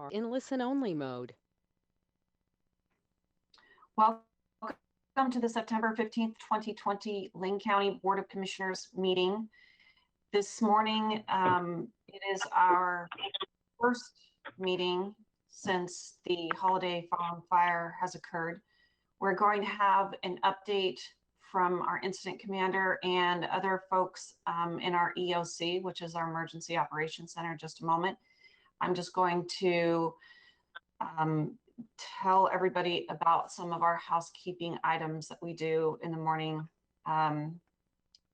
are in listen-only mode. Welcome to the September 15th, 2020 Lane County Board of Commissioners meeting. This morning, it is our first meeting since the holiday farm fire has occurred. We're going to have an update from our incident commander and other folks in our EOC, which is our Emergency Operations Center, in just a moment. I'm just going to tell everybody about some of our housekeeping items that we do in the morning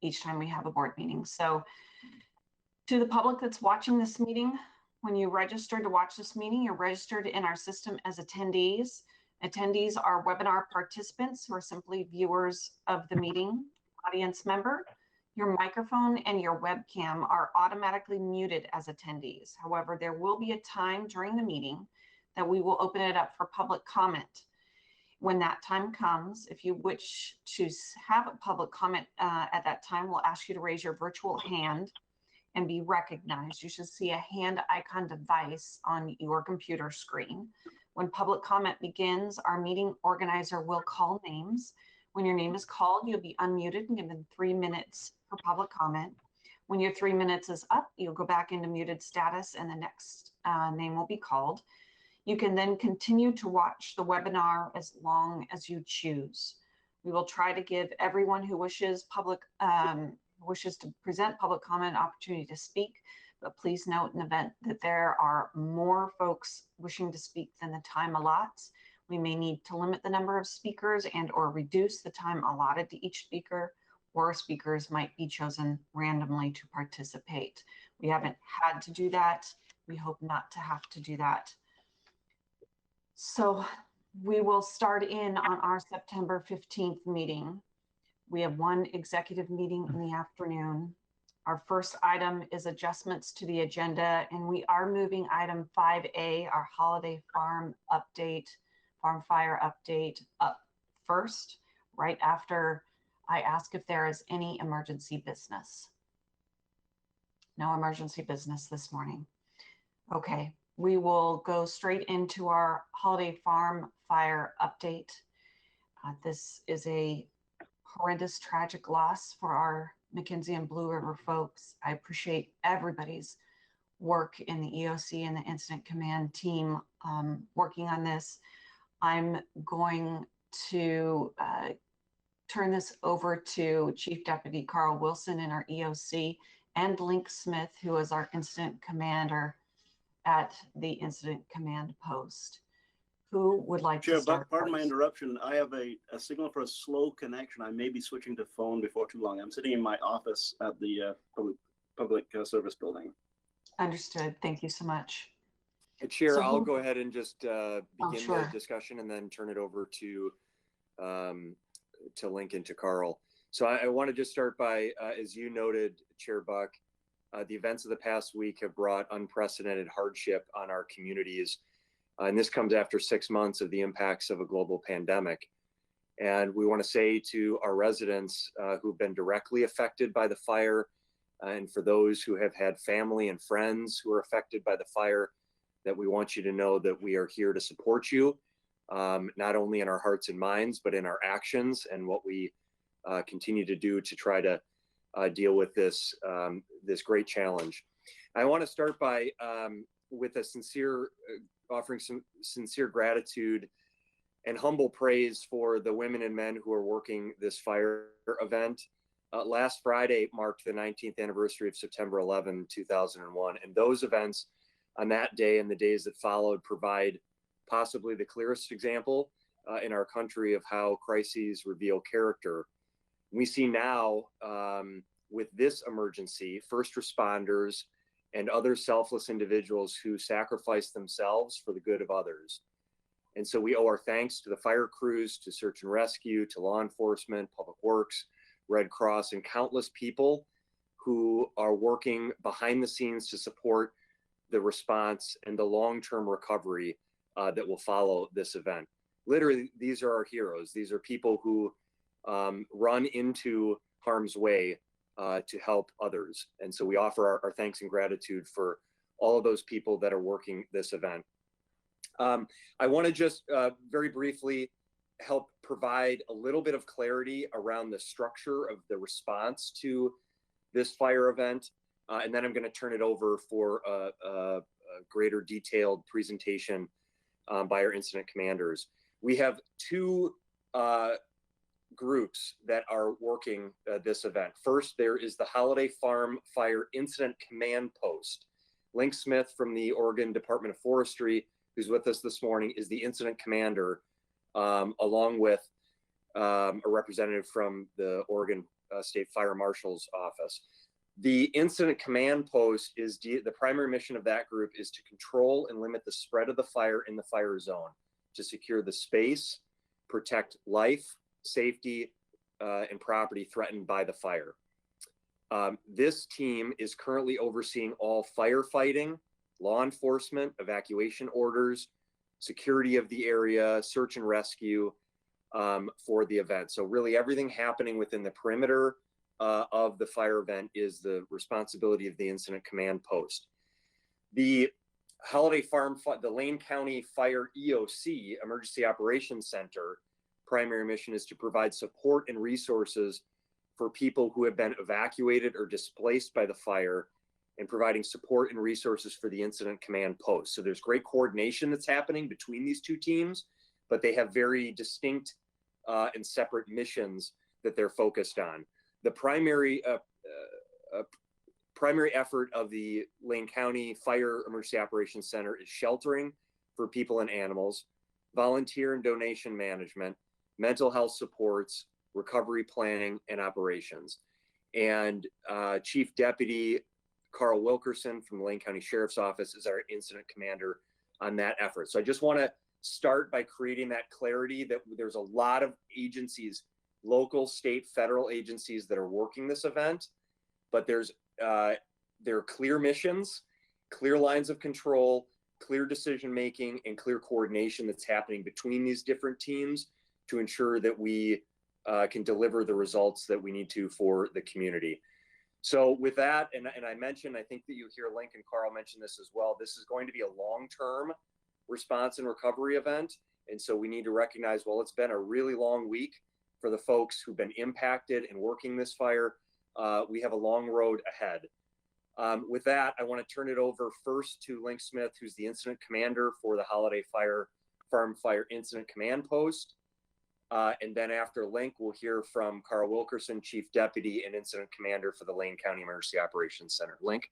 each time we have a board meeting. So to the public that's watching this meeting, when you register to watch this meeting, you're registered in our system as attendees. Attendees are webinar participants who are simply viewers of the meeting. Audience member, your microphone and your webcam are automatically muted as attendees. However, there will be a time during the meeting that we will open it up for public comment. When that time comes, if you wish to have a public comment at that time, we'll ask you to raise your virtual hand and be recognized. You should see a hand icon device on your computer screen. When public comment begins, our meeting organizer will call names. When your name is called, you'll be unmuted and given 3 minutes for public comment. When your 3 minutes is up, you'll go back into muted status and the next name will be called. You can then continue to watch the webinar as long as you choose. We will try to give everyone who wishes to present public comment an opportunity to speak, but please note in the event that there are more folks wishing to speak than the time allots, we may need to limit the number of speakers and or reduce the time allotted to each speaker, or speakers might be chosen randomly to participate. We haven't had to do that. We hope not to have to do that. So we will start in on our September 15th meeting. We have one executive meeting in the afternoon. Our first item is adjustments to the agenda, and we are moving item 5A, our holiday farm fire update, up first, right after I ask if there is any emergency business. No emergency business this morning. Okay, we will go straight into our holiday farm fire update. This is a horrendous, tragic loss for our McKenzie and Blue River folks. I appreciate everybody's work in the EOC and the Incident Command team working on this. I'm going to turn this over to Chief Deputy Carl Wilson in our EOC and Link Smith, who is our Incident Commander at the Incident Command Post. Who would like to start? Pardon my interruption. I have a signal for a slow connection. I may be switching to phone before too long. I'm sitting in my office at the public service building. Understood. Thank you so much. Chair, so I'll go ahead and just begin sure. the discussion and then turn it over to Link and to Carl. So I want to just start by, as you noted, Chair Buck, the events of the past week have brought unprecedented hardship on our communities. And this comes after 6 months of the impacts of a global pandemic. And we want to say to our residents who've been directly affected by the fire, and for those who have had family and friends who are affected by the fire, that we want you to know that we are here to support you, not only in our hearts and minds, but in our actions and what we continue to do to try to deal with this great challenge. I want to start by with a offering some sincere gratitude and humble praise for the women and men who are working this fire event. Last Friday marked the 19th anniversary of September 11, 2001. And those events on that day and the days that followed provide possibly the clearest example in our country of how crises reveal character. We see now with this emergency, first responders and other selfless individuals who sacrifice themselves for the good of others. And so we owe our thanks to the fire crews, to search and rescue, to law enforcement, public works, Red Cross, and countless people who are working behind the scenes to support the response and the long-term recovery that will follow this event. Literally, these are our heroes. These are people who run into harm's way to help others. And so we offer our thanks and gratitude for all of those people that are working this event. I want to just very briefly help provide a little bit of clarity around the structure of the response to this fire event. And then I'm going to turn it over for a greater detailed presentation by our incident commanders. We have two groups that are working this event. First, there is the Holiday Farm Fire Incident Command Post. Link Smith from the Oregon Department of Forestry, who's with us this morning, is the incident commander, along with a representative from the Oregon State Fire Marshal's office. The incident command post is the primary mission of that group is to control and limit the spread of the fire in the fire zone, to secure the space, protect life, safety, and property threatened by the fire. This team is currently overseeing all firefighting, law enforcement, evacuation orders, security of the area, search and rescue for the event. So really everything happening within the perimeter of the fire event is the responsibility of the incident command post. The Holiday Farm, the Lane County Fire EOC, Emergency Operations Center, primary mission is to provide support and resources for people who have been evacuated or displaced by the fire, and providing support and resources for the incident command post. So there's great coordination that's happening between these two teams, but they have very distinct and separate missions that they're focused on. The primary effort of the Lane County Fire Emergency Operations Center is sheltering for people and animals, volunteer and donation management, mental health supports, recovery planning, and operations. And Chief Deputy Carl Wilkerson from the Lane County Sheriff's Office is our incident commander on that effort. So I just want to start by creating that clarity that there's a lot of agencies, local, state, federal agencies that are working this event, but there are clear missions, clear lines of control, clear decision-making, and clear coordination that's happening between these different teams to ensure that we can deliver the results that we need to for the community. So with that, and I mentioned, I think that you hear Link and Carl mention this as well, this is going to be a long-term response and recovery event. And so we need to recognize, well, it's been a really long week for the folks who've been impacted and working this fire. We have a long road ahead. With that, I want to turn it over first to Link Smith, who's the incident commander for the Holiday Farm Fire Incident Command Post. And then after Link, we'll hear from Carl Wilkerson, Chief Deputy and Incident Commander for the Lane County Emergency Operations Center. Link?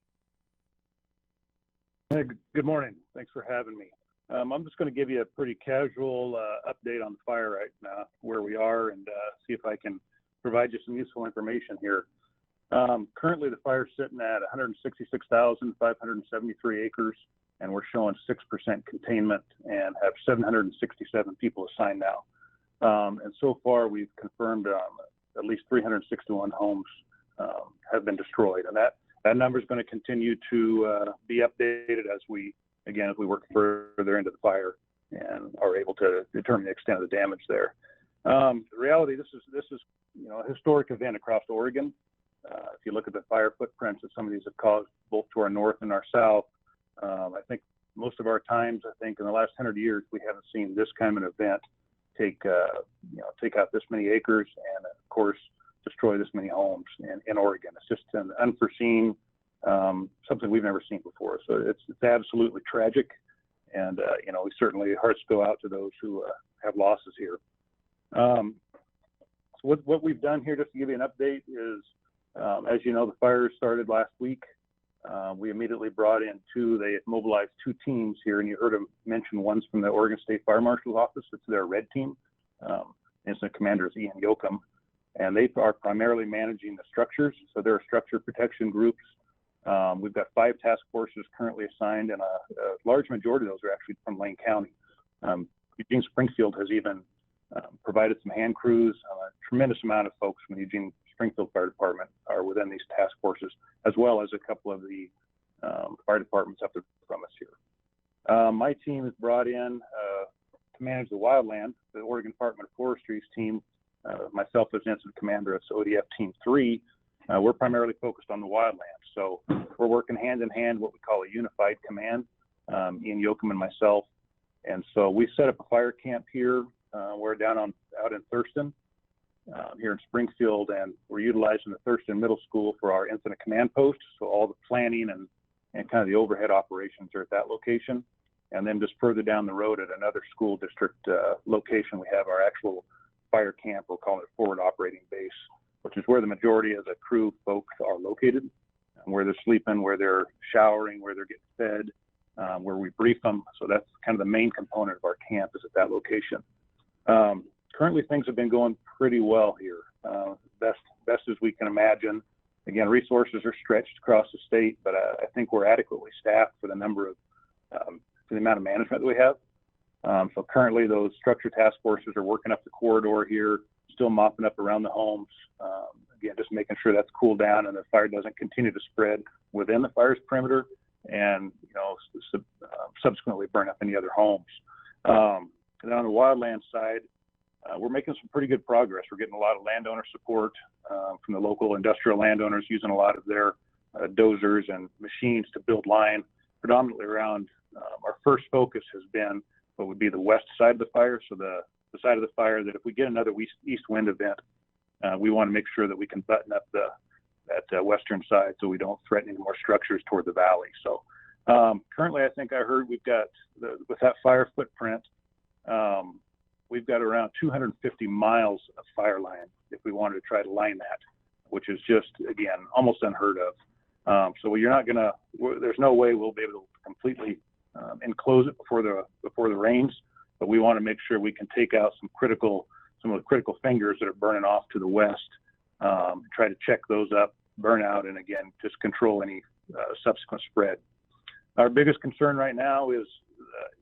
Hey, good morning. Thanks for having me. I'm just going to give you a pretty casual update on the fire right now, where we are, and see if I can provide you some useful information here. Currently, the fire's sitting at 166,573 acres, and we're showing 6% containment and have 767 people assigned now. And so far, we've confirmed at least 361 homes have been destroyed, and that number is going to continue to be updated as we work further into the fire and are able to determine the extent of the damage there. The reality, this is a historic event across Oregon. If you look at the fire footprints that some of these have caused, both to our north and our south, I think most of our times, in the last 100 years, we haven't seen this kind of an event take out this many acres and, of course, destroy this many homes in Oregon. It's just an unforeseen, something we've never seen before. So it's absolutely tragic, and we certainly hearts go out to those who have losses here. So what we've done here, just to give you an update, is as you know, the fire started last week. We immediately brought in they mobilized two teams here, and you heard them mention one's from the Oregon State Fire Marshal's office. It's their red team. Incident commander is Ian Yoakum, and they are primarily managing the structures. So there are structure protection groups. We've got 5 task forces currently assigned, and a large majority of those are actually from Lane County. Eugene Springfield has even provided some hand crews. A tremendous amount of folks from the Eugene Springfield Fire Department are within these task forces, as well as a couple of the fire departments up from us here. My team is brought in to manage the wildland. The Oregon Department of Forestry's team, myself as incident commander of ODF Team 3, we're primarily focused on the wildland. So we're working hand in hand, what we call a unified command, Ian Yoakum and myself, And so we set up a fire camp here. We're out in Thurston, here in Springfield, and we're utilizing the Thurston Middle School for our incident command post. So all the planning and kind of the overhead operations are at that location. And then just further down the road at another school district location, we have our actual fire camp. We'll call it forward operating base, which is where the majority of the crew folks are located, where they're sleeping, where they're showering, where they're getting fed, where we brief them. So that's kind of the main component of our camp is at that location. Currently, things have been going pretty well here, best as we can imagine. Again, resources are stretched across the state, but I think we're adequately staffed for the number of, for the amount of management that we have. So currently, those structure task forces are working up the corridor here, still mopping up around the homes. Again, just making sure that's cooled down and the fire doesn't continue to spread within the fire's perimeter and, subsequently burn up any other homes. And on the wildland side, we're making some pretty good progress. We're getting a lot of landowner support from the local industrial landowners, using a lot of their dozers and machines to build line, predominantly around our first focus has been what would be the west side of the fire. So the side of the fire that if we get another east wind event, we want to make sure that we can button up that western side so we don't threaten any more structures toward the valley. So currently, I think I heard we've got, with that fire footprint, we've got around 250 miles of fire line if we wanted to try to line that, which is just, again, almost unheard of. So you're not gonna, there's no way we'll be able to completely enclose it before the rains, but we want to make sure we can take out some of the critical fingers that are burning off to the west, try to check those up, burn out, and again, just control any subsequent spread. Our biggest concern right now is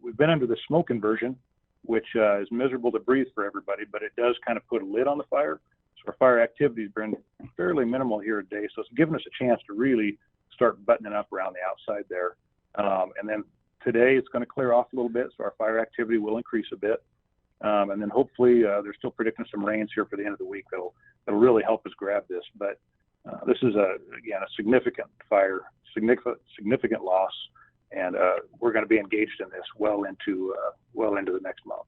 we've been under the smoke inversion, which is miserable to breathe for everybody, but it does kind of put a lid on the fire. So our fire activity has been fairly minimal here today. So it's given us a chance to really start buttoning up around the outside there. And then today it's going to clear off a little bit. So our fire activity will increase a bit. And then hopefully they're still predicting some rains here for the end of the week that'll really help us grab this. But this is again, a significant fire, significant loss. And we're going to be engaged in this well into the next month.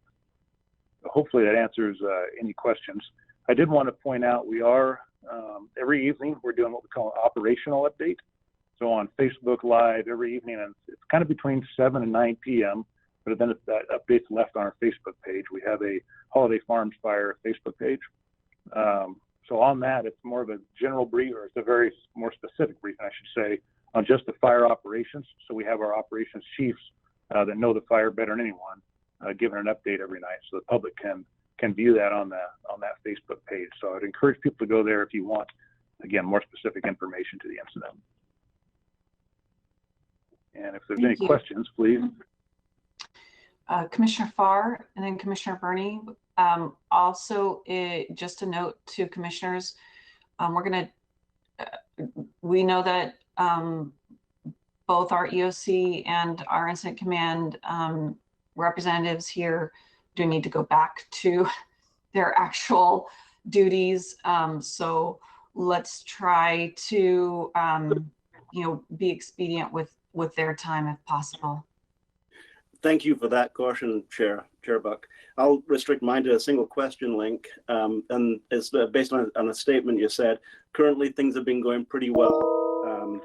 So hopefully that answers any questions. I did want to point out we are every evening we're doing what we call an operational update. So on Facebook Live every evening, and it's kind of between 7 and 9 p.m. But then that update's left on our Facebook page. We have a Holiday Farms Fire Facebook page. So on that, it's more of a general brief, or it's a very more specific brief, I should say, on just the fire operations. So we have our operations chiefs that know the fire better than anyone, giving an update every night, so the public can view that on that Facebook page. So I'd encourage people to go there if you want, again, more specific information to the incident. And if there's any questions, please. Commissioner Farr and then Commissioner Burney. Also, just a note to commissioners, we know that both our EOC and our incident command representatives here do need to go back to their actual duties. So let's try to, be expedient with their time if possible. Thank you for that caution, Chair Buck. I'll restrict mine to a single question link, and it's based on a statement you said. Currently, things have been going pretty well,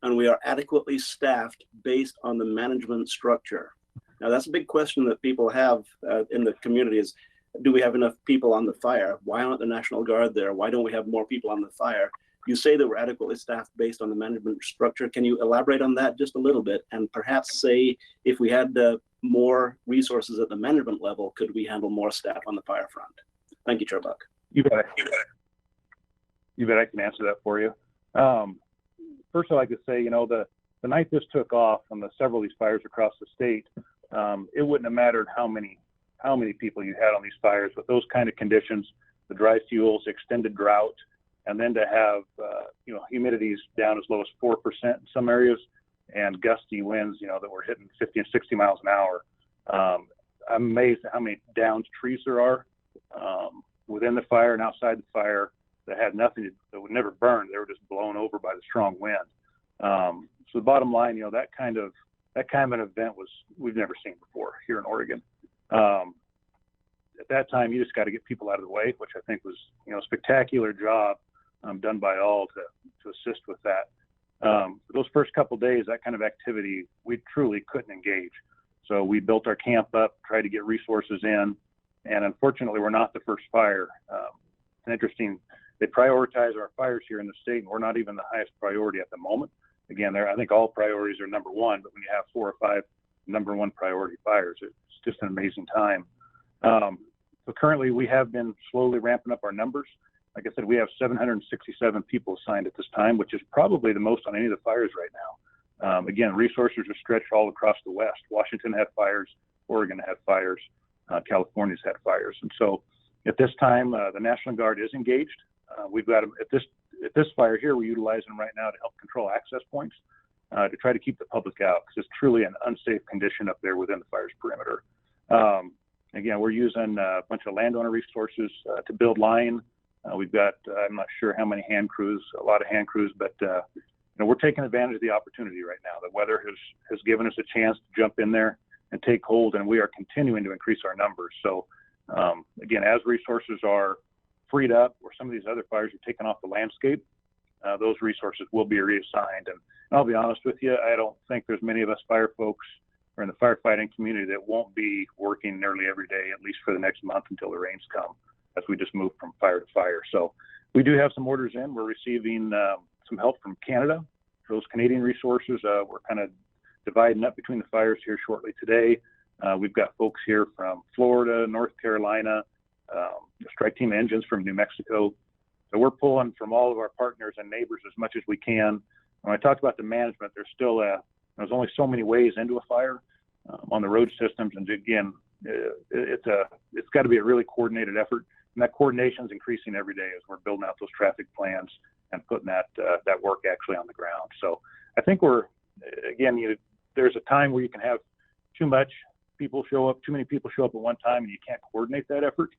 and we are adequately staffed based on the management structure. Now, that's a big question that people have in the community is, do we have enough people on the fire? Why aren't the National Guard there? Why don't we have more people on the fire? You say that we're adequately staffed based on the management structure. Can you elaborate on that just a little bit, and perhaps say if we had more resources at the management level, could we handle more staff on the fire front? Thank you, Chair Buck. You bet. You bet I can answer that for you. First, I'd like to say, the night this took off on several of these fires across the state, it wouldn't have mattered how many people you had on these fires with those kind of conditions, the dry fuels, extended drought, and then to have humidities down as low as 4% in some areas, and gusty winds, that were hitting 50 and 60 miles an hour. I'm amazed at how many downed trees there are within the fire and outside the fire that had nothing, that would never burn. They were just blown over by the strong wind. So the bottom line, that kind of that kind of an event we've never seen before here in Oregon. At that time, you just got to get people out of the way, which I think was, a spectacular job done by all to assist with that. Those first couple of days, that kind of activity, we truly couldn't engage. So we built our camp up, tried to get resources in, and unfortunately, we're not the first fire. It's interesting, they prioritize our fires here in the state, and we're not even the highest priority at the moment. Again, I think all priorities are number one, but when you have 4 or 5 number one priority fires, it's just an amazing time. So currently, we have been slowly ramping up our numbers. Like I said, we have 767 people assigned at this time, which is probably the most on any of the fires right now. Again, resources are stretched all across the West. Washington had fires, Oregon had fires, California's had fires. And so at this time, the National Guard is engaged. We've got them at this fire here, we're utilizing them right now to help control access points, to try to keep the public out, because it's truly an unsafe condition up there within the fire's perimeter. Again, we're using a bunch of landowner resources to build line. We've got, I'm not sure how many hand crews, a lot of hand crews, but we're taking advantage of the opportunity right now. The weather has given us a chance to jump in there and take hold, and we are continuing to increase our numbers. So again, as resources are freed up, or some of these other fires are taken off the landscape, those resources will be reassigned. And I'll be honest with you, I don't think there's many of us fire folks or in the firefighting community that won't be working nearly every day, at least for the next month until the rains come, as we just move from fire to fire. So we do have some orders in. We're receiving some help from Canada. Those Canadian resources, we're kind of dividing up between the fires here shortly today. We've got folks here from Florida, North Carolina, strike team engines from New Mexico. So we're pulling from all of our partners and neighbors as much as we can. When I talked about the management, there's only so many ways into a fire on the road systems. And again, it's got to be a really coordinated effort. And that coordination is increasing every day as we're building out those traffic plans and putting that work actually on the ground. So I think there's a time where you can have too many people show up at one time, and you can't coordinate that effort.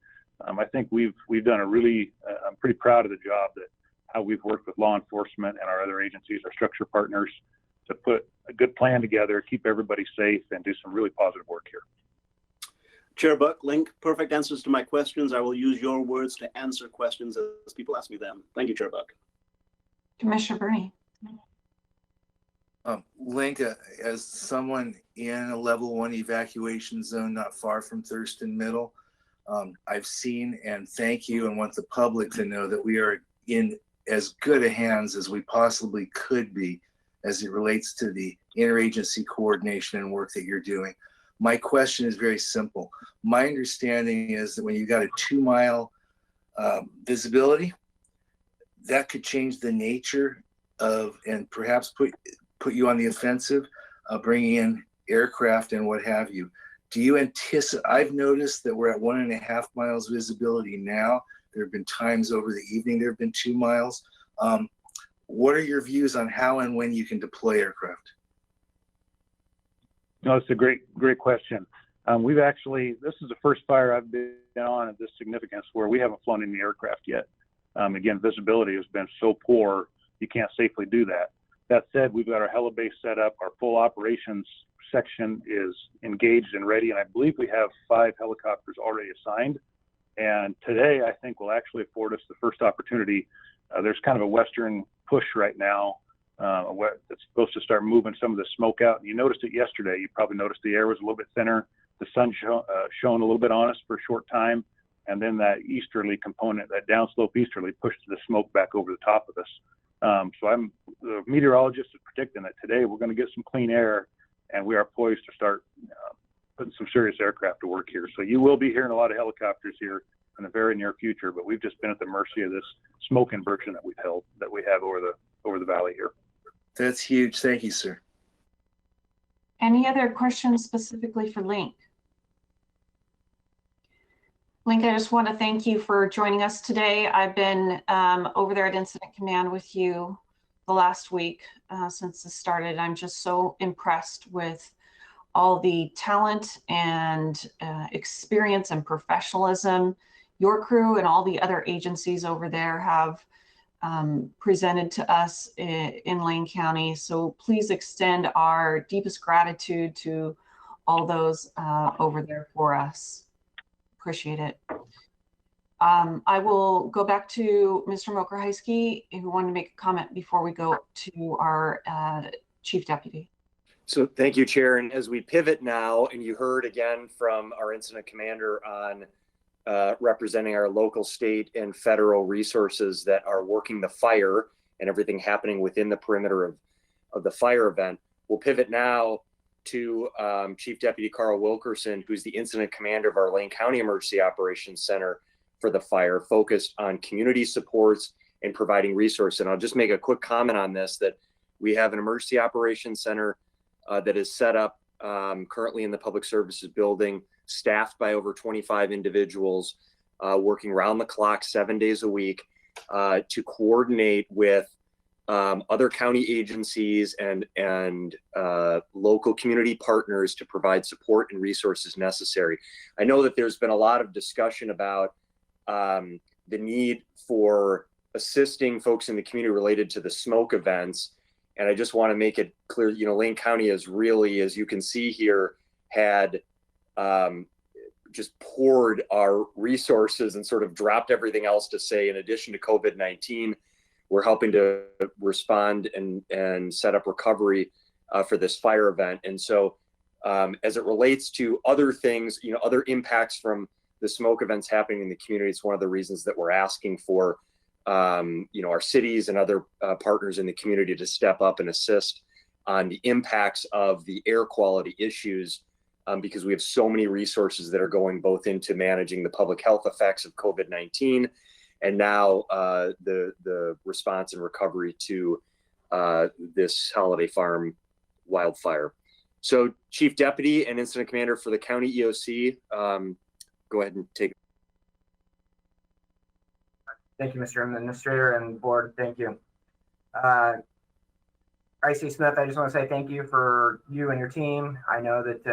I think we've done I'm pretty proud of the job how we've worked with law enforcement and our other agencies, our structure partners, to put a good plan together, keep everybody safe, and do some really positive work here. Chair Buck, Link, perfect answers to my questions. I will use your words to answer questions as people ask me them. Thank you, Chair Buck. Commissioner Burney. Link, as someone in a level 1 evacuation zone not far from Thurston Middle, I've seen, and thank you, and want the public to know that we are in as good a hands as we possibly could be as it relates to the interagency coordination and work that you're doing. My question is very simple. My understanding is that when you got a 2-mile visibility, that could change the nature of, and perhaps put you on the offensive, bringing in aircraft and what have you. Do you anticipate? I've noticed that we're at 1.5 miles visibility now. There have been times over the evening there have been 2 miles. What are your views on how and when you can deploy aircraft? No, it's a great question. This is the first fire I've been on at this significance where we haven't flown any aircraft yet. Again, visibility has been so poor, you can't safely do that. That said, we've got our helibase set up. Our full operations section is engaged and ready, and I believe we have 5 helicopters already assigned. And today, I think, will actually afford us the first opportunity. There's kind of a western push right now that's supposed to start moving some of the smoke out. And you noticed it yesterday. You probably noticed the air was a little bit thinner. The sun shone a little bit on us for a short time. And then that easterly component, that downslope easterly, pushed the smoke back over the top of us. So the meteorologist is predicting that today we're going to get some clean air, and we are poised to start putting some serious aircraft to work here. So you will be hearing a lot of helicopters here in the very near future, but we've just been at the mercy of this smoke inversion that we have over the valley here. That's huge. Thank you, sir. Any other questions specifically for Link? Link, I just want to thank you for joining us today. I've been over there at Incident Command with you the last week since this started. I'm just so impressed with all the talent and experience and professionalism your crew and all the other agencies over there have presented to us in Lane County. So please extend our deepest gratitude to all those over there for us. Appreciate it. I will go back to Mr. Mokrahysky if you wanted to make a comment before we go to our Chief Deputy. So thank you, Chair. And as we pivot now, and you heard again from our incident commander on representing our local, state, and federal resources that are working the fire and everything happening within the perimeter of the fire event, we'll pivot now to Chief Deputy Carl Wilkerson, who's the incident commander of our Lane County Emergency Operations Center for the fire, focused on community supports and providing resources. And I'll just make a quick comment on this, that we have an emergency operations center that is set up currently in the Public Services Building, staffed by over 25 individuals, working round the clock 7 days a week to coordinate with other county agencies and local community partners to provide support and resources necessary. I know that there's been a lot of discussion about the need for assisting folks in the community related to the smoke events. And I just want to make it clear, you know, Lane County is really, as you can see here, had just poured our resources and sort of dropped everything else to say, in addition to COVID-19, we're helping to respond and set up recovery for this fire event. And so as it relates to other things, you know, other impacts from the smoke events happening in the community, it's one of the reasons that we're asking for, you know, our cities and other partners in the community to step up and assist on the impacts of the air quality issues, because we have so many resources that are going both into managing the public health effects of COVID-19 and now the response and recovery to this Holiday Farm wildfire. So Chief Deputy and Incident Commander for the County EOC, go ahead and take it. Thank you, Mr. Administrator and Board. Thank you. IC Smith, I just want to say thank you for you and your team. I know that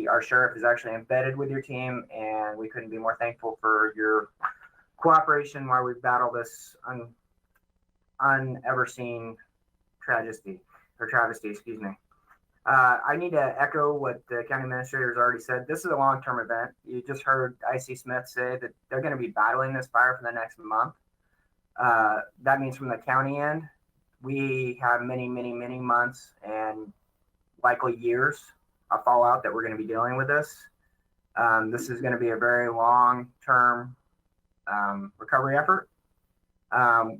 our sheriff is actually embedded with your team, and we couldn't be more thankful for your cooperation while we battle this unever seen travesty, excuse me. I need to echo what the county administrator has already said. This is a long-term event. You just heard IC Smith say that they're going to be battling this fire for the next month. That means from the county end, we have many, many, many months and likely years of fallout that we're going to be dealing with this. This is going to be a very long-term recovery effort.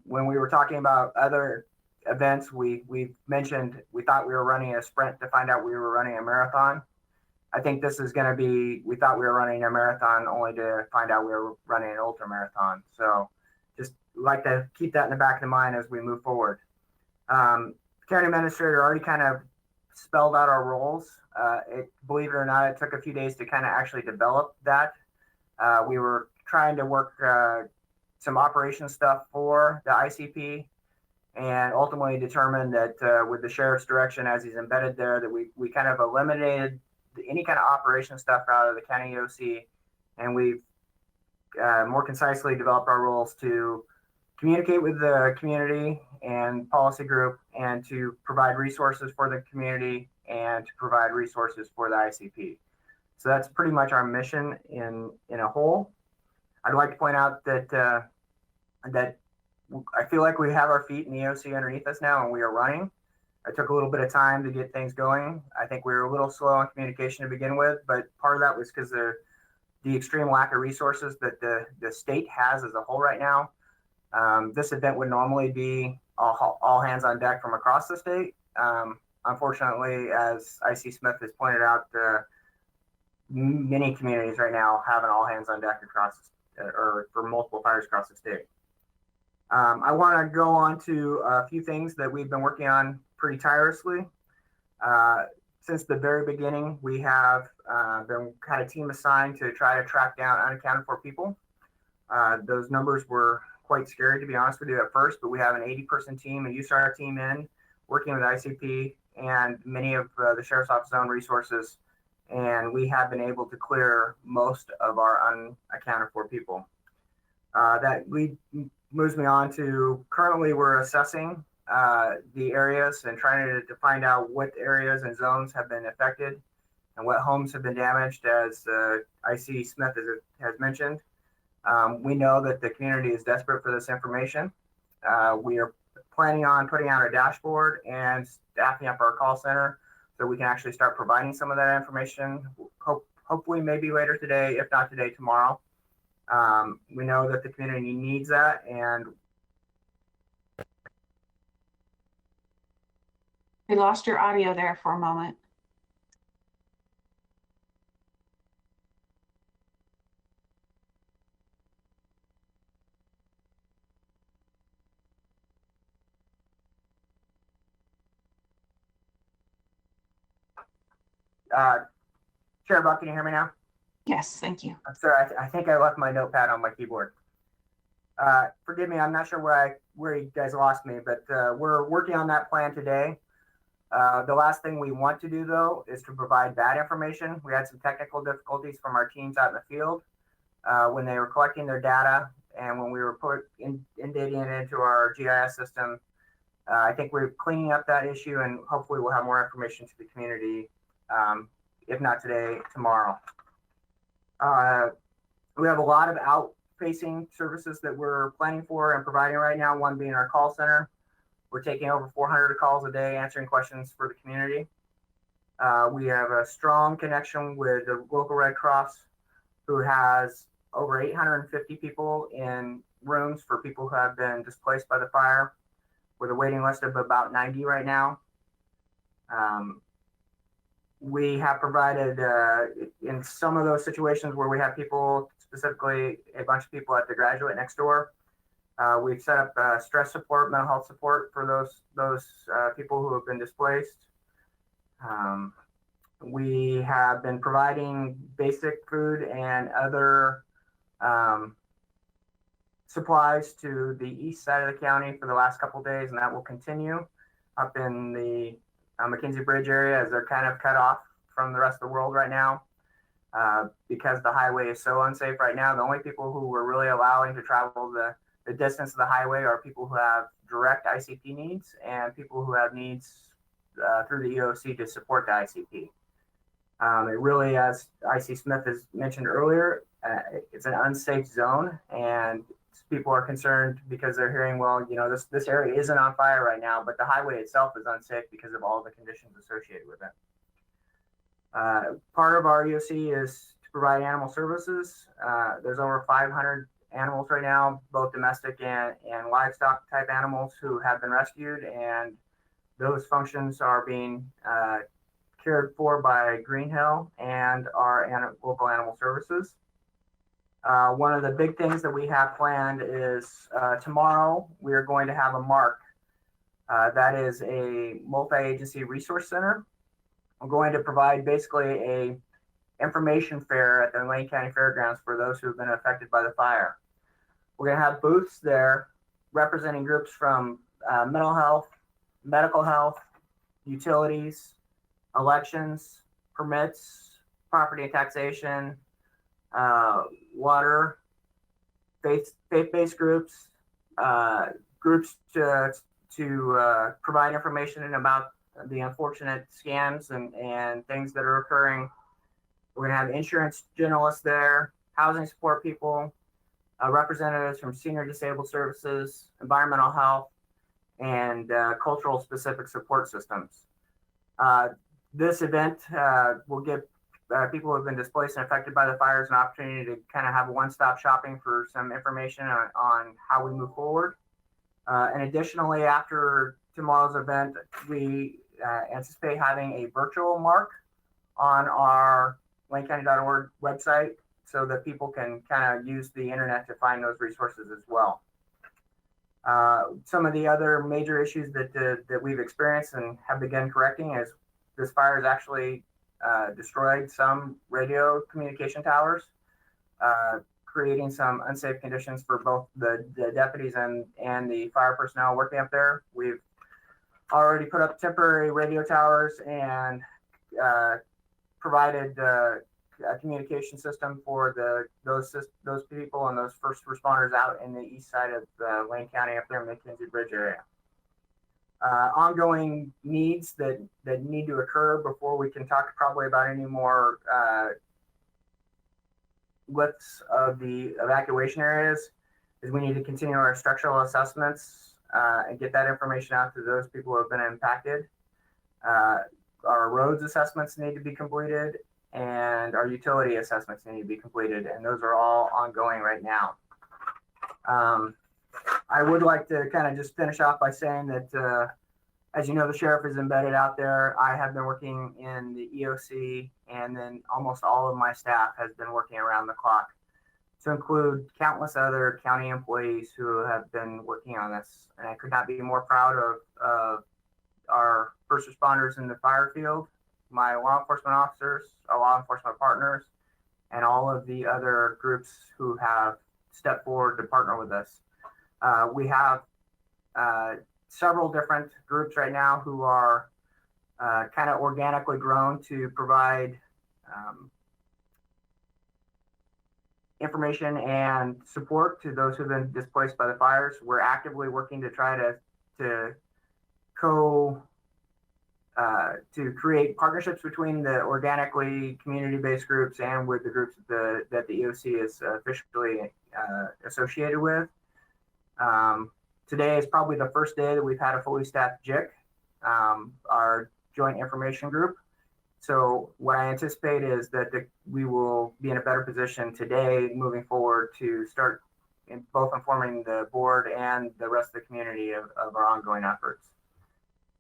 When we were talking about other events, we mentioned we thought we were running a sprint to find out we were running a marathon. I think this is going to be, we thought we were running a marathon only to find out we were running an ultra marathon. So just like to keep that in the back of the mind as we move forward. County administrator already kind of spelled out our roles. Believe it or not, it took a few days to kind of actually develop that. We were trying to work some operation stuff for the ICP, and ultimately determined that with the sheriff's direction as he's embedded there, that we kind of eliminated any kind of operation stuff out of the county EOC, and we've more concisely developed our roles to communicate with the community and policy group, and to provide resources for the community and to provide resources for the ICP. So that's pretty much our mission in a whole. I'd like to point out that that I feel like we have our feet in the EOC underneath us now, and we are running. It took a little bit of time to get things going. I think we were a little slow on communication to begin with, but part of that was because the extreme lack of resources that the state has as a whole right now. This event would normally be all hands on deck from across the state. Unfortunately, as IC Smith has pointed out, many communities right now have an all hands on deck across, or for multiple fires across the state. I want to go on to a few things that we've been working on pretty tirelessly. Since the very beginning, we have been kind of team assigned to try to track down unaccounted for people. Those numbers were quite scary, to be honest with you, at first, but we have an 80-person team, a USAR team working with ICP and many of the Sheriff's Office own resources, and we have been able to clear most of our unaccounted for people. Moves me on to currently we're assessing the areas and trying to find out what areas and zones have been affected and what homes have been damaged, as I.C. Smith has mentioned. We know that the community is desperate for this information. We are planning on putting out a dashboard and staffing up our call center so we can actually start providing some of that information. Hopefully maybe later today, if not today, tomorrow. We know that the community needs that, and We lost your audio there for a moment. Chair Buck, can you hear me now? Yes, thank you. I'm sorry, I think I left my notepad on my keyboard. Forgive me, I'm not sure where you guys lost me, but we're working on that plan today. The last thing we want to do, though, is to provide bad information. We had some technical difficulties from our teams out in the field when they were collecting their data, and when we were indating it into our GIS system. I think we're cleaning up that issue, and hopefully we'll have more information to the community, if not today, tomorrow. We have a lot of out-facing services that we're planning for and providing right now, one being our call center. We're taking over 400 calls a day, answering questions for the community. We have a strong connection with the local Red Cross, who has over 850 people in rooms for people who have been displaced by the fire, with a waiting list of about 90 right now. We have provided, in some of those situations where we have people, specifically a bunch of people at the graduate next door, we've set up stress support, mental health support for those people who have been displaced. We have been providing basic food and other supplies to the east side of the county for the last couple of days, and that will continue up in the McKenzie Bridge area, as they're kind of cut off from the rest of the world right now because the highway is so unsafe right now. The only people who we're really allowing to travel the distance of the highway are people who have direct ICP needs and people who have needs through the EOC to support the ICP. It really, as I.C. Smith has mentioned earlier, it's an unsafe zone, and people are concerned because they're hearing, well, you know, this area isn't on fire right now, but the highway itself is unsafe because of all the conditions associated with it. Part of our EOC is to provide animal services. There's over 500 animals right now, both domestic and livestock type animals, who have been rescued, and those functions are being cared for by Green Hill and our local animal services. One of the big things that we have planned is tomorrow we are going to have a MARC. That is a multi-agency resource center. We're going to provide basically a information fair at the Lane County Fairgrounds for those who have been affected by the fire. We're going to have booths there representing groups from mental health, medical health, utilities, elections, permits, property and taxation, water, faith-based groups, groups to provide information about the unfortunate scams and things that are occurring. We're going to have insurance generalists there, housing support people, representatives from senior disabled services, environmental health, and cultural specific support systems. This event will give people who have been displaced and affected by the fires an opportunity to kind of have one-stop shopping for some information on how we move forward. And additionally, after tomorrow's event, we anticipate having a virtual MARC on our lanecounty.org website so that people can kind of use the internet to find those resources as well. Some of the other major issues that we've experienced and have begun correcting is this fire has actually destroyed some radio communication towers, creating some unsafe conditions for both the deputies and the fire personnel working up there. We've already put up temporary radio towers and provided communication system for those people and those first responders out in the east side of Lane County up there in the McKenzie Bridge area. Ongoing needs that need to occur before we can talk probably about any more lifts of the evacuation areas is we need to continue our structural assessments and get that information out to those people who have been impacted. Our roads assessments need to be completed, and our utility assessments need to be completed, and those are all ongoing right now. I would like to kind of just finish off by saying that, as you know, the sheriff is embedded out there. I have been working in the EOC, and then almost all of my staff has been working around the clock, to include countless other county employees who have been working on this. And I could not be more proud of our first responders in the fire field, my law enforcement officers, our law enforcement partners, and all of the other groups who have stepped forward to partner with us. We have several different groups right now who are kind of organically grown to provide information and support to those who've been displaced by the fires. We're actively working to try to create partnerships between the organically community-based groups and with the groups that the EOC is officially associated with. Today is probably the first day that we've had a fully staffed JIC, our Joint Information Group. So what I anticipate is that we will be in a better position today moving forward to start both informing the board and the rest of the community of our ongoing efforts.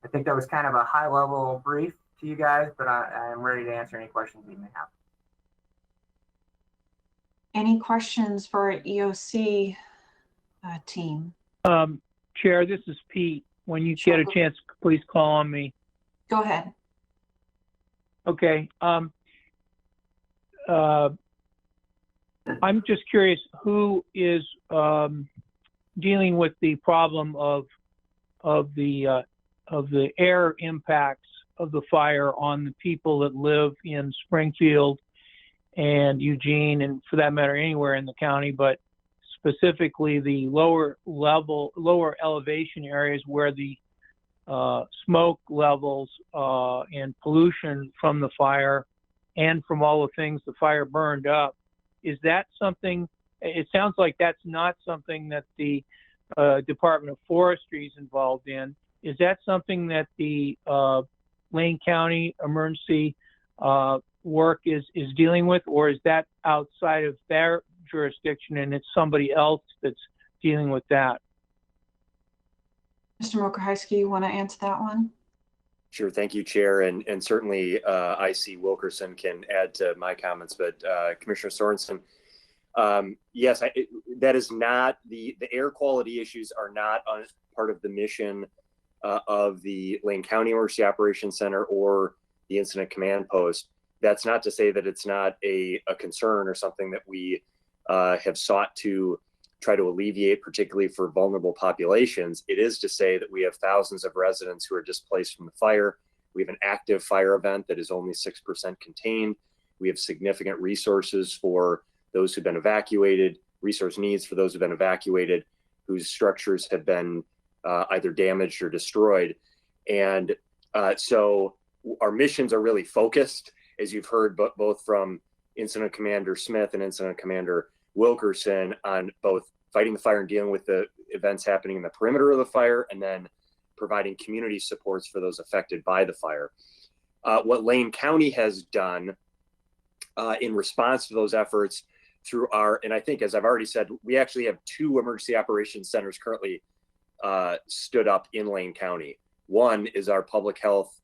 I think that was kind of a high level brief to you guys, but I am ready to answer any questions you may have. Any questions for our EOC team? Chair, this is Pete. When you get a chance, please call on me. Go ahead. Okay. I'm just curious, who is dealing with the problem of the air impacts of the fire on the people that live in Springfield and Eugene, and for that matter, anywhere in the county, but specifically the lower elevation areas where the smoke levels and pollution from the fire and from all the things the fire burned up. Is that something, it sounds like that's not something that the Department of Forestry is involved in. Is that something that the Lane County emergency work is dealing with, or is that outside of their jurisdiction and it's somebody else that's dealing with that? Mr. Mokrzycki, you want to answer that one? Sure. Thank you, Chair. And certainly IC Wilkerson can add to my comments, but Commissioner Sorensen, yes, that is not the air quality issues are not part of the mission of the Lane County Emergency Operations Center or the Incident Command Post. That's not to say that it's not a concern or something that we have sought to try to alleviate, particularly for vulnerable populations. It is to say that we have thousands of residents who are displaced from the fire. We have an active fire event that is only 6% contained. We have significant resources for those who've been evacuated, resource needs for those who've been evacuated, whose structures have been either damaged or destroyed. And so our missions are really focused, as you've heard both from Incident Commander Smith and Incident Commander Wilkerson, on both fighting the fire and dealing with the events happening in the perimeter of the fire, and then providing community supports for those affected by the fire. What Lane County has done in response to those efforts through and I think, as I've already said, we actually have 2 emergency operations centers currently stood up in Lane County. One is our public health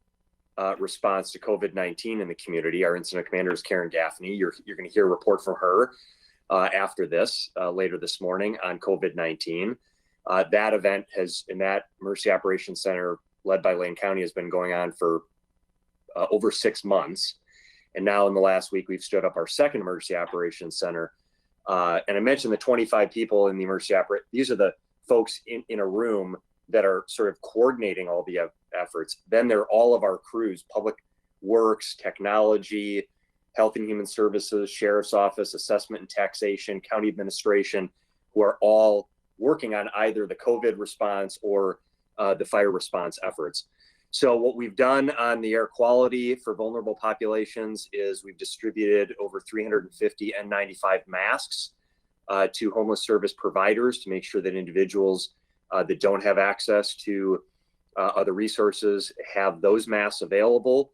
response to COVID-19 in the community. Our incident commander is Karen Gaffney. You're going to hear a report from her after this, later this morning, on COVID-19. That event in that Emergency Operations Center led by Lane County has been going on for over 6 months. And now in the last week, we've stood up our second Emergency Operations Center. And I mentioned the 25 people in the emergency these are the folks in a room that are sort of coordinating all the efforts. Then there are all of our crews, public works, technology, Health and Human Services, Sheriff's Office, Assessment and Taxation, County Administration, who are all working on either the COVID response or the fire response efforts. So what we've done on the air quality for vulnerable populations is we've distributed over 350 N95 masks to homeless service providers to make sure that individuals that don't have access to other resources have those masks available.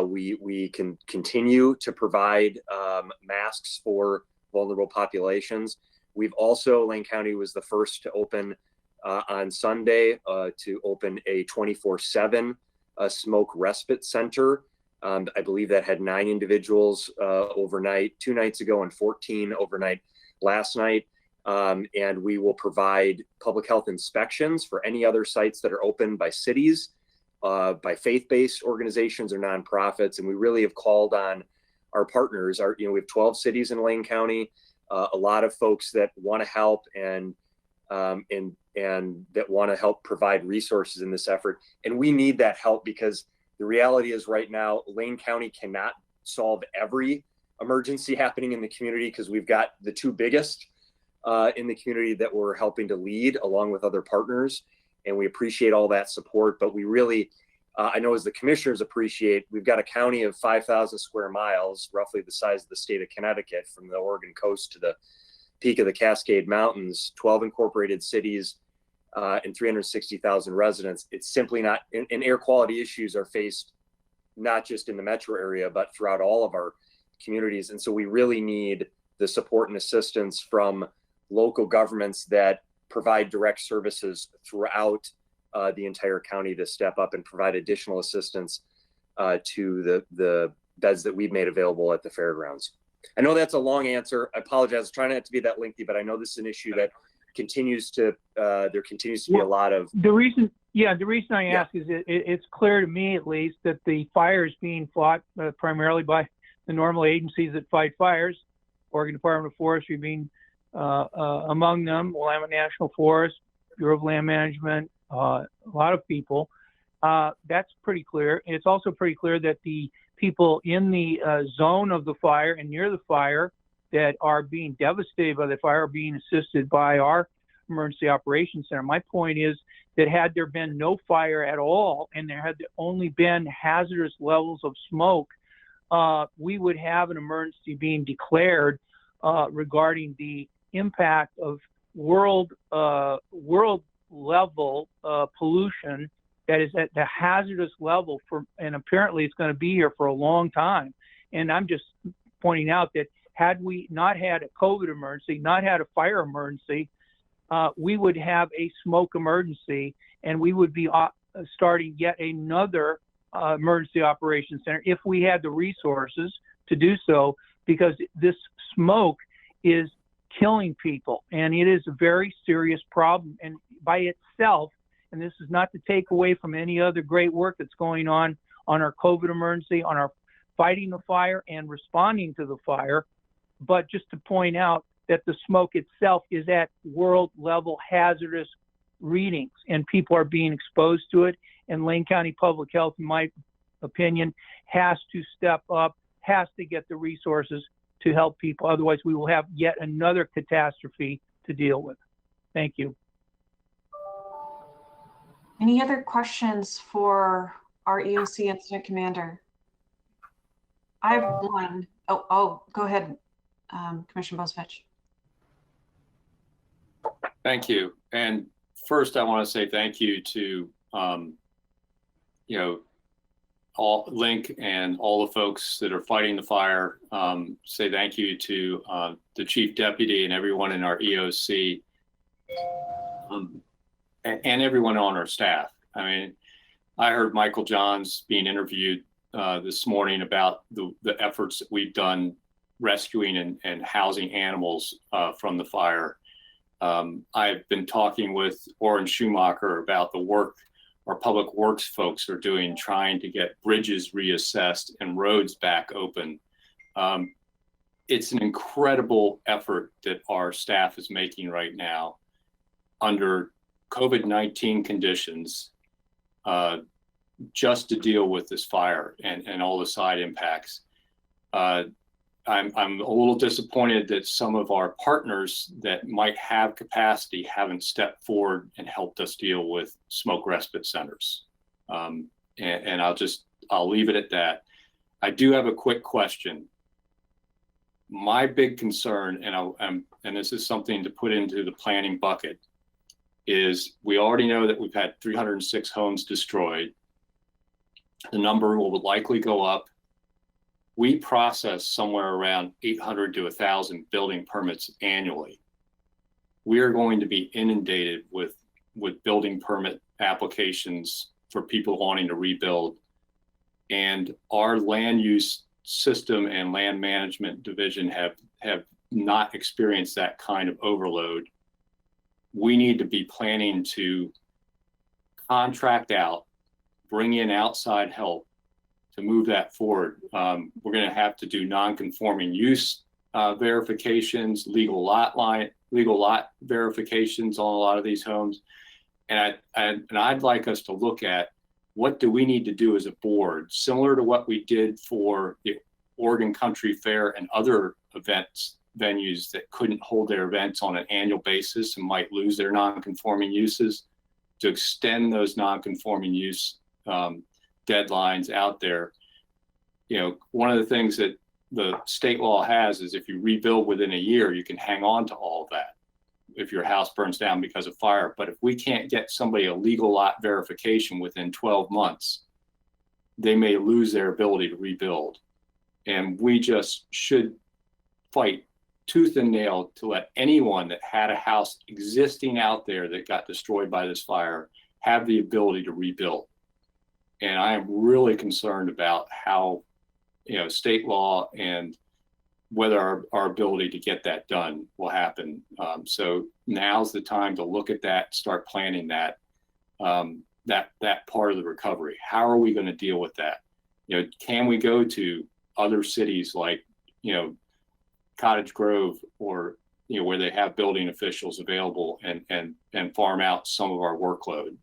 We can continue to provide masks for vulnerable populations. We've also, Lane County was the first to open on Sunday to open a 24/7 smoke respite center. I believe that had 9 individuals overnight 2 nights ago and 14 overnight last night. And we will provide public health inspections for any other sites that are open by cities, by faith-based organizations or nonprofits. And we really have called on our partners. We have 12 cities in Lane County, a lot of folks that want to help and that want to help provide resources in this effort. And we need that help because the reality is right now, Lane County cannot solve every emergency happening in the community because we've got the 2 biggest in the community that we're helping to lead along with other partners. And we appreciate all that support, but we really, I know as the commissioners appreciate, we've got a county of 5,000 square miles, roughly the size of the state of Connecticut, from the Oregon coast to the peak of the Cascade Mountains, 12 incorporated cities, and 360,000 residents. It's simply not, and air quality issues are faced not just in the metro area, but throughout all of our communities. And so we really need the support and assistance from local governments that provide direct services throughout the entire county to step up and provide additional assistance to the beds that we've made available at the fairgrounds. I know that's a long answer. I apologize. I'm trying not to be that lengthy, but I know this is an issue that continues to, there continues to be a lot of. The reason I ask is it's clear to me, at least, that the fire is being fought primarily by the normal agencies that fight fires, Oregon Department of Forestry being among them, Willamette National Forest, Bureau of Land Management, a lot of people. That's pretty clear. It's also pretty clear that the people in the zone of the fire and near the fire that are being devastated by the fire are being assisted by our Emergency Operations Center. My point is that had there been no fire at all and there had only been hazardous levels of smoke, we would have an emergency being declared regarding the impact of world level pollution that is at the hazardous level and apparently it's going to be here for a long time. And I'm just pointing out that had we not had a COVID emergency, not had a fire emergency, we would have a smoke emergency, and we would be starting yet another emergency operations center if we had the resources to do so, because this smoke is killing people, and it is a very serious problem. And by itself, and this is not to take away from any other great work that's going on our COVID emergency, on our fighting the fire and responding to the fire, but just to point out that the smoke itself is at world level hazardous readings and people are being exposed to it. And Lane County Public Health, in my opinion, has to step up, has to get the resources to help people. Otherwise, we will have yet another catastrophe to deal with. Thank you. Any other questions for our EOC Incident Commander? I have one. Oh, go ahead, Commissioner Bozovich. Thank you. And first, I want to say thank you to, all Link and all the folks that are fighting the fire. Say thank you to the Chief Deputy and everyone in our EOC and everyone on our staff. I mean, I heard Michael Johns being interviewed this morning about the efforts that we've done rescuing and housing animals from the fire. I've been talking with Orrin Schumacher about the work our public works folks are doing, trying to get bridges reassessed and roads back open. It's an incredible effort that our staff is making right now under COVID-19 conditions, just to deal with this fire and all the side impacts. I'm a little disappointed that some of our partners that might have capacity haven't stepped forward and helped us deal with smoke respite centers. And I'll leave it at that. I do have a quick question. My big concern, and this is something to put into the planning bucket, is we already know that we've had 306 homes destroyed. The number will likely go up. We process somewhere around 800 to 1,000 building permits annually. We are going to be inundated with building permit applications for people wanting to rebuild. And our land use system and land management division have not experienced that kind of overload. We need to be planning to contract out, bring in outside help to move that forward. We're going to have to do non-conforming use verifications, legal lot verifications on a lot of these homes. And I'd like us to look at what do we need to do as a board, similar to what we did for the Oregon Country Fair and other venues that couldn't hold their events on an annual basis and might lose their non-conforming uses, to extend those non-conforming use deadlines out there. You know, one of the things that the state law has is if you rebuild within a year, you can hang on to all of that if your house burns down because of fire. But if we can't get somebody a legal lot verification within 12 months, they may lose their ability to rebuild. And we just should fight tooth and nail to let anyone that had a house existing out there that got destroyed by this fire have the ability to rebuild. And I am really concerned about how, you know, state law and whether our ability to get that done will happen. So now's the time to look at that, start planning that part of the recovery. How are we going to deal with that? You know, can we go to other cities like, you know, Cottage Grove, or, you know, where they have building officials available and farm out some of our workload?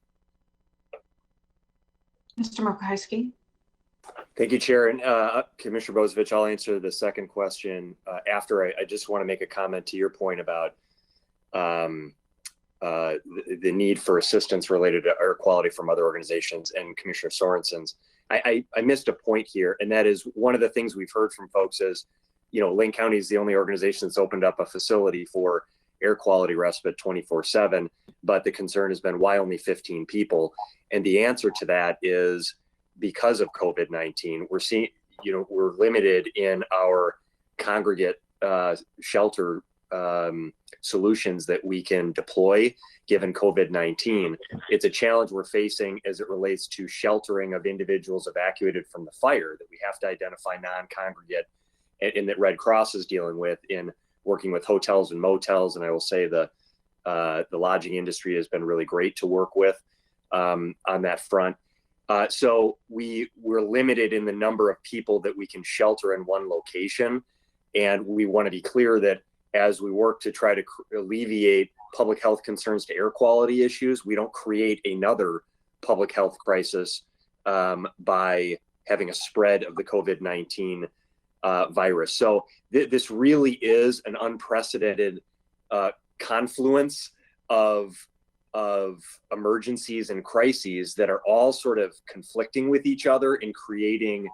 Mr. Murkowski. Thank you, Chair. And Commissioner Bozovich, I'll answer the second question after. I just want to make a comment to your point about the need for assistance related to air quality from other organizations and Commissioner Sorensen's. I missed a point here, and that is one of the things we've heard from folks is, you know, Lane County is the only organization that's opened up a facility for air quality respite 24/7, but the concern has been, why only 15 people? And the answer to that is because of COVID-19. We're seeing, you know, we're limited in our congregate shelter solutions that we can deploy given COVID-19. It's a challenge we're facing as it relates to sheltering of individuals evacuated from the fire, that we have to identify non-congregate, and that Red Cross is dealing with in working with hotels and motels. And I will say the lodging industry has been really great to work with on that front. So we're limited in the number of people that we can shelter in one location. And we want to be clear that as we work to try to alleviate public health concerns to air quality issues, we don't create another public health crisis by having a spread of the COVID-19 virus. So this really is an unprecedented confluence of emergencies and crises that are all sort of conflicting with each other and creating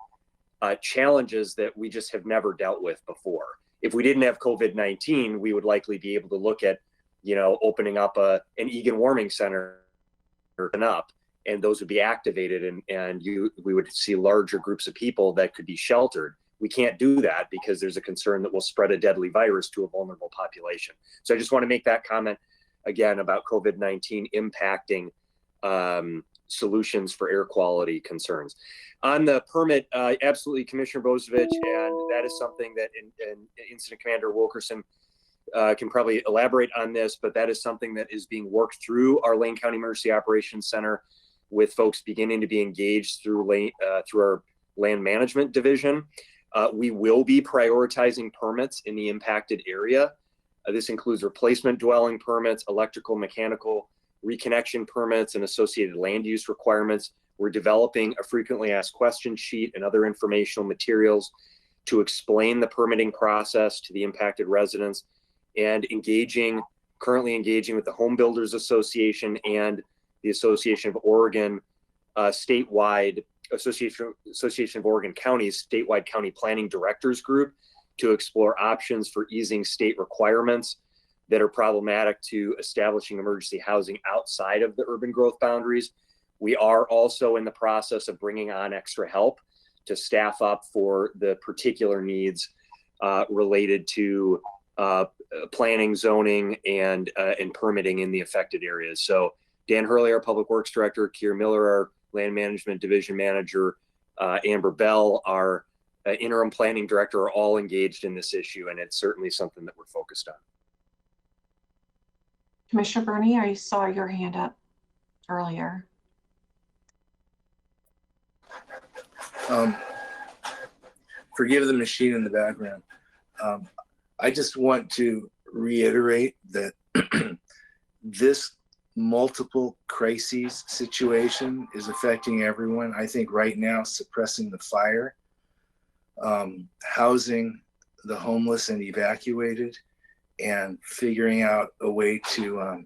challenges that we just have never dealt with before. If we didn't have COVID-19, we would likely be able to look at, you know, opening up an Egan warming center up, and those would be activated, and we would see larger groups of people that could be sheltered. We can't do that because there's a concern that we'll spread a deadly virus to a vulnerable population. So I just want to make that comment again about COVID-19 impacting solutions for air quality concerns. On the permit, absolutely, Commissioner Bozovich, and that is something that Incident Commander Wilkerson can probably elaborate on this, but that is something that is being worked through our Lane County Emergency Operations Center, with folks beginning to be engaged through our land management division. We will be prioritizing permits in the impacted area. This includes replacement dwelling permits, electrical, mechanical, reconnection permits, and associated land use requirements. We're developing a frequently asked questions sheet and other informational materials to explain the permitting process to the impacted residents, and currently engaging with the Home Builders Association and the Association of Oregon statewide Association of Oregon Counties statewide county planning directors group to explore options for easing state requirements that are problematic to establishing emergency housing outside of the urban growth boundaries. We are also in the process of bringing on extra help to staff up for the particular needs related to planning, zoning, and permitting in the affected areas. So Dan Hurley, our Public Works Director, Keir Miller, our Land Management Division Manager, Amber Bell, our Interim Planning Director, are all engaged in this issue, and it's certainly something that we're focused on. Commissioner Burney, I saw your hand up earlier. Forgive the machine in the background. I just want to reiterate that this multiple crises situation is affecting everyone. I think right now, suppressing the fire, housing the homeless and evacuated, and figuring out a way to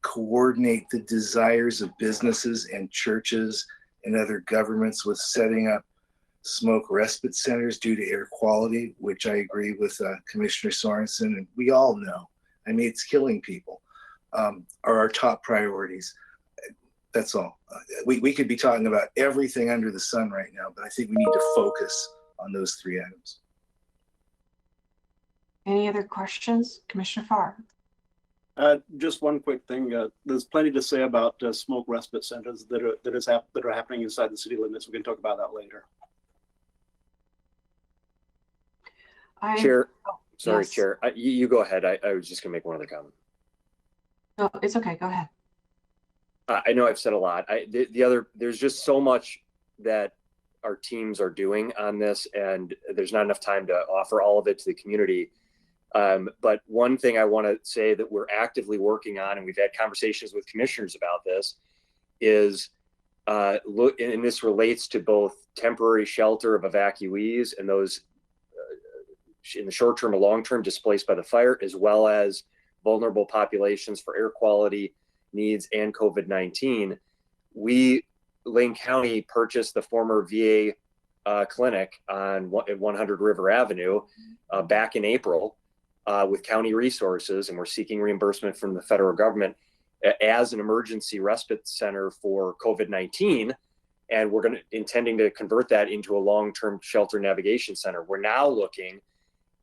coordinate the desires of businesses and churches and other governments with setting up smoke respite centers due to air quality, which I agree with Commissioner Sorensen, and we all know, I mean, it's killing people, are our top priorities. That's all. We could be talking about everything under the sun right now, but I think we need to focus on those three items. Any other questions? Commissioner Farr. Just one quick thing. There's plenty to say about smoke respite centers that are happening inside the city limits. We can talk about that later. Chair, sorry, yes. Chair. You go ahead. I was just going to make one other comment. No, it's okay. Go ahead. I know I've said a lot. There's just so much that our teams are doing on this, and there's not enough time to offer all of it to the community. But one thing I want to say that we're actively working on, and we've had conversations with commissioners about this, is and this relates to both temporary shelter of evacuees and those in the short term or long term displaced by the fire, as well as vulnerable populations for air quality needs and COVID-19. Lane County purchased the former VA clinic at 100 River Avenue back in April with county resources, and we're seeking reimbursement from the federal government as an emergency respite center for COVID-19. And we're intending to convert that into a long-term shelter navigation center. We're now looking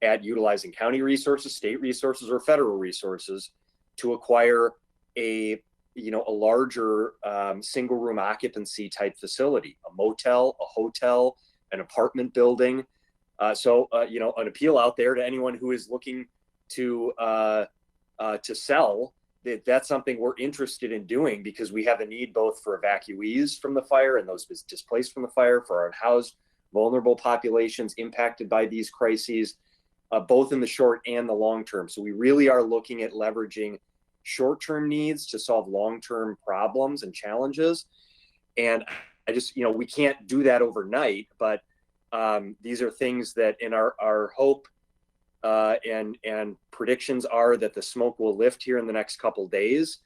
at utilizing county resources, state resources, or federal resources to acquire a larger single room occupancy type facility, a motel, a hotel, an apartment building. So an appeal out there to anyone who is looking to sell, that's something we're interested in doing, because we have a need both for evacuees from the fire and those displaced from the fire, for our unhoused vulnerable populations impacted by these crises, both in the short and the long term. So we really are looking at leveraging short-term needs to solve long-term problems and challenges. And I just, we can't do that overnight, but these are things that in our hope and predictions are that the smoke will lift here in the next couple days.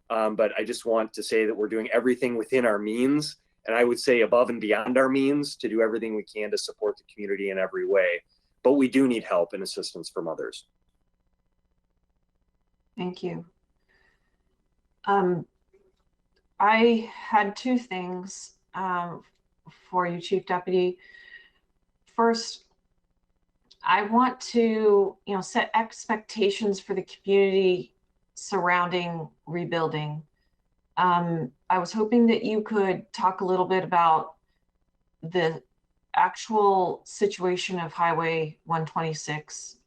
But I just want to say that we're doing everything within our means, and I would say above and beyond our means, to do everything we can to support the community in every way. But we do need help and assistance from others. Thank you. I had two things for you, Chief Deputy. First, I want to, set expectations for the community surrounding rebuilding. I was hoping that you could talk a little bit about the actual situation of Highway 126,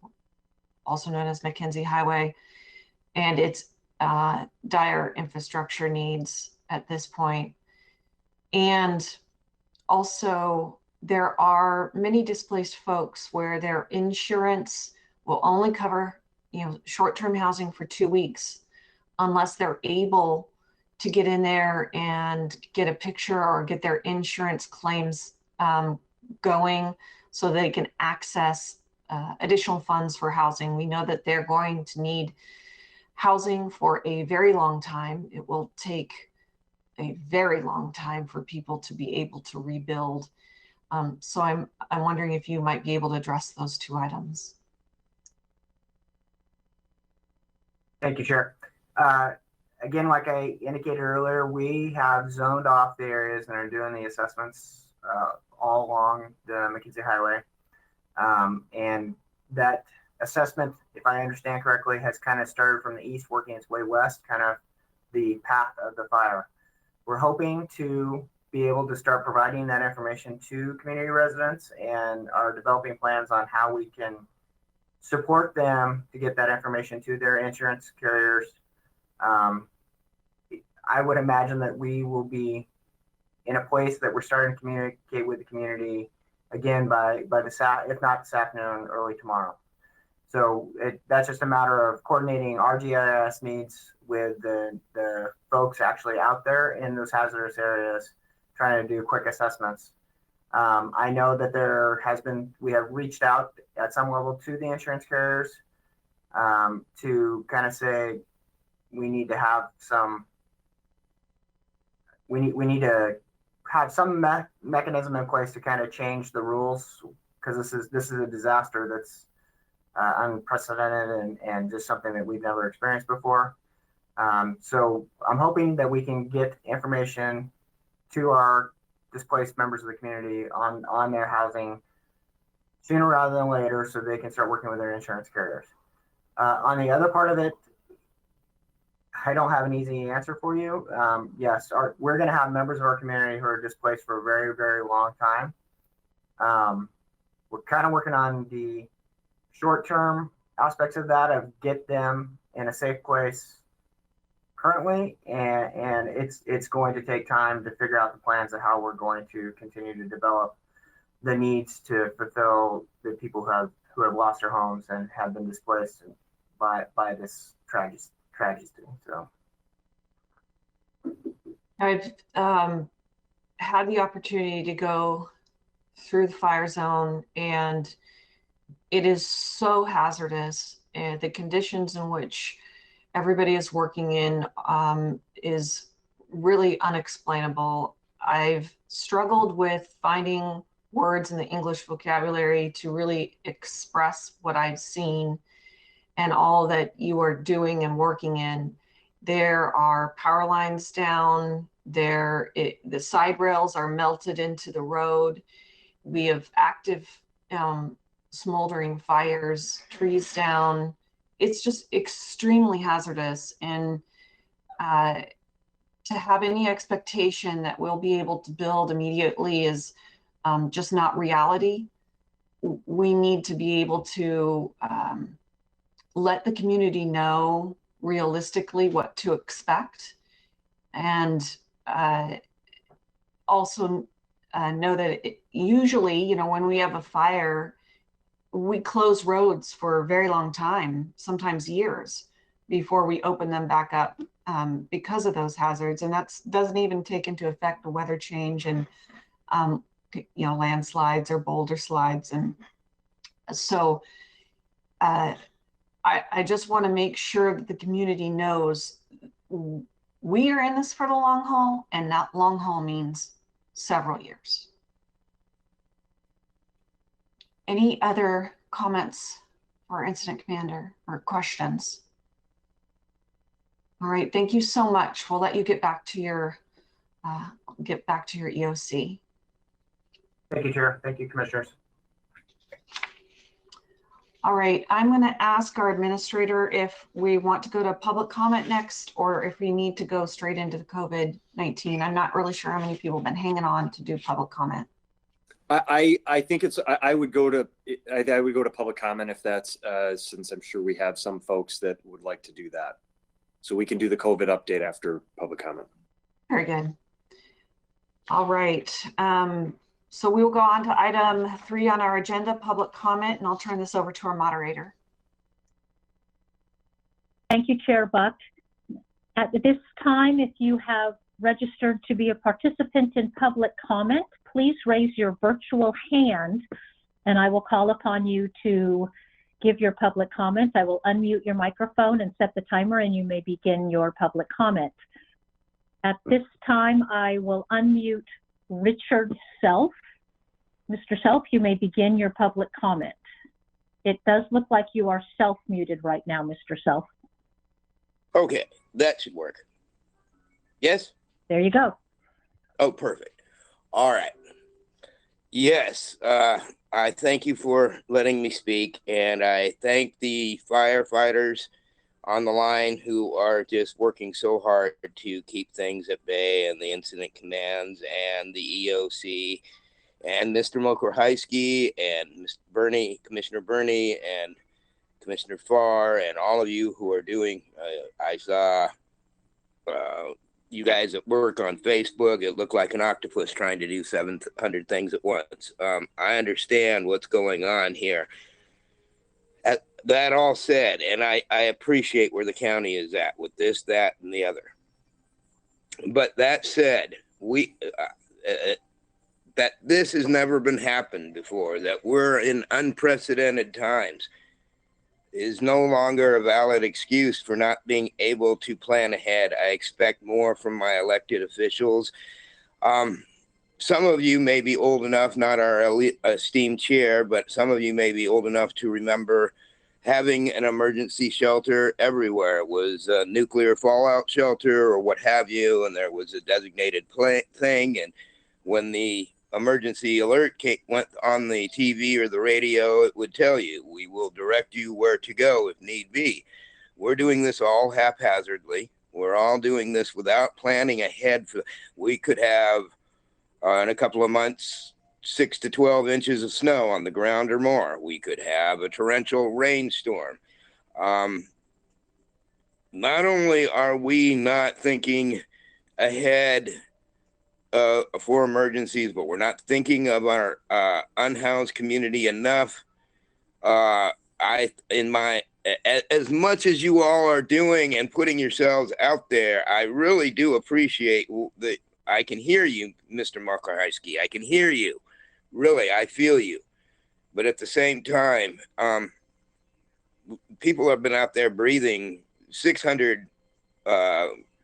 also known as McKenzie Highway, and its dire infrastructure needs at this point. And also, there are many displaced folks where their insurance will only cover, short-term housing for 2 weeks, unless they're able to get in there and get a picture or get their insurance claims going, so they can access additional funds for housing. We know that they're going to need housing for a very long time. It will take a very long time for people to be able to rebuild. So I'm wondering if you might be able to address those two items. Thank you, Chair. Again, like I indicated earlier, we have zoned off the areas and are doing the assessments all along the McKenzie Highway. And that assessment, if I understand correctly, has kind of started from the east, working its way west, kind of the path of the fire. We're hoping to be able to start providing that information to community residents and are developing plans on how we can support them to get that information to their insurance carriers. I would imagine that we will be in a place that we're starting to communicate with the community again by if not this afternoon, early tomorrow. So that's just a matter of coordinating our GIS needs with the folks actually out there in those hazardous areas, trying to do quick assessments. I know that we have reached out at some level to the insurance carriers to kind of say we need to have some, we need to have some mechanism in place to kind of change the rules, because this is a disaster that's unprecedented and just something that we've never experienced before. So I'm hoping that we can get information to our displaced members of the community on their housing sooner rather than later, so they can start working with their insurance carriers. On the other part of it, I don't have an easy answer for you. Yes, we're going to have members of our community who are displaced for a very, very long time. We're kind of working on the short-term aspects of that, of get them in a safe place currently, and it's going to take time to figure out the plans of how we're going to continue to develop the needs to fulfill the people who have lost their homes and have been displaced by this tragedy. So I've had the opportunity to go through the fire zone, and it is so hazardous, and the conditions in which everybody is working in is really unexplainable. I've struggled with finding words in the English vocabulary to really express what I've seen and all that you are doing and working in. There are power lines down, the side rails are melted into the road. We have active smoldering fires, trees down. It's just extremely hazardous. And to have any expectation that we'll be able to build immediately is just not reality. We need to be able to let the community know realistically what to expect, and also know that usually, when we have a fire, we close roads for a very long time, sometimes years, before we open them back up because of those hazards. And that doesn't even take into effect the weather change and landslides or boulder slides. And so I just want to make sure that the community knows we are in this for the long haul, and that long haul means several years. Any other comments for Incident Commander or questions? All right, thank you so much. We'll let you get back to your EOC. thank you, Chair. Thank you, Commissioners. All right, I'm going to ask our administrator if we want to go to public comment next, or if we need to go straight into the COVID-19. I'm not really sure how many people have been hanging on to do public comment. I think I would go to public comment if that's since I'm sure we have some folks that would like to do that. So we can do the COVID update after public comment. Very good. All right. So we will go on to item 3 on our agenda, public comment, and I'll turn this over to our moderator. Thank you, Chair Buck. At this time, if you have registered to be a participant in public comment, please raise your virtual hand and I will call upon you to give your public comments. I will unmute your microphone and set the timer, and you may begin your public comment. At this time, I will unmute Richard Self. Mr. Self, you may begin your public comment. It does look like you are self-muted right now, Mr. Self. Okay, that should work. Yes? There you go. Oh, perfect. All right. Yes, I thank you for letting me speak, and I thank the firefighters on the line who are just working so hard to keep things at bay, and the incident commands and the EOC and Mr. Mokorheisky and Mr. Bernie, Commissioner Bernie and Commissioner Farr and all of you who are doing, I saw you guys at work on Facebook. It looked like an octopus trying to do 700 things at once. I understand what's going on here. That all said, and I appreciate where the county is at with this, that, and the other. But that said, that this has never been happened before, that we're in unprecedented times, is no longer a valid excuse for not being able to plan ahead. I expect more from my elected officials. Some of you may be old enough, not our esteemed chair, but some of you may be old enough to remember having an emergency shelter everywhere. It was a nuclear fallout shelter or what have you, and there was a designated thing. And when the emergency alert went on the TV or the radio, it would tell you, we will direct you where to go if need be. We're doing this all haphazardly. We're all doing this without planning ahead. We could have, in a couple of months, 6 to 12 inches of snow on the ground or more. We could have a torrential rainstorm. Not only are we not thinking ahead for emergencies, but we're not thinking of our unhoused community enough. As much as you all are doing and putting yourselves out there, I really do appreciate that. I can hear you, Mr. Mokorheisky. I can hear you. Really, I feel you. But at the same time, people have been out there breathing 600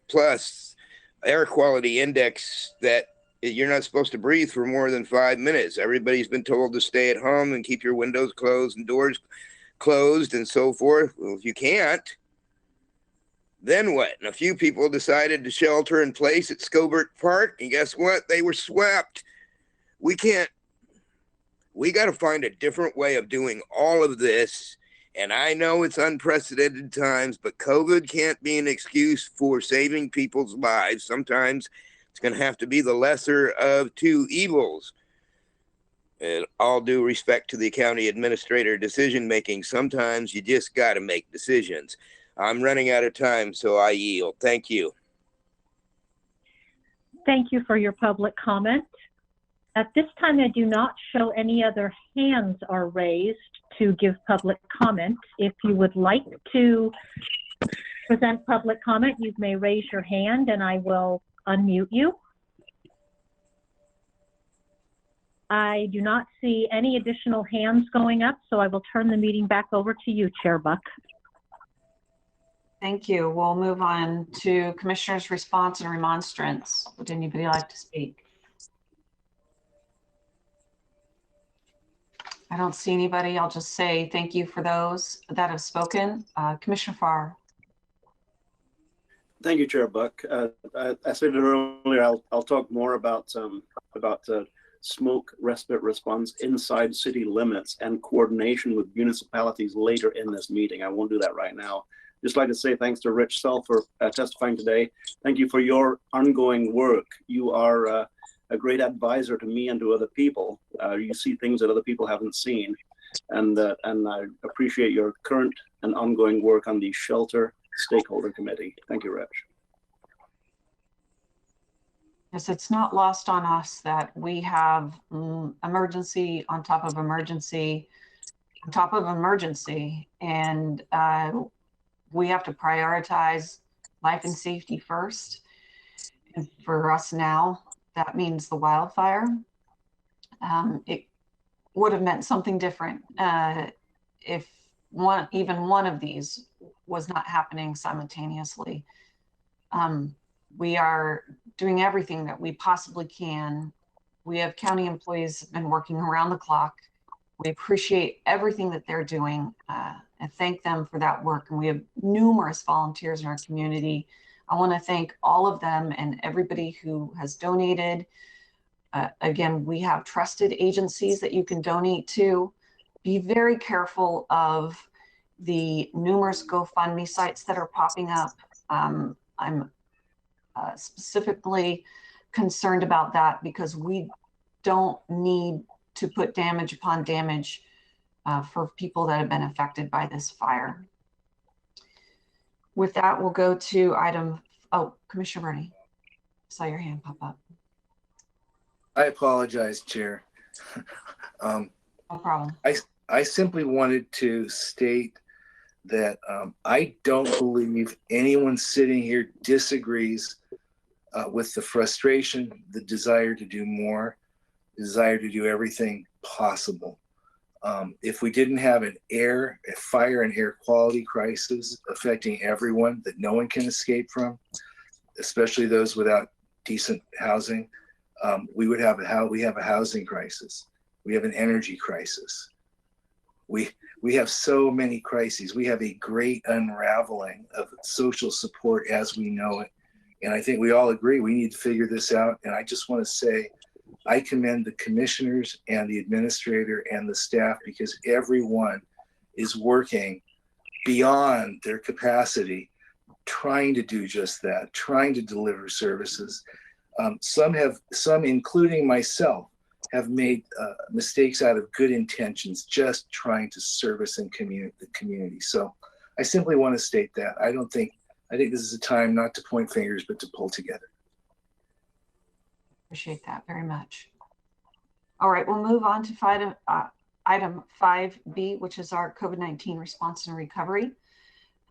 plus air quality index that you're not supposed to breathe for more than 5 minutes. Everybody's been told to stay at home and keep your windows closed and doors closed and so forth. Well, if you can't, then what? And a few people decided to shelter in place at Scobert Park, and guess what? They were swept. We got to find a different way of doing all of this. And I know it's unprecedented times, but COVID can't be an excuse for saving people's lives. Sometimes it's going to have to be the lesser of two evils. And all due respect to the county administrator decision-making, sometimes you just got to make decisions. I'm running out of time, so I yield. Thank you. Thank you for your public comment. At this time, I do not show any other hands are raised to give public comment. If you would like to present public comment, you may raise your hand and I will unmute you. I do not see any additional hands going up, so I will turn the meeting back over to you, Chair Buck. Thank you. We'll move on to Commissioner's response and remonstrance. Would anybody like to speak? I don't see anybody. I'll just say thank you for those that have spoken. Commissioner Farr. Thank you, Chair Buck. I said it earlier. I'll talk more about smoke respite response inside city limits and coordination with municipalities later in this meeting. I won't do that right now. Just like to say thanks to Rich Self for testifying today. Thank you for your ongoing work. You are a great advisor to me and to other people. You see things that other people haven't seen, and I appreciate your current and ongoing work on the Shelter Stakeholder Committee. Thank you, Rich. Yes, it's not lost on us that we have emergency on top of emergency on top of emergency, and we have to prioritize life and safety first. And for us now, that means the wildfire. would have meant something different if even one of these was not happening simultaneously. We are doing everything that we possibly can. We have county employees have been working around the clock. We appreciate everything that they're doing and thank them for that work. And we have numerous volunteers in our community. I want to thank all of them and everybody who has donated. Again, we have trusted agencies that you can donate to. Be very careful of the numerous GoFundMe sites that are popping up. I'm specifically concerned about that because we don't need to put damage upon damage for people that have been affected by this fire. With that, we'll go to Commissioner Bernie. Saw your hand pop up. I apologize, Chair. No problem. I simply wanted to state that I don't believe anyone sitting here disagrees with the frustration, the desire to do more, desire to do everything possible. If we didn't have a fire and air quality crisis affecting everyone that no one can escape from, especially those without decent housing, we have a housing crisis. We have an energy crisis. We have so many crises. We have a great unraveling of social support as we know it. And I think we all agree we need to figure this out. And I just want to say, I commend the commissioners and the administrator and the staff because everyone is working beyond their capacity, trying to do just that, trying to deliver services. Some, including myself, have made mistakes out of good intentions, just trying to service and the community. So I simply want to state that. I think this is a time not to point fingers, but to pull together. Appreciate that very much. All right, we'll move on to item 5B, which is our COVID-19 response and recovery.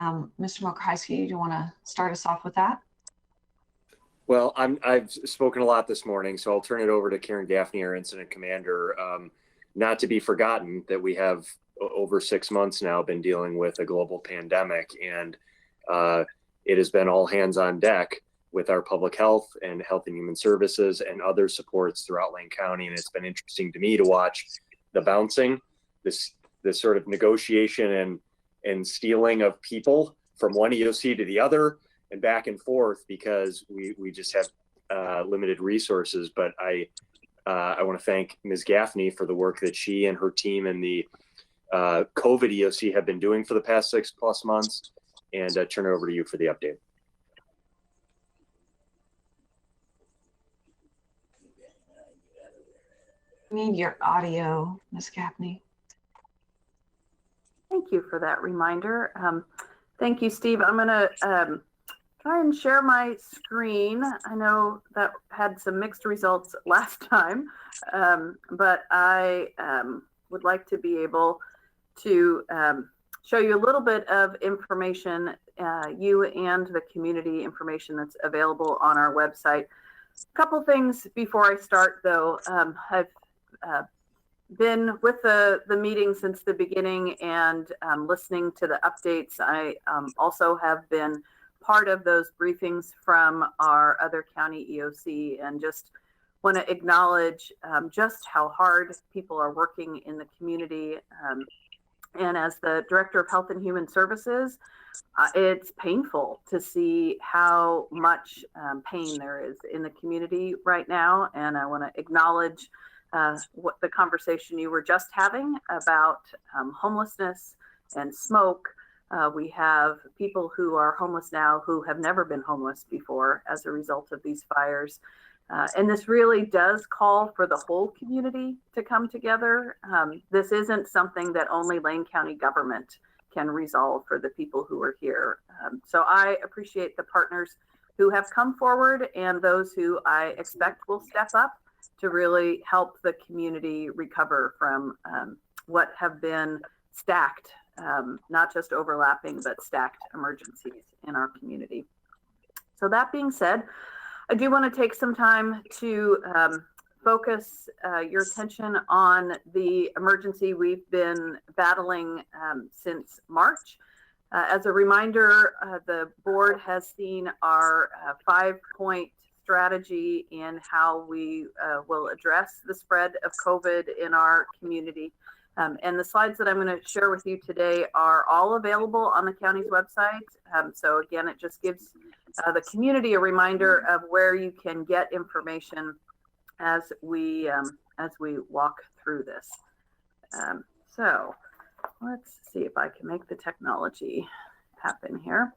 Mr. Mokryski, do you want to start us off with that? Well, I've spoken a lot this morning, so I'll turn it over to Karen Gaffney, our incident commander. Not to be forgotten that we have over 6 months now been dealing with a global pandemic, and it has been all hands on deck with our public health and health and human services and other supports throughout Lane County. And it's been interesting to me to watch the bouncing, this sort of negotiation and stealing of people from one EOC to the other and back and forth because we just have limited resources. But I want to thank Ms. Gaffney for the work that she and her team and the COVID EOC have been doing for the past 6+ months, and turn it over to you for the update. Need your audio, Ms. Gaffney. Thank you for that reminder. Thank you, Steve. I'm going to try and share my screen. I know that had some mixed results last time, but I would like to be able to show you a little bit of information, you and the community information that's available on our website. A couple things before I start, though. I've been with the meeting since the beginning and listening to the updates. I also have been part of those briefings from our other county EOC, and just want to acknowledge just how hard people are working in the community. And as the Director of Health and Human Services, it's painful to see how much pain there is in the community right now. And I want to acknowledge what the conversation you were just having about homelessness and smoke. We have people who are homeless now who have never been homeless before as a result of these fires. And this really does call for the whole community to come together. This isn't something that only Lane County government can resolve for the people who are here. So I appreciate the partners who have come forward and those who I expect will step up to really help the community recover from what have been stacked, not just overlapping, but stacked emergencies in our community. So that being said, I do want to take some time to focus your attention on the emergency we've been battling since March. As a reminder, the board has seen our 5-point strategy in how we will address the spread of COVID in our community. And the slides that I'm going to share with you today are all available on the county's website. So again, it just gives the community a reminder of where you can get information as we walk through this. So let's see if I can make the technology happen here.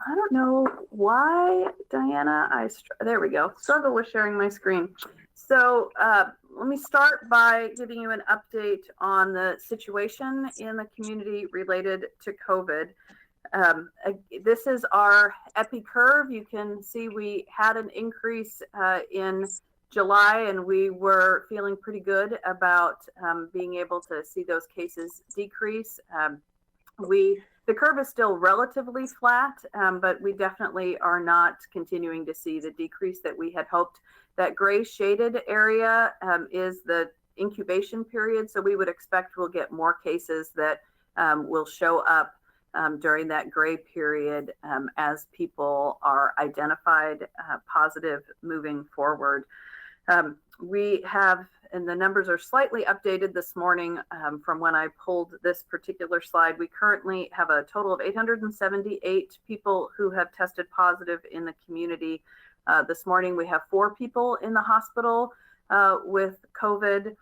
I don't know why, Diana, there we go, struggle with sharing my screen. So let me start by giving you an update on the situation in the community related to COVID. This is our epi curve. You can see we had an increase in July, and we were feeling pretty good about being able to see those cases decrease. The curve is still relatively flat, but we definitely are not continuing to see the decrease that we had hoped. That gray shaded area is the incubation period, so we would expect we'll get more cases that will show up during that gray period as people are identified positive moving forward. We have, and the numbers are slightly updated this morning from when I pulled this particular slide. We currently have a total of 878 people who have tested positive in the community. This morning, we have 4 people in the hospital with COVID.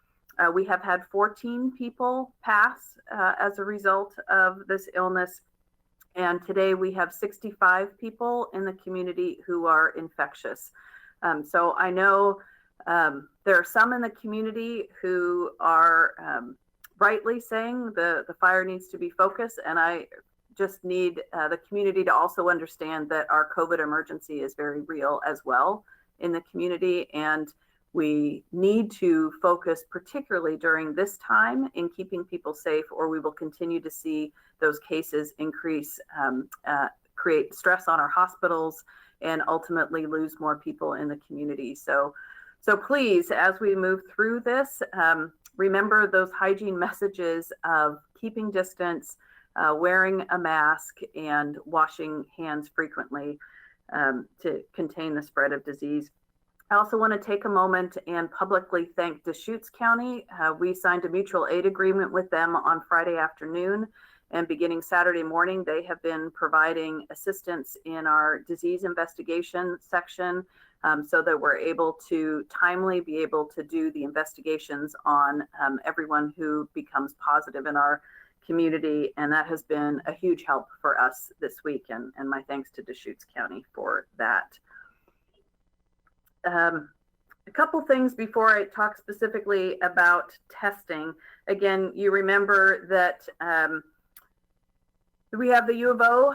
We have had 14 people pass as a result of this illness. And today we have 65 people in the community who are infectious. So I know there are some in the community who are rightly saying the fire needs to be focused, and I just need the community to also understand that our COVID emergency is very real as well in the community, and we need to focus particularly during this time in keeping people safe, or we will continue to see those cases increase, create stress on our hospitals, and ultimately lose more people in the community. So please, as we move through this, remember those hygiene messages of keeping distance, wearing a mask, and washing hands frequently to contain the spread of disease. I also want to take a moment and publicly thank Deschutes County. We signed a mutual aid agreement with them on Friday afternoon, and beginning Saturday morning, they have been providing assistance in our disease investigation section so that we're able to timely be able to do the investigations on everyone who becomes positive in our community. And that has been a huge help for us this week. And my thanks to Deschutes County for that. A couple things before I talk specifically about testing. Again, you remember that we have the U of O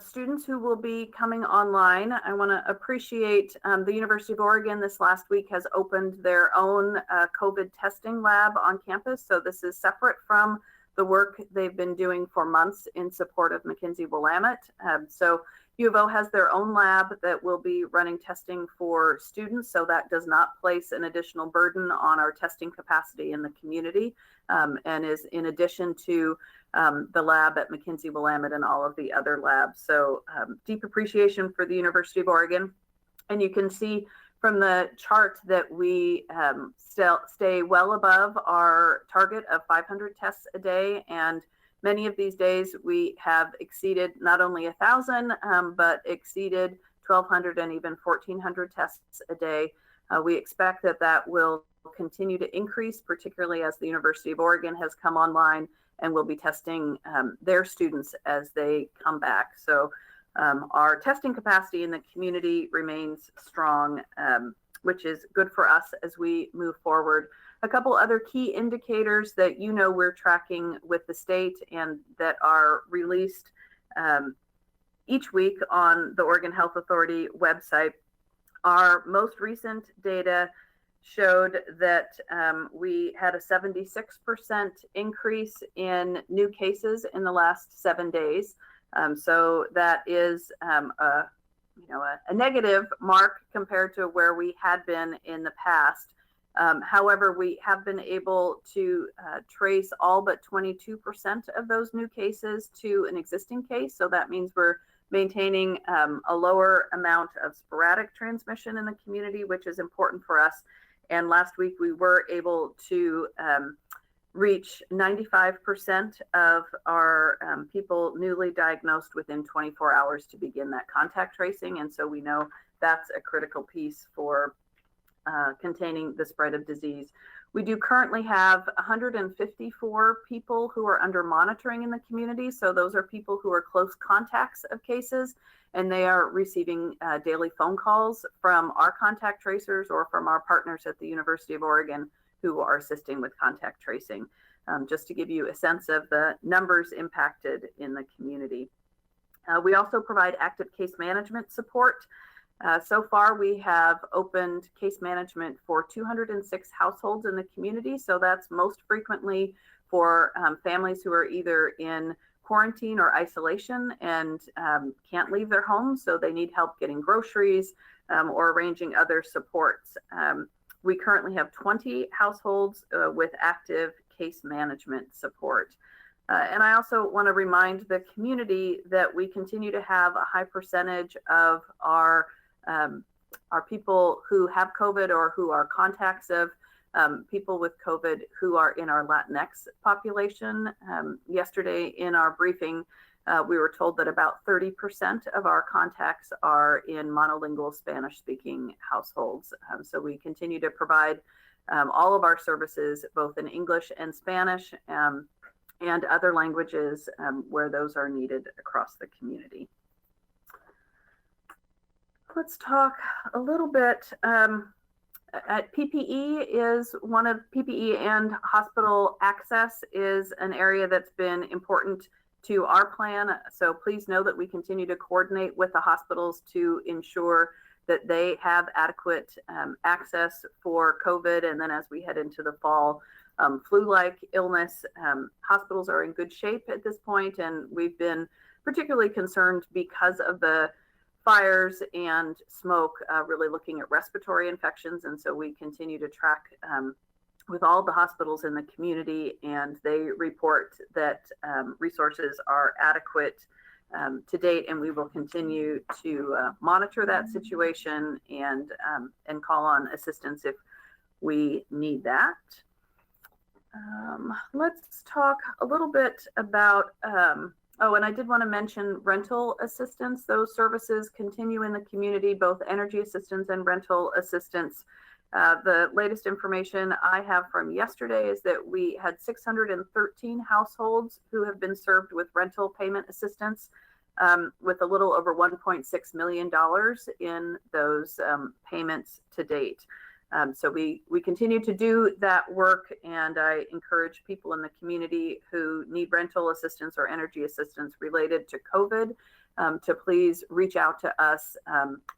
students who will be coming online. I want to appreciate the University of Oregon this last week has opened their own COVID testing lab on campus. So this is separate from the work they've been doing for months in support of McKinsey-Willamette. So U of O has their own lab that will be running testing for students, so that does not place an additional burden on our testing capacity in the community, and is in addition to the lab at McKinsey-Willamette and all of the other labs. So deep appreciation for the University of Oregon. And you can see from the chart that we stay well above our target of 500 tests a day, and many of these days we have exceeded not only 1,000, but exceeded 1,200 and even 1,400 tests a day. We expect that that will continue to increase, particularly as the University of Oregon has come online and will be testing their students as they come back. So our testing capacity in the community remains strong, which is good for us as we move forward. A couple other key indicators that we're tracking with the state and that are released each week on the Oregon Health Authority website. Our most recent data showed that we had a 76% increase in new cases in the last 7 days. So that is a a negative mark compared to where we had been in the past. However, we have been able to trace all but 22% of those new cases to an existing case. So that means we're maintaining a lower amount of sporadic transmission in the community, which is important for us. And last week we were able to reach 95% of our people newly diagnosed within 24 hours to begin that contact tracing. And so we know that's a critical piece for containing the spread of disease. We do currently have 154 people who are under monitoring in the community. So those are people who are close contacts of cases, and they are receiving daily phone calls from our contact tracers or from our partners at the University of Oregon who are assisting with contact tracing, just to give you a sense of the numbers impacted in the community. We also provide active case management support. So far, we have opened case management for 206 households in the community. So that's most frequently for families who are either in quarantine or isolation and can't leave their homes. So they need help getting groceries or arranging other supports. We currently have 20 households with active case management support. And I also want to remind the community that we continue to have a high percentage of our people who have COVID or who are contacts of people with COVID who are in our Latinx population. Yesterday in our briefing, we were told that about 30% of our contacts are in monolingual Spanish-speaking households. So we continue to provide all of our services, both in English and Spanish and other languages where those are needed across the community. Let's talk a little bit. PPE is one of PPE and hospital access is an area that's been important to our plan. So please know that we continue to coordinate with the hospitals to ensure that they have adequate access for COVID. And then as we head into the fall, flu-like illness, hospitals are in good shape at this point, and we've been particularly concerned because of the fires and smoke, really looking at respiratory infections. And so we continue to track with all the hospitals in the community, and they report that resources are adequate to date, and we will continue to monitor that situation and call on assistance if we need that. Let's talk a little bit about oh, and I did want to mention rental assistance. Those services continue in the community, both energy assistance and rental assistance. The latest information I have from yesterday is that we had 613 households who have been served with rental payment assistance, with a little over $1.6 million in those payments to date. So we continue to do that work, and I encourage people in the community who need rental assistance or energy assistance related to COVID to please reach out to us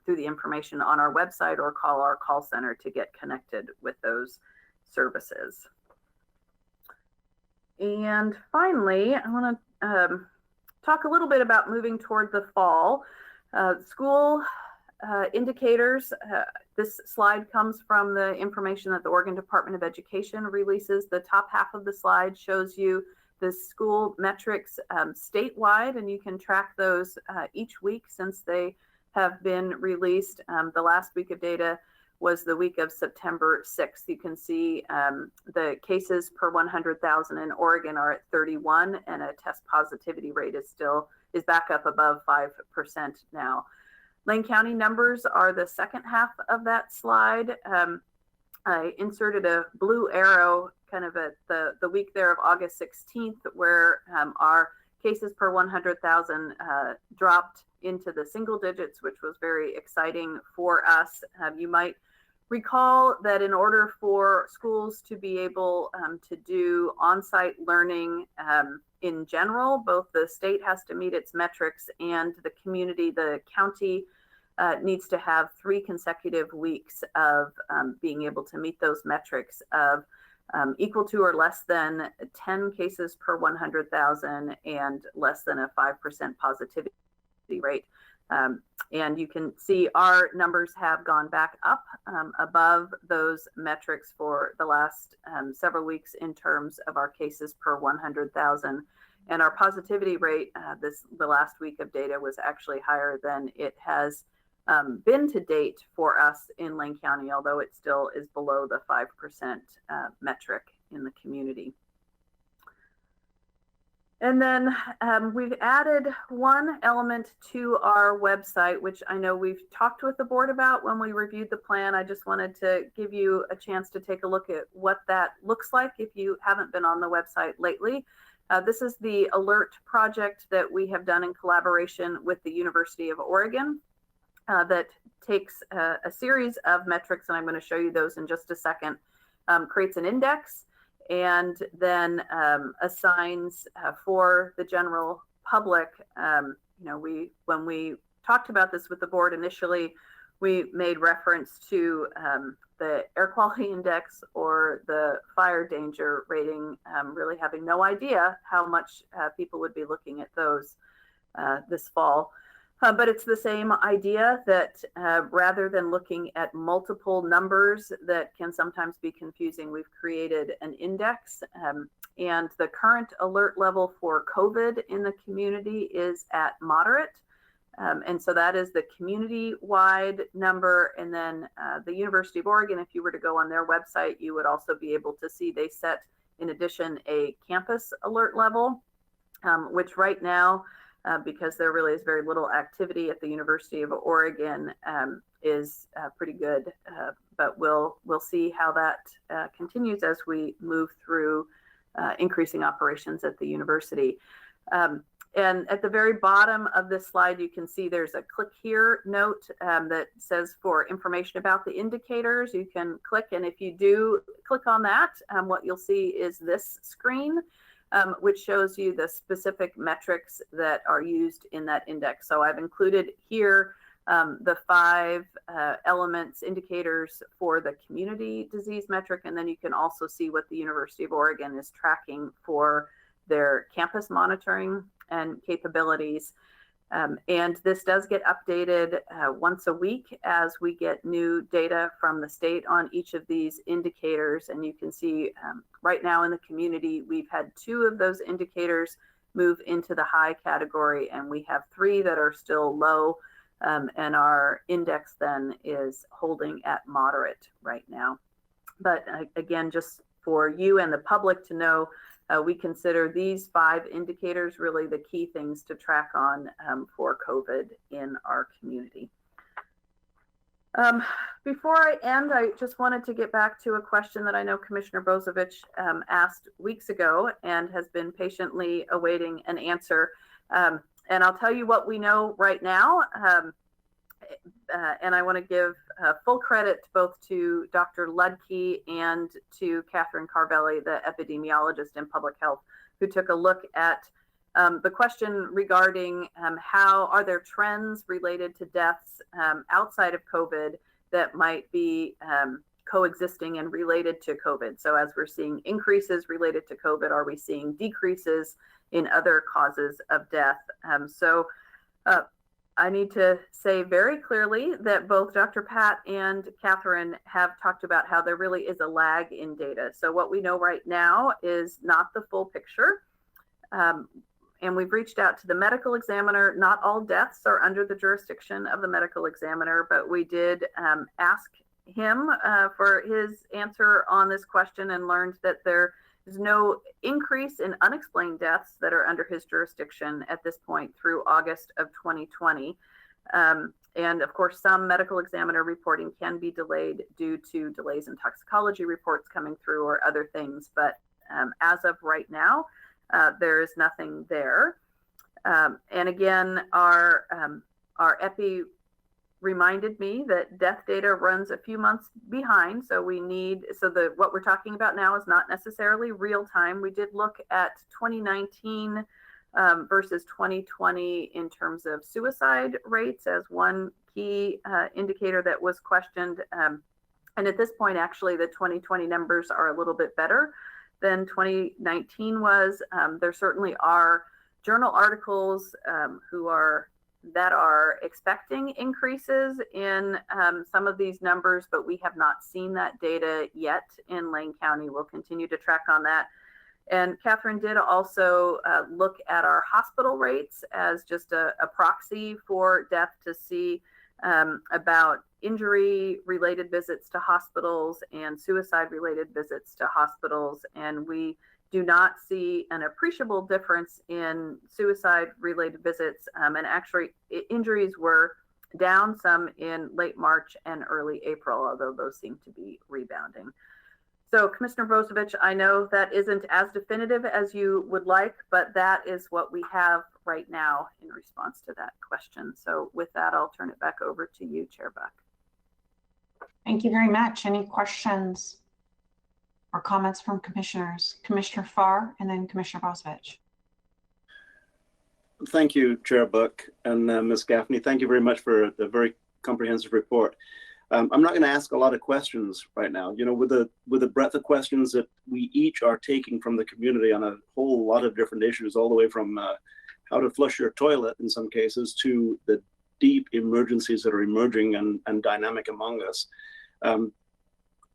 through the information on our website or call our call center to get connected with those services. And finally, I want to talk a little bit about moving toward the fall. School indicators. This slide comes from the information that the Oregon Department of Education releases. The top half of the slide shows you the school metrics statewide, and you can track those each week since they have been released. The last week of data was the week of September 6th. You can see the cases per 100,000 in Oregon are at 31, and a test positivity rate is back up above 5% now. Lane County numbers are the second half of that slide. I inserted a blue arrow kind of at the week there of August 16th, where our cases per 100,000 dropped into the single digits, which was very exciting for us. You might recall that in order for schools to be able to do on-site learning in general, both the state has to meet its metrics and the community, the county, needs to have 3 consecutive weeks of being able to meet those metrics of equal to or less than 10 cases per 100,000 and less than a 5% positivity rate. And you can see our numbers have gone back up above those metrics for the last several weeks in terms of our cases per 100,000. And our positivity rate the last week of data was actually higher than it has been to date for us in Lane County, although it still is below the 5% metric in the community. And then we've added one element to our website, which I know we've talked with the board about when we reviewed the plan. I just wanted to give you a chance to take a look at what that looks like if you haven't been on the website lately. This is the alert project that we have done in collaboration with the University of Oregon that takes a series of metrics, and I'm going to show you those in just a second, creates an index, and then assigns for the general public. When we talked about this with the board initially, we made reference to the air quality index or the fire danger rating, really having no idea how much people would be looking at those this fall. But it's the same idea that rather than looking at multiple numbers that can sometimes be confusing, we've created an index. And the current alert level for COVID in the community is at moderate. And so that is the community-wide number. And then the University of Oregon, if you were to go on their website, you would also be able to see they set, in addition, a campus alert level, which right now, because there really is very little activity at the University of Oregon, is pretty good. But we'll see how that continues as we move through increasing operations at the university. And at the very bottom of this slide, you can see there's a click here note that says for information about the indicators. You can click, and if you do click on that, what you'll see is this screen, which shows you the specific metrics that are used in that index. So I've included here the 5 elements indicators for the community disease metric, and then you can also see what the University of Oregon is tracking for their campus monitoring and capabilities. And this does get updated once a week as we get new data from the state on each of these indicators. And you can see right now in the community, we've had 2 of those indicators move into the high category, and we have 3 that are still low. And our index then is holding at moderate right now. But again, just for you and the public to know, we consider these 5 indicators really the key things to track on for COVID in our community. Before I end, I just wanted to get back to a question that I know Commissioner Bozovich asked weeks ago and has been patiently awaiting an answer. And I'll tell you what we know right now. And I want to give full credit both to Dr. Ludke and to Catherine Carvelli, the epidemiologist in public health, who took a look at the question regarding how are there trends related to deaths outside of COVID that might be coexisting and related to COVID. So as we're seeing increases related to COVID, are we seeing decreases in other causes of death? I need to say very clearly that both Dr. Pat and Catherine have talked about how there really is a lag in data. So what we know right now is not the full picture. And we've reached out to the medical examiner. Not all deaths are under the jurisdiction of the medical examiner, but we did ask him for his answer on this question and learned that there is no increase in unexplained deaths that are under his jurisdiction at this point through August of 2020. And of course, some medical examiner reporting can be delayed due to delays in toxicology reports coming through or other things. But as of right now, there is nothing there. And again, our epi reminded me that death data runs a few months behind. So what we're talking about now is not necessarily real time. We did look at 2019 versus 2020 in terms of suicide rates as one key indicator that was questioned. And at this point, actually, the 2020 numbers are a little bit better than 2019 was. There certainly are journal articles that are expecting increases in some of these numbers, but we have not seen that data yet in Lane County. We'll continue to track on that. And Catherine did also look at our hospital rates as just a proxy for death to see about injury-related visits to hospitals and suicide-related visits to hospitals. And we do not see an appreciable difference in suicide-related visits. And actually, injuries were down some in late March and early April, although those seem to be rebounding. So Commissioner Bozievich, I know that isn't as definitive as you would like, but that is what we have right now in response to that question. So with that, I'll turn it back over to you, Chair Buck. Thank you very much. Any questions or comments from commissioners? Commissioner Farr and then Commissioner Bozievich. Thank you, Chair Buck and Ms. Gaffney. Thank you very much for the very comprehensive report. I'm not going to ask a lot of questions right now. You know, with the breadth of questions that we each are taking from the community on a whole lot of different issues, all the way from how to flush your toilet in some cases to the deep emergencies that are emerging and dynamic among us.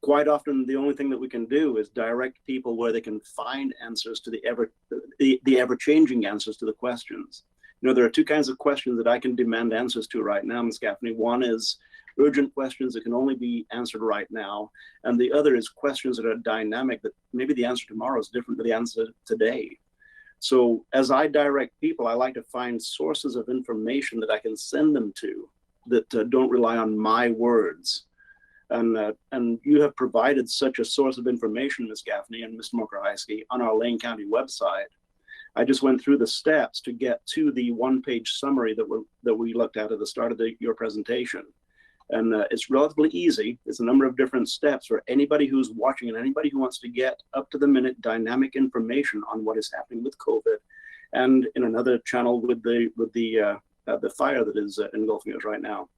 Quite often, the only thing that we can do is direct people where they can find answers to the ever-changing answers to the questions. You know, there are two kinds of questions that I can demand answers to right now, Ms. Gaffney. One is urgent questions that can only be answered right now, and the other is questions that are dynamic, that maybe the answer tomorrow is different than the answer today. So as I direct people, I like to find sources of information that I can send them to that don't rely on my words. And you have provided such a source of information, Ms. Gaffney and Mr. Mokrajewski, on our Lane County website. I just went through the steps to get to the one-page summary that we looked at the start of your presentation. And it's relatively easy. It's a number of different steps for anybody who's watching and anybody who wants to get up-to-the-minute dynamic information on what is happening with COVID, and in another channel with the fire that is engulfing us right now.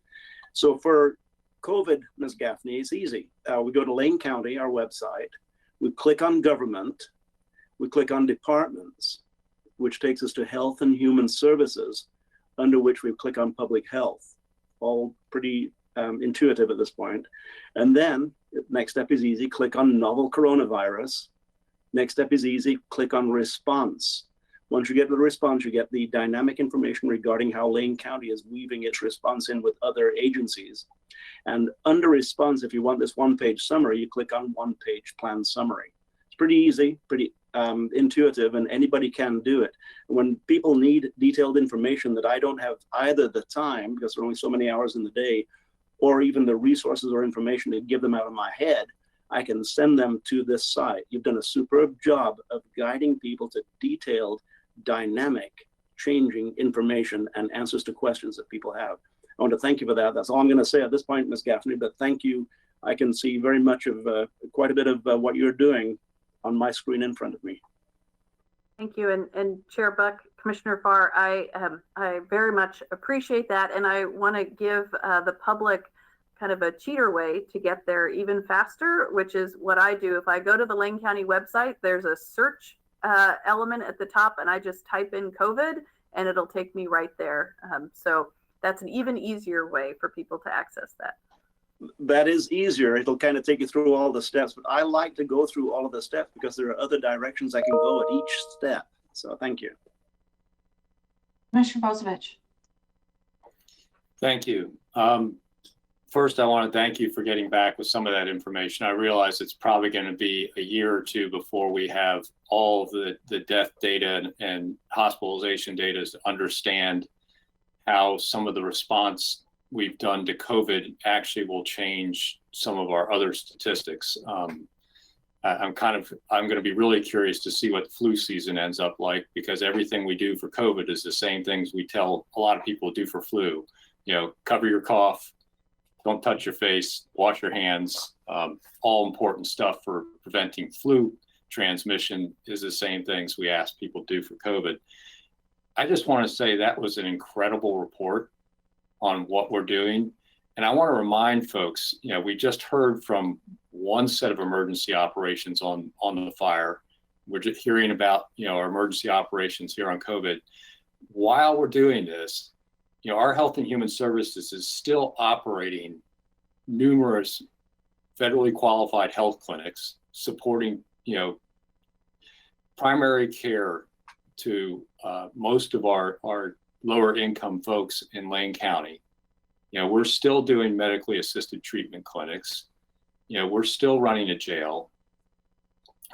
So for COVID, Ms. Gaffney, it's easy. We go to Lane County, our website. We click on government. We click on departments, which takes us to Health and Human Services, under which we click on Public Health. All pretty intuitive at this point. And then next step is easy. Click on Novel Coronavirus. Next step is easy. Click on Response. Once you get the response, you get the dynamic information regarding how Lane County is weaving its response in with other agencies. And under Response, if you want this one-page summary, you click on One-Page Plan Summary. It's pretty easy, pretty intuitive, and anybody can do it. When people need detailed information that I don't have either the time, because there are only so many hours in the day, or even the resources or information to give them out of my head, I can send them to this site. You've done a superb job of guiding people to detailed, dynamic, changing information and answers to questions that people have. I want to thank you for that. That's all I'm going to say at this point, Ms. Gaffney, but thank you. I can see very much of quite a bit of what you're doing on my screen in front of me. Thank you. And Chair Buck, Commissioner Farr, I very much appreciate that. And I want to give the public kind of a cheater way to get there even faster, which is what I do. If I go to the Lane County website, there's a search element at the top, and I just type in COVID and it'll take me right there. So that's an even easier way for people to access that. That is easier. It'll kind of take you through all the steps, but I like to go through all of the steps because there are other directions I can go at each step. So thank you. Commissioner Bozievich. Thank you. First, I want to thank you for getting back with some of that information. I realize it's probably going to be a year or two before we have all of the death data and hospitalization data to understand how some of the response we've done to COVID actually will change some of our other statistics. I'm going to be really curious to see what the flu season ends up like, because everything we do for COVID is the same things we tell a lot of people to do for flu. You know, cover your cough, don't touch your face, wash your hands. All important stuff for preventing flu transmission is the same things we ask people to do for COVID. I just want to say that was an incredible report on what we're doing. And I want to remind folks, you know, we just heard from one set of emergency operations on the fire. We're just hearing about, you know, our emergency operations here on COVID. While we're doing this, our Health and Human Services is still operating numerous federally qualified health clinics supporting, primary care to most of our lower income folks in Lane County. We're still doing medically assisted treatment clinics. We're still running a jail.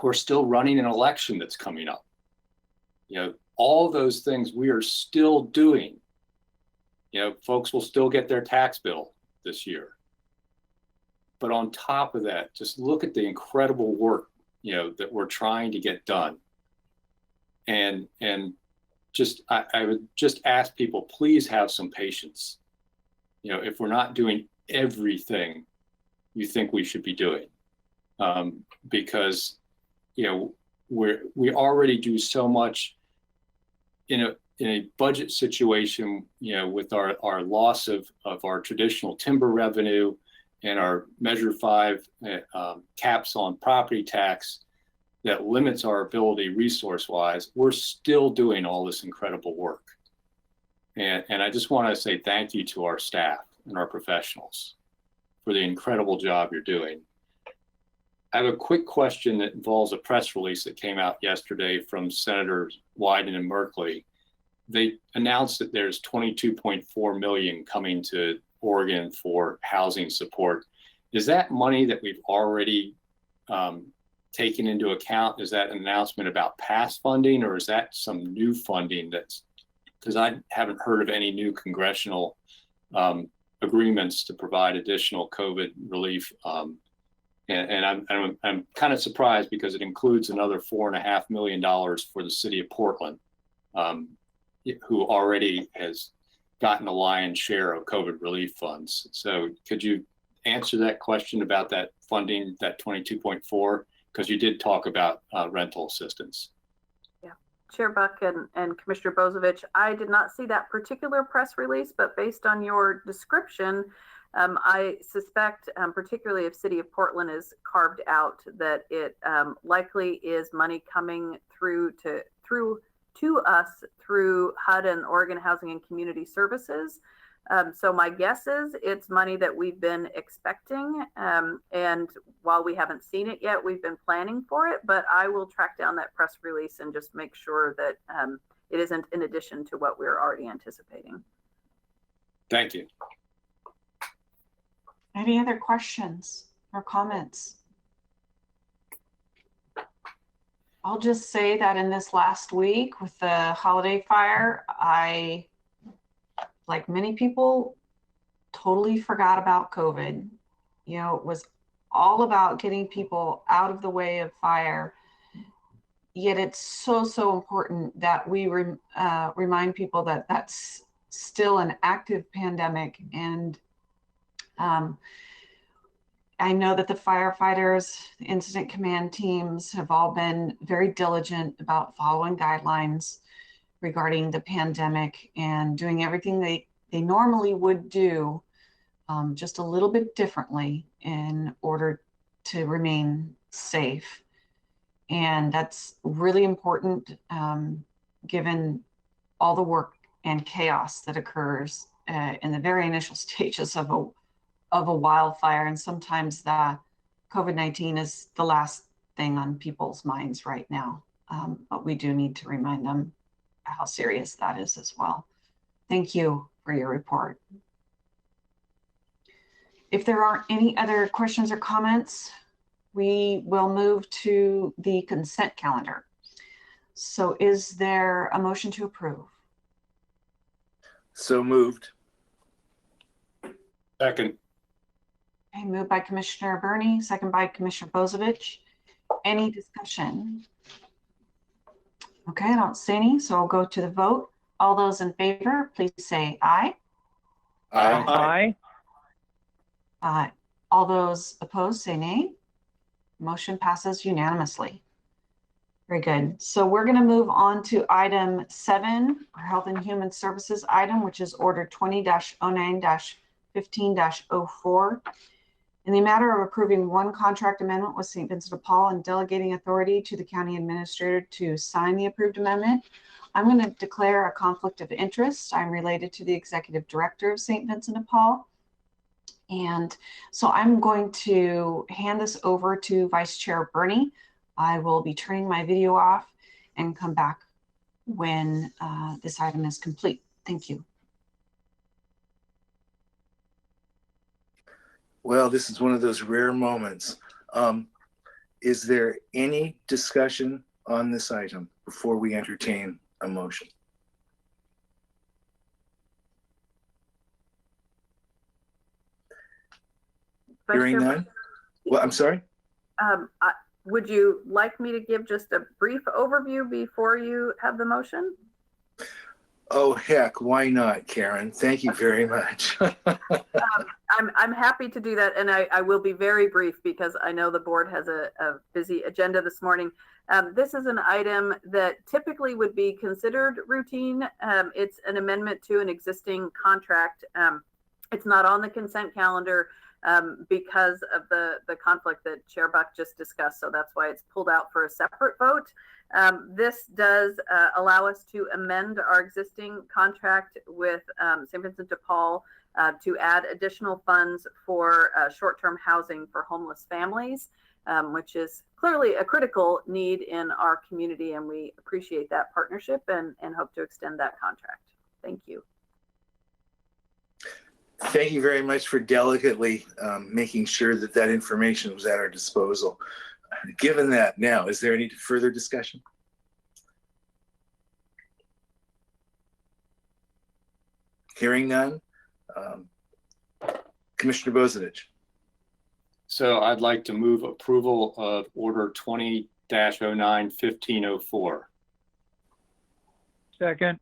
We're still running an election that's coming up. All those things we are still doing. Folks will still get their tax bill this year. But on top of that, just look at the incredible work, that we're trying to get done. And just, I would just ask people, please have some patience. If we're not doing everything you think we should be doing, because, we already do so much in a budget situation, with our loss of our traditional timber revenue and our Measure 5 caps on property tax that limits our ability resource-wise, we're still doing all this incredible work. And I just want to say thank you to our staff and our professionals for the incredible job you're doing. I have a quick question that involves a press release that came out yesterday from Senators Wyden and Merkley. They announced that there's $22.4 million coming to Oregon for housing support. Is that money that we've already taken into account? Is that an announcement about past funding, or is that some new funding that's, because I haven't heard of any new congressional agreements to provide additional COVID relief. And I'm kind of surprised because it includes another $4.5 million for the city of Portland, who already has gotten a lion's share of COVID relief funds. So could you answer that question about that funding, that 22.4? Because you did talk about rental assistance. Yeah, Chair Buck and Commissioner Bozovich, I did not see that particular press release, but based on your description, I suspect, particularly if City of Portland is carved out, that it likely is money coming through to us through HUD and Oregon Housing and Community Services. So my guess is it's money that we've been expecting. And while we haven't seen it yet, we've been planning for it, but I will track down that press release and just make sure that it isn't in addition to what we're already anticipating. Thank you. Any other questions or comments? I'll just say that in this last week with the holiday fire, I, like many people, totally forgot about COVID. It was all about getting people out of the way of fire. Yet it's so important that we remind people that that's still an active pandemic. And I know that the firefighters, the incident command teams have all been very diligent about following guidelines regarding the pandemic and doing everything they normally would do, just a little bit differently in order to remain safe. And that's really important given all the work and chaos that occurs in the very initial stages of a wildfire. And sometimes the COVID-19 is the last thing on people's minds right now. But we do need to remind them how serious that is as well. Thank you for your report. If there aren't any other questions or comments, we will move to the consent calendar. So is there a motion to approve? So moved. Second. Okay, moved by Commissioner Burney, second by Commissioner Bozovich. Any discussion? Okay, I don't see any, so I'll go to the vote. All those in favor, please say aye. Aye. Aye. All those opposed, say nay. Motion passes unanimously. Very good. So we're going to move on to item 7, our Health and Human Services item, which is Order 20-09-15-04. In the matter of approving one contract amendment with St. Vincent de Paul and delegating authority to the county administrator to sign the approved amendment, I'm going to declare a conflict of interest. I'm related to the executive director of St. Vincent de Paul. And so I'm going to hand this over to Vice Chair Bernie. I will be turning my video off and come back when this item is complete. Thank you. Well, this is one of those rare moments. Is there any discussion on this item before we entertain a motion? Hearing none? Well, I'm sorry? Would you like me to give just a brief overview before you have the motion? Oh, heck, why not, Karen? Thank you very much. I'm happy to do that, and I will be very brief because I know the board has a busy agenda this morning. This is an item that typically would be considered routine. It's an amendment to an existing contract. It's not on the consent calendar because of the conflict that Chair Buck just discussed, so that's why it's pulled out for a separate vote. This does allow us to amend our existing contract with St. Vincent de Paul to add additional funds for short-term housing for homeless families, which is clearly a critical need in our community, and we appreciate that partnership and hope to extend that contract. Thank you. Thank you very much for delicately making sure that that information was at our disposal. Given that now, is there any further discussion? Hearing none. Commissioner Bozevich. So I'd like to move approval of Order 20-09-1504. Second.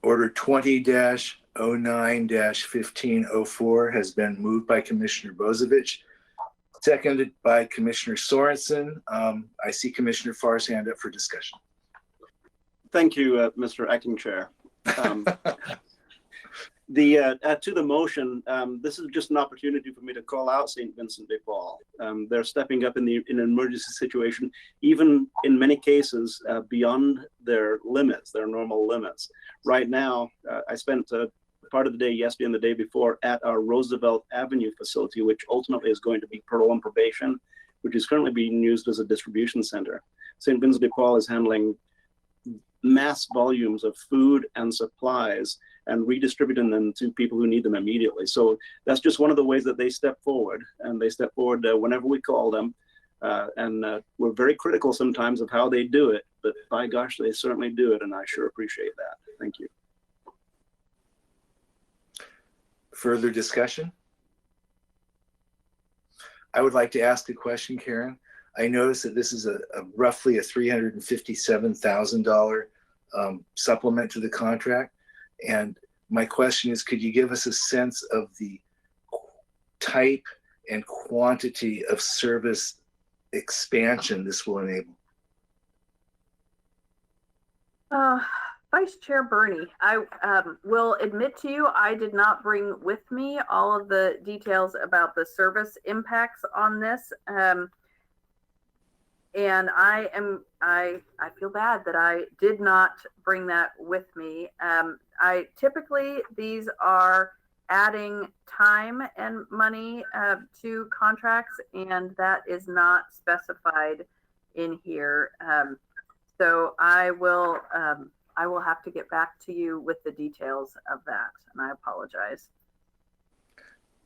Order 20-09-1504 has been moved by Commissioner Bozevich, seconded by Commissioner Sorensen. I see Commissioner Farr's hand up for discussion. Thank you, Mr. Acting Chair. To the motion, this is just an opportunity for me to call out St. Vincent de Paul. They're stepping up in an emergency situation, even in many cases beyond their limits, their normal limits. Right now, I spent part of the day yesterday and the day before at our Roosevelt Avenue facility, which ultimately is going to be parole and probation, which is currently being used as a distribution center. St. Vincent de Paul is handling mass volumes of food and supplies and redistributing them to people who need them immediately. So that's just one of the ways that they step forward, and they step forward whenever we call them. We're very critical sometimes of how they do it, but by gosh, they certainly do it, and I sure appreciate that. Thank you. Further discussion? I would like to ask a question, Karen. I noticed that this is a roughly a $357,000 supplement to the contract. And my question is, could you give us a sense of the type and quantity of service expansion this will enable? Vice Chair Bernie, I will admit to you, I did not bring with me all of the details about the service impacts on this. And I feel bad that I did not bring that with me. Typically, these are adding time and money to contracts, and that is not specified in here. So I will have to get back to you with the details of that, and I apologize.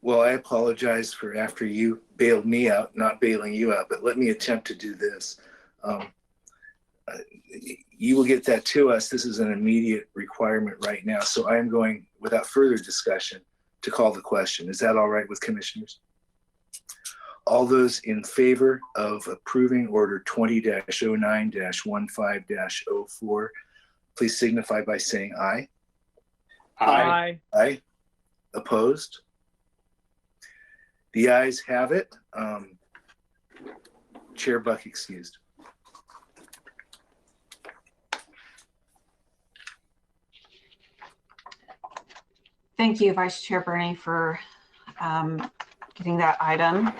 Well, I apologize for after you bailed me out, not bailing you out, but let me attempt to do this. You will get that to us. This is an immediate requirement right now. So I am going, without further discussion, to call the question. Is that all right with commissioners? All those in favor of approving Order 20-09-15-04, please signify by saying aye. Aye. Aye. Opposed? The ayes have it. Chair Buck excused. Thank you, Vice Chair Bernie, for getting that item.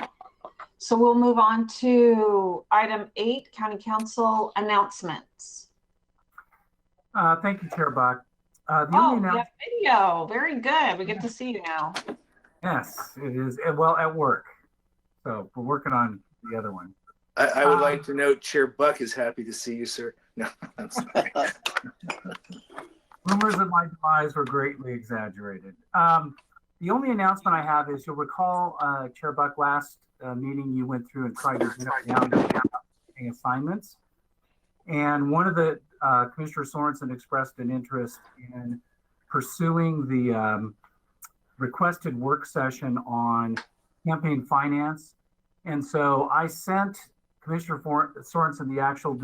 So we'll move on to item 8, County Council announcements. Thank you, Chair Buck. Oh, we have video. Very good. We get to see you now. Yes, it is. Well, at work. So we're working on the other one. I would like to note Chair Buck is happy to see you, sir. No, I'm sorry. Rumors of my demise were greatly exaggerated. The only announcement I have is you'll recall, Chair Buck, last meeting you went through and tried to get up down assignments. And one of the Commissioner Sorensen expressed an interest in pursuing the requested work session on campaign finance. And so I sent Commissioner Sorensen the actual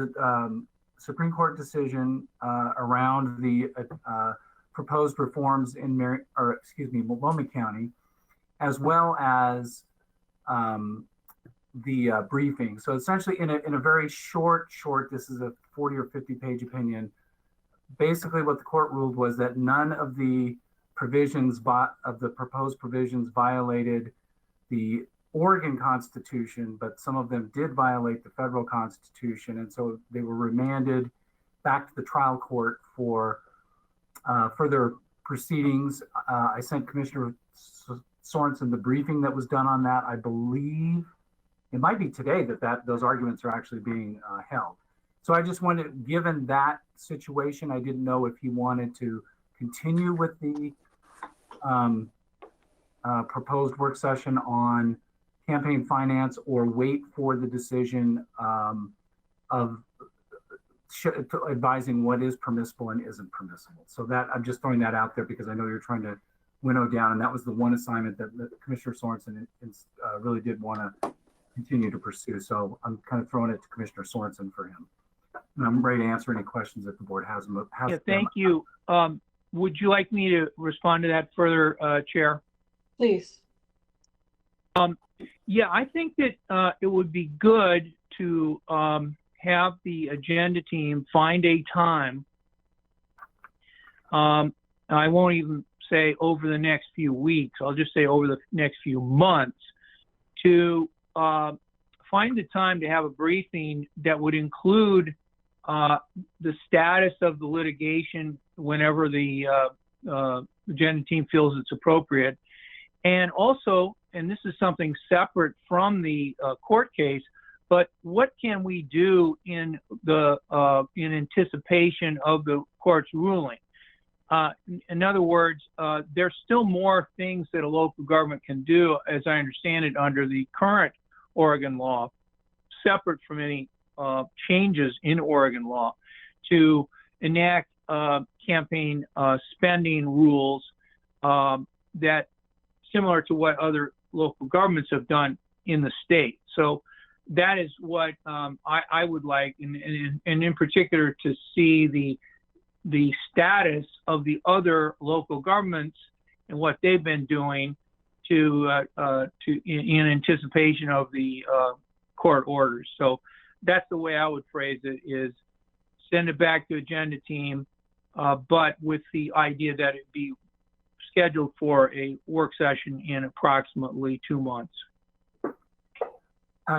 Supreme Court decision around the proposed reforms in Multnomah County, as well as the briefing. So essentially in a very short, this is a 40 or 50 page opinion. Basically what the court ruled was that none of the provisions of the proposed provisions violated the Oregon Constitution, but some of them did violate the federal Constitution. And so they were remanded back to the trial court for further proceedings. I sent Commissioner Sorensen the briefing that was done on that. I believe it might be today that those arguments are actually being held. So I just wanted, given that situation, I didn't know if he wanted to continue with the proposed work session on campaign finance or wait for the decision of advising what is permissible and isn't permissible. So that I'm just throwing that out there because I know you're trying to winnow down, and that was the one assignment that Commissioner Sorensen really did want to continue to pursue. So I'm kind of throwing it to Commissioner Sorensen for him. And I'm ready to answer any questions that the board has. Yeah, thank you. Would you like me to respond to that further, Chair? Please. Yeah, I think that it would be good to have the agenda team find a time. I won't even say over the next few weeks. I'll just say over the next few months to find the time to have a briefing that would include the status of the litigation whenever the agenda team feels it's appropriate. And also, and this is something separate from the court case, but what can we do in anticipation of the court's ruling? In other words, there's still more things that a local government can do, as I understand it, under the current Oregon law, separate from any changes in Oregon law, to enact campaign spending rules that similar to what other local governments have done in the state. So that is what I would like, and in particular to see the status of the other local governments and what they've been doing in anticipation of the court orders. So that's the way I would phrase it: is send it back to agenda team, but with the idea that it be scheduled for a work session in approximately 2 months.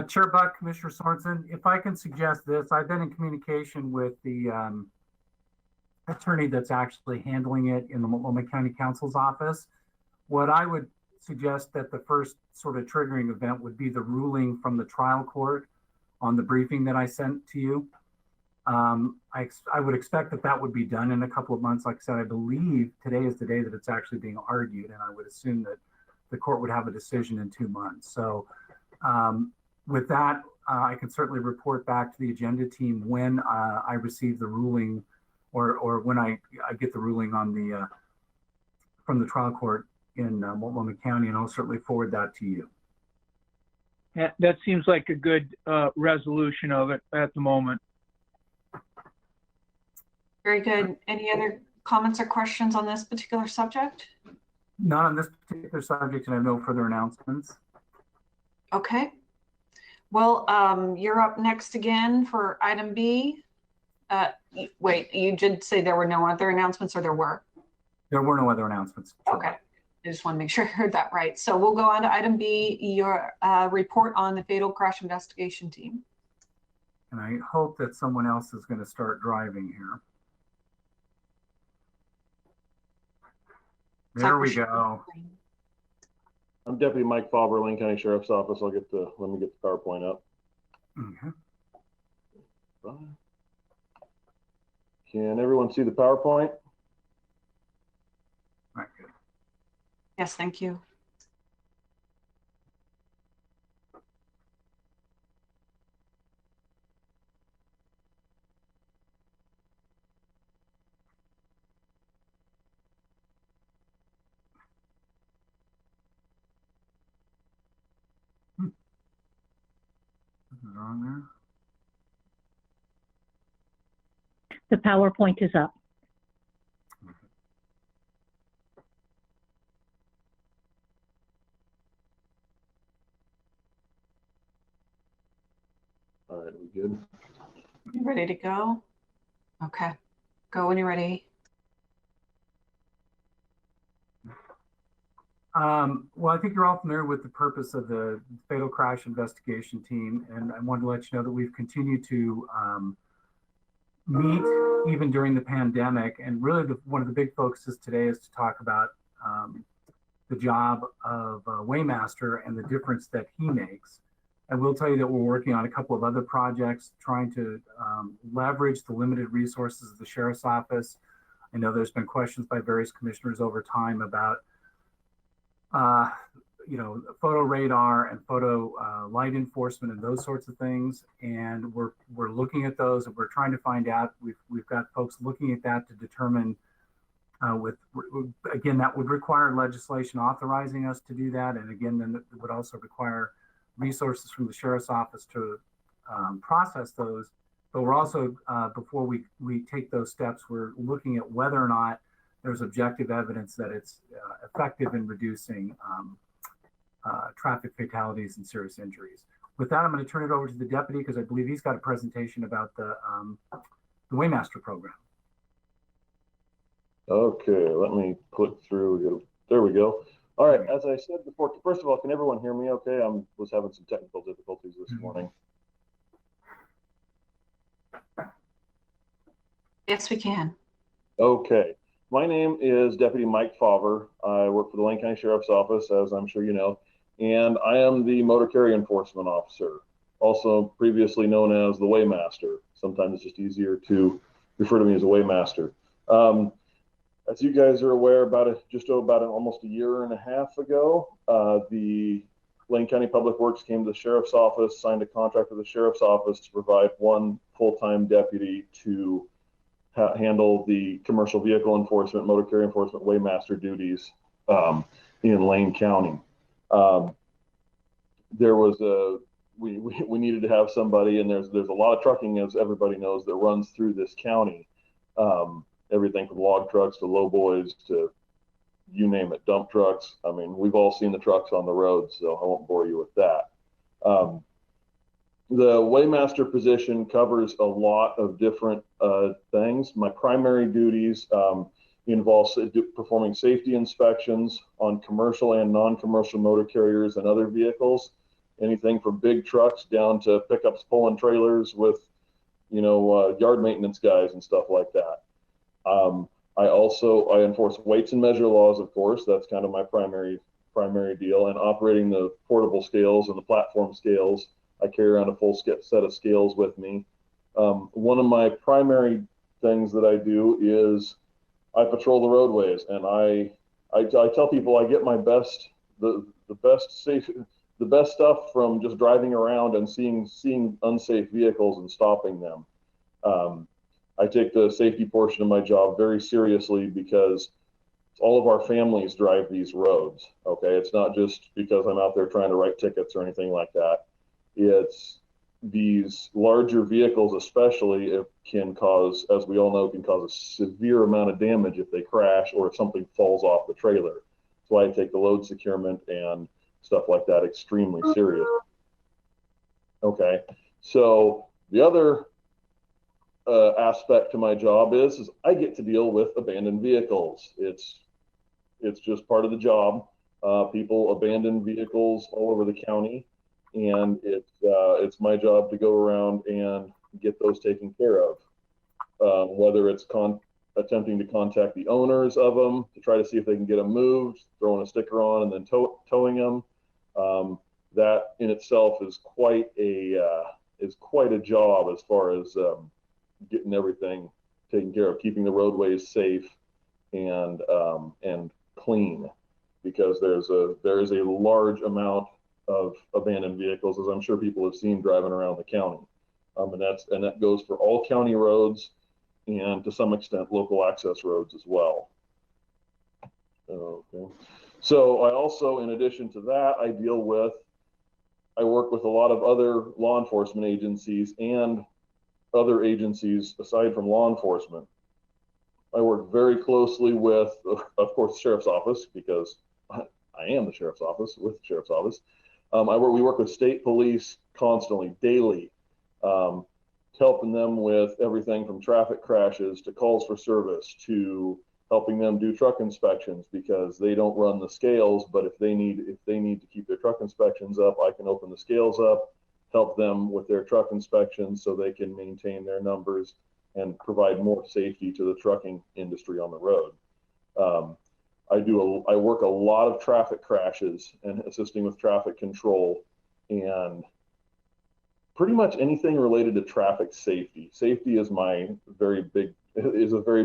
Chair Buck, Commissioner Sorensen, if I can suggest this, I've been in communication with the attorney that's actually handling it in the Multnomah County Council's office. What I would suggest that the first sort of triggering event would be the ruling from the trial court on the briefing that I sent to you. I would expect that would be done in a couple of months. Like I said, I believe today is the day that it's actually being argued, and I would assume that the court would have a decision in 2 months. So with that, I can certainly report back to the agenda team when I receive the ruling or when I get the ruling on the from the trial court in Multnomah County, and I'll certainly forward that to you. That seems like a good resolution of it at the moment. Very good. Any other comments or questions on this particular subject? Not on this particular subject, and I have no further announcements. Okay. Well, you're up next again for item B. Wait, you did say there were no other announcements, or there were? There were no other announcements. Okay. I just want to make sure I heard that right. So we'll go on to item B, your report on the fatal crash investigation team. And I hope that someone else is going to start driving here. There we go. I'm Deputy Mike Fauber, Lane County Sheriff's Office. Let me get the PowerPoint up. Okay. Can everyone see the PowerPoint? Right, good. Yes, thank you. Is it on there? The PowerPoint is up. All right, we good? You ready to go? Okay, go when you're ready. Well, I think you're all familiar with the purpose of the fatal crash investigation team, and I wanted to let you know that we've continued to meet even during the pandemic. And really, one of the big focuses today is to talk about the job of Waymaster and the difference that he makes. And we'll tell you that we're working on a couple of other projects trying to leverage the limited resources of the Sheriff's Office. I know there's been questions by various commissioners over time about photo radar and photo light enforcement and those sorts of things. And we're looking at those, and we're trying to find out. We've got folks looking at that to determine again, that would require legislation authorizing us to do that. And again, then it would also require resources from the Sheriff's Office to process those. But we're also, before we take those steps, we're looking at whether or not there's objective evidence that it's effective in reducing traffic fatalities and serious injuries. With that, I'm going to turn it over to the deputy because I believe he's got a presentation about the Waymaster program. Okay, let me click through. There we go. All right, as I said before, first of all, can everyone hear me okay? I was having some technical difficulties this morning. Yes, we can. Okay. My name is Deputy Mike Fauber. I work for the Lane County Sheriff's Office, as I'm sure you know, and I am the Motor Carrier Enforcement Officer, also previously known as the Waymaster. Sometimes it's just easier to refer to me as a Waymaster. As you guys are aware, almost a year and a half ago, the Lane County Public Works came to the Sheriff's Office, signed a contract with the Sheriff's Office to provide one full-time deputy to handle the commercial vehicle enforcement, motor carrier enforcement, Waymaster duties in Lane County. There was we needed to have somebody, and there's a lot of trucking, as everybody knows, that runs through this county. Everything from log trucks to low boys to you name it, dump trucks. I mean, we've all seen the trucks on the road, so I won't bore you with that. The Waymaster position covers a lot of different things. My primary duties involve performing safety inspections on commercial and non-commercial motor carriers and other vehicles, anything from big trucks down to pickups pulling trailers with, yard maintenance guys and stuff like that. I enforce weights and measure laws, of course. That's kind of my primary deal, and operating the portable scales and the platform scales. I carry around a full set of scales with me. One of my primary things that I do is I patrol the roadways, and I tell people I get my best, the best stuff from just driving around and seeing unsafe vehicles and stopping them. I take the safety portion of my job very seriously because all of our families drive these roads. Okay, it's not just because I'm out there trying to write tickets or anything like that. It's these larger vehicles, especially, it can cause, as we all know, can cause a severe amount of damage if they crash or if something falls off the trailer. That's why I take the load securement and stuff like that extremely serious. Okay, so the other aspect to my job is I get to deal with abandoned vehicles. It's it's just part of the job. People abandon vehicles all over the county, and it's my job to go around and get those taken care of. Whether it's attempting to contact the owners of them to try to see if they can get them moved, throwing a sticker on and then towing them. That in itself is quite a job as far as getting everything taken care of, keeping the roadways safe and clean, because there is a large amount of abandoned vehicles, as I'm sure people have seen driving around the county, and that goes for all county roads and to some extent local access roads as well. Okay. So I also, in addition to that, I work with a lot of other law enforcement agencies and other agencies aside from law enforcement. I work very closely with, of course, the sheriff's office, because I am the sheriff's office, with the sheriff's office. We work with state police constantly, daily, helping them with everything from traffic crashes to calls for service to helping them do truck inspections, because they don't run the scales, but if they need to keep their truck inspections up, I can open the scales up, help them with their truck inspections so they can maintain their numbers and provide more safety to the trucking industry on the road. I work a lot of traffic crashes and assisting with traffic control and pretty much anything related to traffic safety. Safety is a very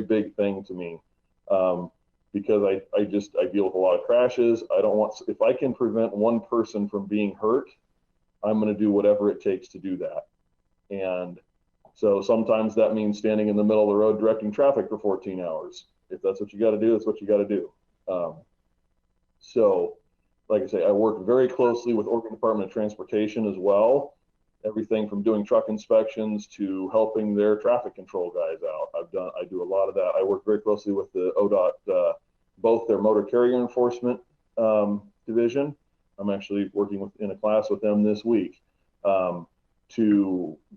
big thing to me, because I deal with a lot of crashes. If I can prevent one person from being hurt, I'm going to do whatever it takes to do that. And so sometimes that means standing in the middle of the road directing traffic for 14 hours. If that's what you got to do, that's what you got to do. So, like I say, I work very closely with Oregon Department of Transportation as well. Everything from doing truck inspections to helping their traffic control guys out. I do a lot of that. I work very closely with the ODOT, both their motor carrier enforcement division. I'm actually working in a class with them this week.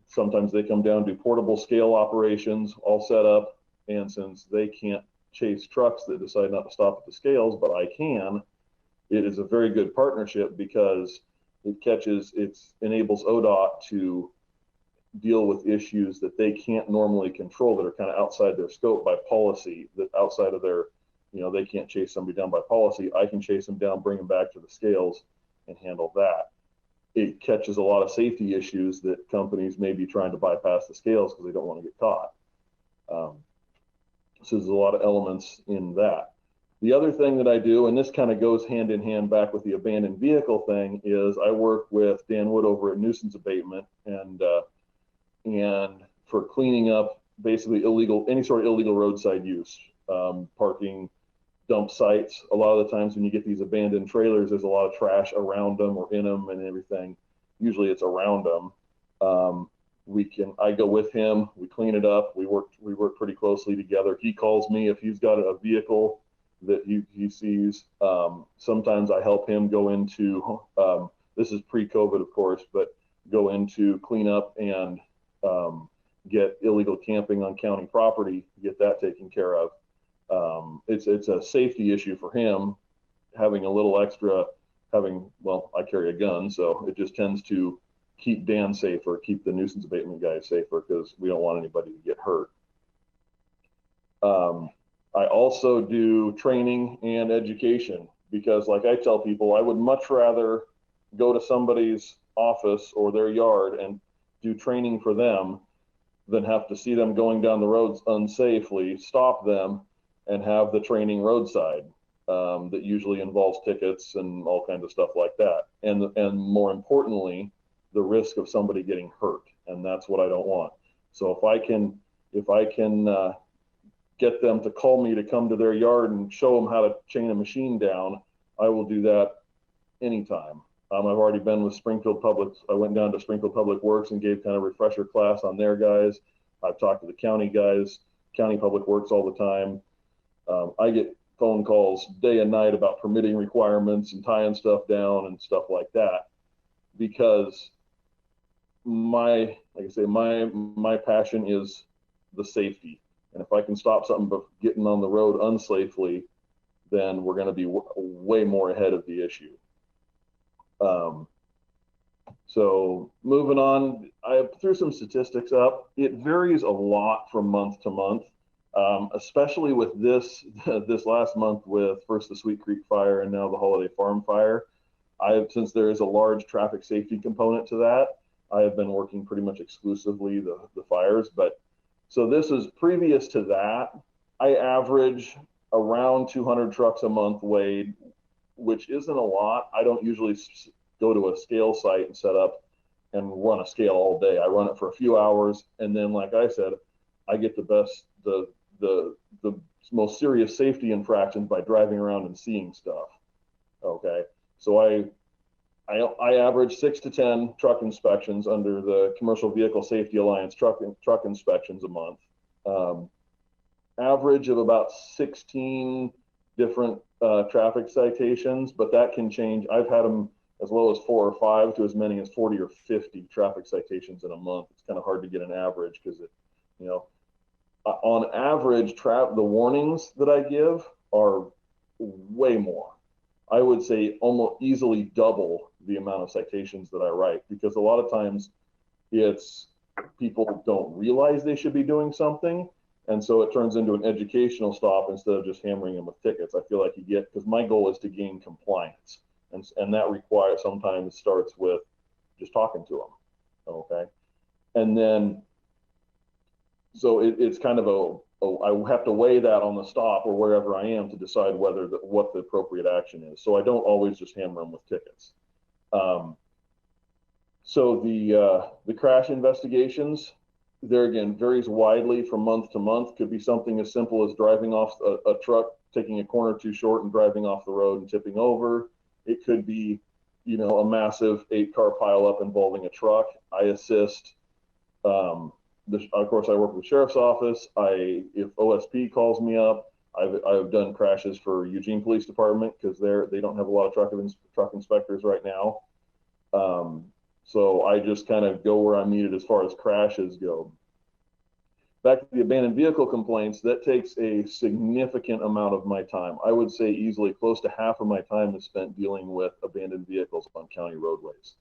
Sometimes they come down, do portable scale operations, all set up, and since they can't chase trucks that decide not to stop at the scales, but I can, it is a very good partnership, because it enables ODOT to deal with issues that they can't normally control, that are kind of outside their scope by policy, that outside of their, they can't chase somebody down by policy. I can chase them down, bring them back to the scales and handle that. It catches a lot of safety issues that companies may be trying to bypass the scales because they don't want to get caught. So there's a lot of elements in that. The other thing that I do, and this kind of goes hand in hand back with the abandoned vehicle thing, is I work with Dan Wood over at Nuisance Abatement and for cleaning up basically any sort of illegal roadside use, parking, dump sites. A lot of the times when you get these abandoned trailers, there's a lot of trash around them or in them and everything. Usually it's around them. I go with him, we clean it up. We work pretty closely together. He calls me if he's got a vehicle that he sees. Sometimes I help him go into, this is pre-COVID of course, but go into clean up and get illegal camping on county property, get that taken care of. It's a safety issue for him, having a little extra, I carry a gun, so it just tends to keep Dan safer, keep the nuisance abatement guys safer, because we don't want anybody to get hurt. I also do training and education, because like I tell people, I would much rather go to somebody's office or their yard and do training for them than have to see them going down the roads unsafely, stop them, and have the training roadside. That usually involves tickets and all kinds of stuff like that. And more importantly, the risk of somebody getting hurt. And that's what I don't want. So if I can get them to call me to come to their yard and show them how to chain a machine down, I will do that anytime. I've already been with Springfield Public. I went down to Springfield Public Works and gave kind of a refresher class on their guys. I've talked to the county guys, county public works all the time. I get phone calls day and night about permitting requirements and tying stuff down and stuff like that, because my passion is the safety. And if I can stop something from getting on the road unsafely, then we're going to be way more ahead of the issue. So moving on, I threw some statistics up. It varies a lot from month to month, especially with this last month with first the Sweet Creek fire and now the Holiday Farm fire. Since there is a large traffic safety component to that, I have been working pretty much exclusively the fires. But so this is previous to that. I average around 200 trucks a month weighed, which isn't a lot. I don't usually go to a scale site and set up and run a scale all day. I run it for a few hours, and then, like I said, I get the most serious safety infractions by driving around and seeing stuff. Okay, so I average 6 to 10 truck inspections under the Commercial Vehicle Safety Alliance truck inspections a month. Average of about 16 different traffic citations, but that can change. I've had them as low as 4 or 5 to as many as 40 or 50 traffic citations in a month. It's kind of hard to get an average because on average, the warnings that I give are way more. I would say almost easily double the amount of citations that I write, because a lot of times it's people don't realize they should be doing something. And so it turns into an educational stop instead of just hammering them with tickets. I feel like because my goal is to gain compliance. And that sometimes starts with just talking to them, okay? And then, so it's kind of I have to weigh that on the stop or wherever I am to decide what the appropriate action is. So I don't always just hammer them with tickets. So the crash investigations, there again, varies widely from month to month. Could be something as simple as driving off a truck, taking a corner too short and driving off the road and tipping over. It could be, a massive 8-car pileup involving a truck. I assist. Of course, I work with the sheriff's office. If OSP calls me up, I've done crashes for Eugene Police Department because they don't have a lot of truck inspectors right now. So I just kind of go where I'm needed as far as crashes go. Back to the abandoned vehicle complaints, that takes a significant amount of my time. I would say easily close to half of my time is spent dealing with abandoned vehicles on county roadways.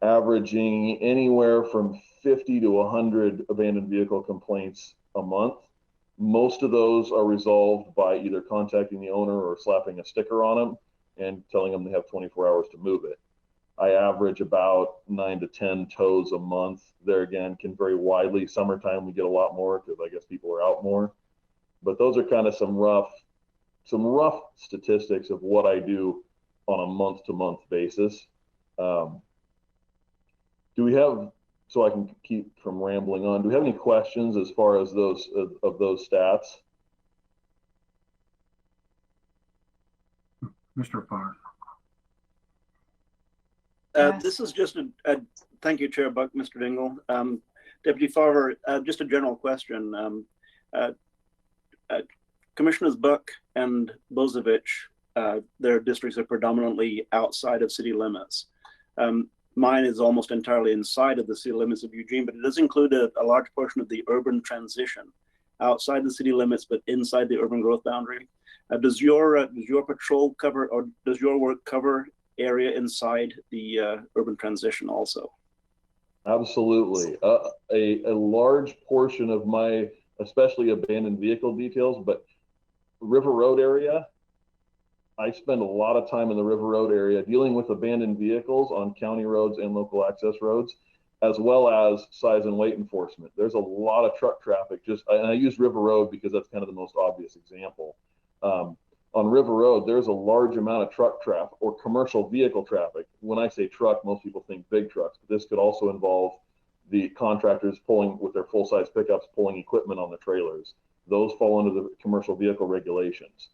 Averaging anywhere from 50 to 100 abandoned vehicle complaints a month. Most of those are resolved by either contacting the owner or slapping a sticker on them and telling them they have 24 hours to move it. I average about 9 to 10 tows a month. There again, can vary widely. Summertime, we get a lot more because I guess people are out more. But those are kind of some rough statistics of what I do on a month-to-month basis. Do we have, so I can keep from rambling on, do we have any questions as far as those stats? Mr. Farr. This is just thank you, Chair Buck, Mr. Dingle. Deputy Farver, just a general question. Commissioners Buck and Bozovich, their districts are predominantly outside of city limits. Mine is almost entirely inside of the city limits of Eugene, but it does include a large portion of the urban transition outside the city limits, but inside the urban growth boundary. Does your patrol cover, or does your work cover area inside the urban transition also? Absolutely. A large portion of my, especially abandoned vehicle details, but River Road area, I spend a lot of time in the River Road area dealing with abandoned vehicles on county roads and local access roads, as well as size and weight enforcement. There's a lot of truck traffic, and I use River Road because that's kind of the most obvious example. On River Road, there's a large amount of truck traffic or commercial vehicle traffic. When I say truck, most people think big trucks, but this could also involve the contractors pulling with their full-size pickups, pulling equipment on the trailers. Those fall under the commercial vehicle regulations.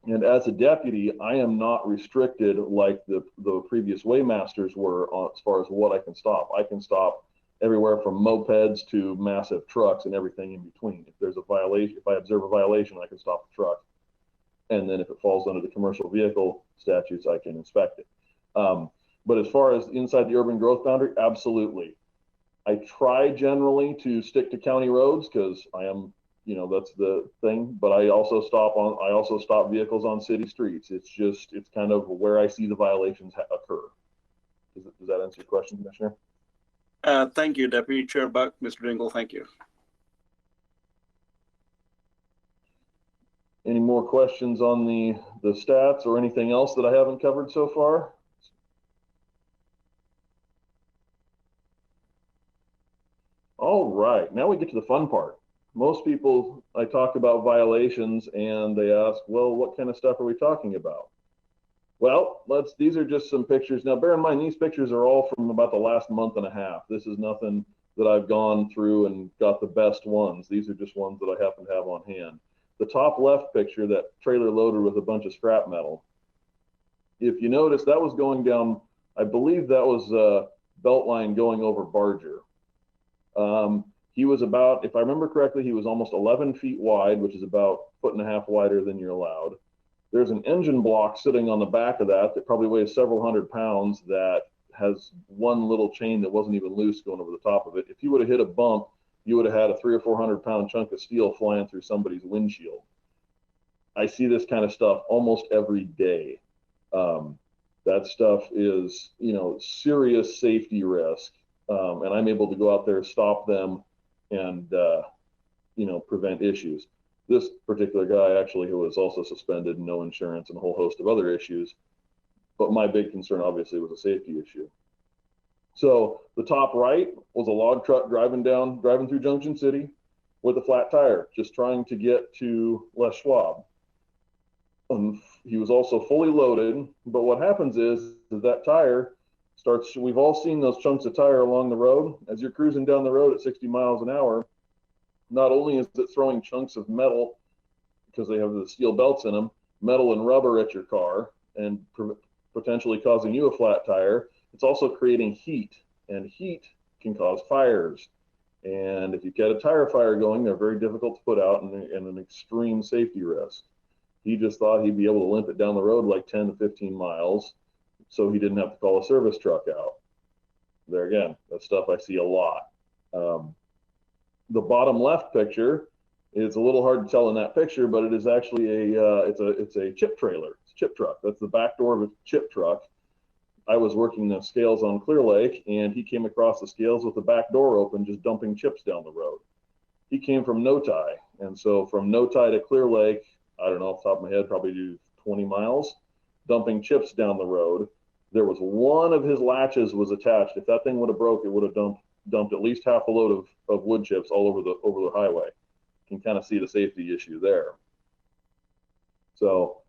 And as a deputy, I am not restricted like the previous waymasters were as far as what I can stop. I can stop everywhere from mopeds to massive trucks and everything in between. If there's a violation, if I observe a violation, I can stop the truck. And then if it falls under the commercial vehicle statutes, I can inspect it. But as far as inside the urban growth boundary, absolutely. I try generally to stick to county roads because I am you know, that's the thing. But I also stop vehicles on city streets. It's kind of where I see the violations occur. Does that answer your question, Commissioner? Thank you, Deputy Chair Buck. Mr. Dingle, thank you. Any more questions on the stats or anything else that I haven't covered so far? All right, now we get to the fun part. Most people, I talk about violations and they ask, well, what kind of stuff are we talking about? Well, these are just some pictures. Now, bear in mind, these pictures are all from about the last month and a half. This is nothing that I've gone through and got the best ones. These are just ones that I happen to have on hand. The top left picture, that trailer loaded with a bunch of scrap metal. If you notice, that was going down, I believe that was a belt line going over Barger. He was about, if I remember correctly, he was almost 11 feet wide, which is about 1.5 feet wider than you're allowed. There's an engine block sitting on the back of that probably weighs several hundred pounds that has one little chain that wasn't even loose going over the top of it. If you would have hit a bump, you would have had a 300 or 400 pound chunk of steel flying through somebody's windshield. I see this kind of stuff almost every day. That stuff is, you know, serious safety risk. And I'm able to go out there, stop them, and, you know, prevent issues. This particular guy actually, who was also suspended, no insurance, and a whole host of other issues. But my big concern, obviously, was a safety issue. So the top right was a log truck driving through Junction City with a flat tire, just trying to get to Les Schwab. He was also fully loaded, but what happens is that tire starts, we've all seen those chunks of tire along the road. As you're cruising down the road at 60 miles an hour, not only is it throwing chunks of metal, because they have the steel belts in them, metal and rubber at your car and potentially causing you a flat tire, it's also creating heat, and heat can cause fires. And if you get a tire fire going, they're very difficult to put out and an extreme safety risk. He just thought he'd be able to limp it down the road like 10 to 15 miles so he didn't have to call a service truck out. There again, that stuff I see a lot. The bottom left picture is a little hard to tell in that picture, but it is actually it's a chip trailer. It's a chip truck. That's the back door of a chip truck. I was working the scales on Clear Lake, and he came across the scales with the back door open, just dumping chips down the road. He came from Notai, and so from Notai to Clear Lake, I don't know off the top of my head, probably 20 miles, dumping chips down the road. There was one of his latches was attached. If that thing would have broke, it would have dumped at least half a load of wood chips all over the highway. You can kind of see the safety issue there. So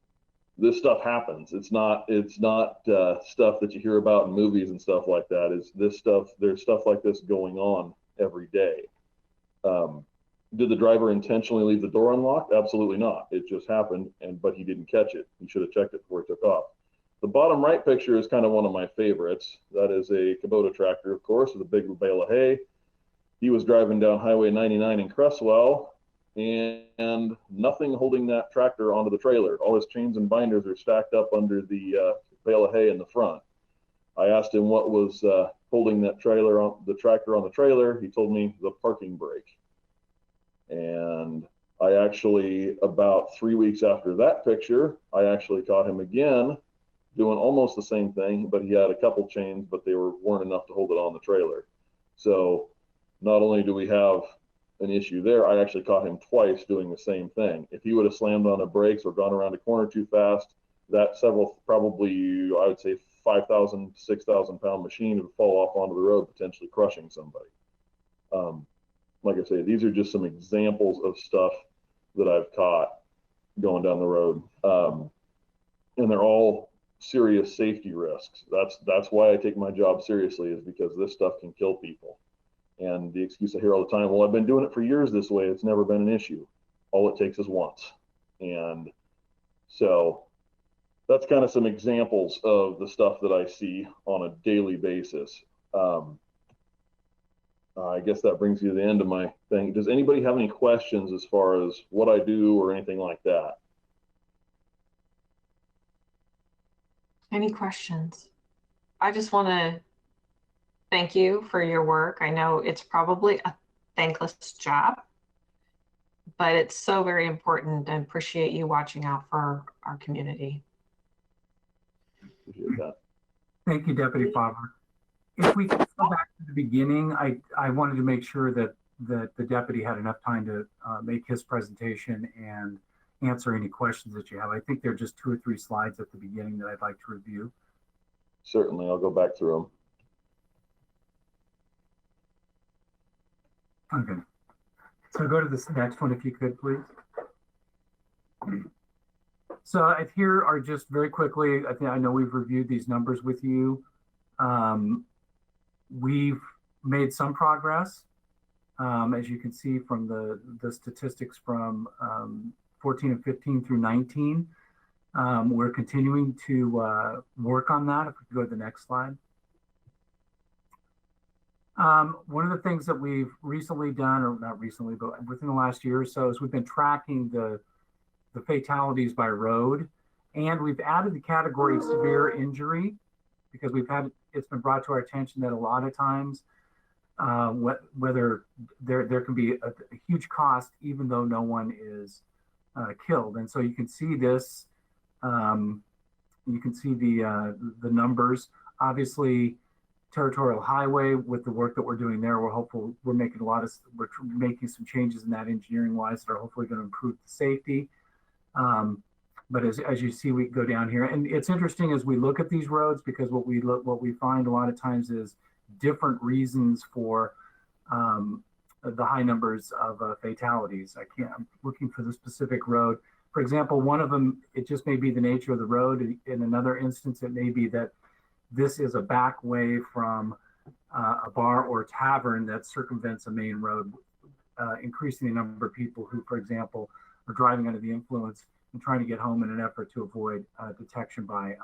this stuff happens. It's not stuff that you hear about in movies and stuff like that. There's stuff like this going on every day. Did the driver intentionally leave the door unlocked? Absolutely not. It just happened, but he didn't catch it. He should have checked it before he took off. The bottom right picture is kind of one of my favorites. That is a Kubota tractor, of course, with a big bale of hay. He was driving down Highway 99 in Cresswell, and nothing holding that tractor onto the trailer. All his chains and binders are stacked up under the bale of hay in the front. I asked him what was holding that tractor on the trailer. He told me the parking brake. And I actually, about 3 weeks after that picture, I actually caught him again doing almost the same thing, but he had a couple chains, but they weren't enough to hold it on the trailer. So not only do we have an issue there, I actually caught him twice doing the same thing. If he would have slammed on the brakes or gone around a corner too fast, that probably, I would say 5,000, 6,000 pound machine would fall off onto the road, potentially crushing somebody. Like I say, these are just some examples of stuff that I've caught going down the road. And they're all serious safety risks. That's why I take my job seriously, is because this stuff can kill people. And the excuse I hear all the time, well, I've been doing it for years this way. It's never been an issue. All it takes is once. And so that's kind of some examples of the stuff that I see on a daily basis. I guess that brings you to the end of my thing. Does anybody have any questions as far as what I do or anything like that? Any questions? I just want to thank you for your work. I know it's probably a thankless job. but it's so very important, and appreciate you watching out for our community. Appreciate that. Thank you, Deputy Favre. If we could go back to the beginning, I wanted to make sure that the deputy had enough time to make his presentation and answer any questions that you have. I think there are just 2 or 3 slides at the beginning that I'd like to review. Certainly, I'll go back through them. Okay. So go to this next one, if you could, please. So here are just very quickly, I know we've reviewed these numbers with you. We've made some progress, as you can see from the statistics from 14 and 15 through 19. We're continuing to work on that. If we could go to the next slide. One of the things that we've recently done, or not recently, but within the last year or so, is we've been tracking the fatalities by road, and we've added the category of severe injury because it's been brought to our attention that a lot of times, whether there can be a huge cost even though no one is killed, and so you can see this. You can see the numbers. Obviously, Territorial Highway, with the work that we're doing there, we're making some changes in that engineering wise that are hopefully going to improve the safety. But as you see, we go down here, and it's interesting as we look at these roads, because what we find a lot of times is different reasons for the high numbers of fatalities. I'm looking for the specific road. For example, one of them, it just may be the nature of the road. In another instance, it may be that this is a back way from a bar or tavern that circumvents a main road, increasing the number of people who, for example, are driving under the influence and trying to get home in an effort to avoid detection by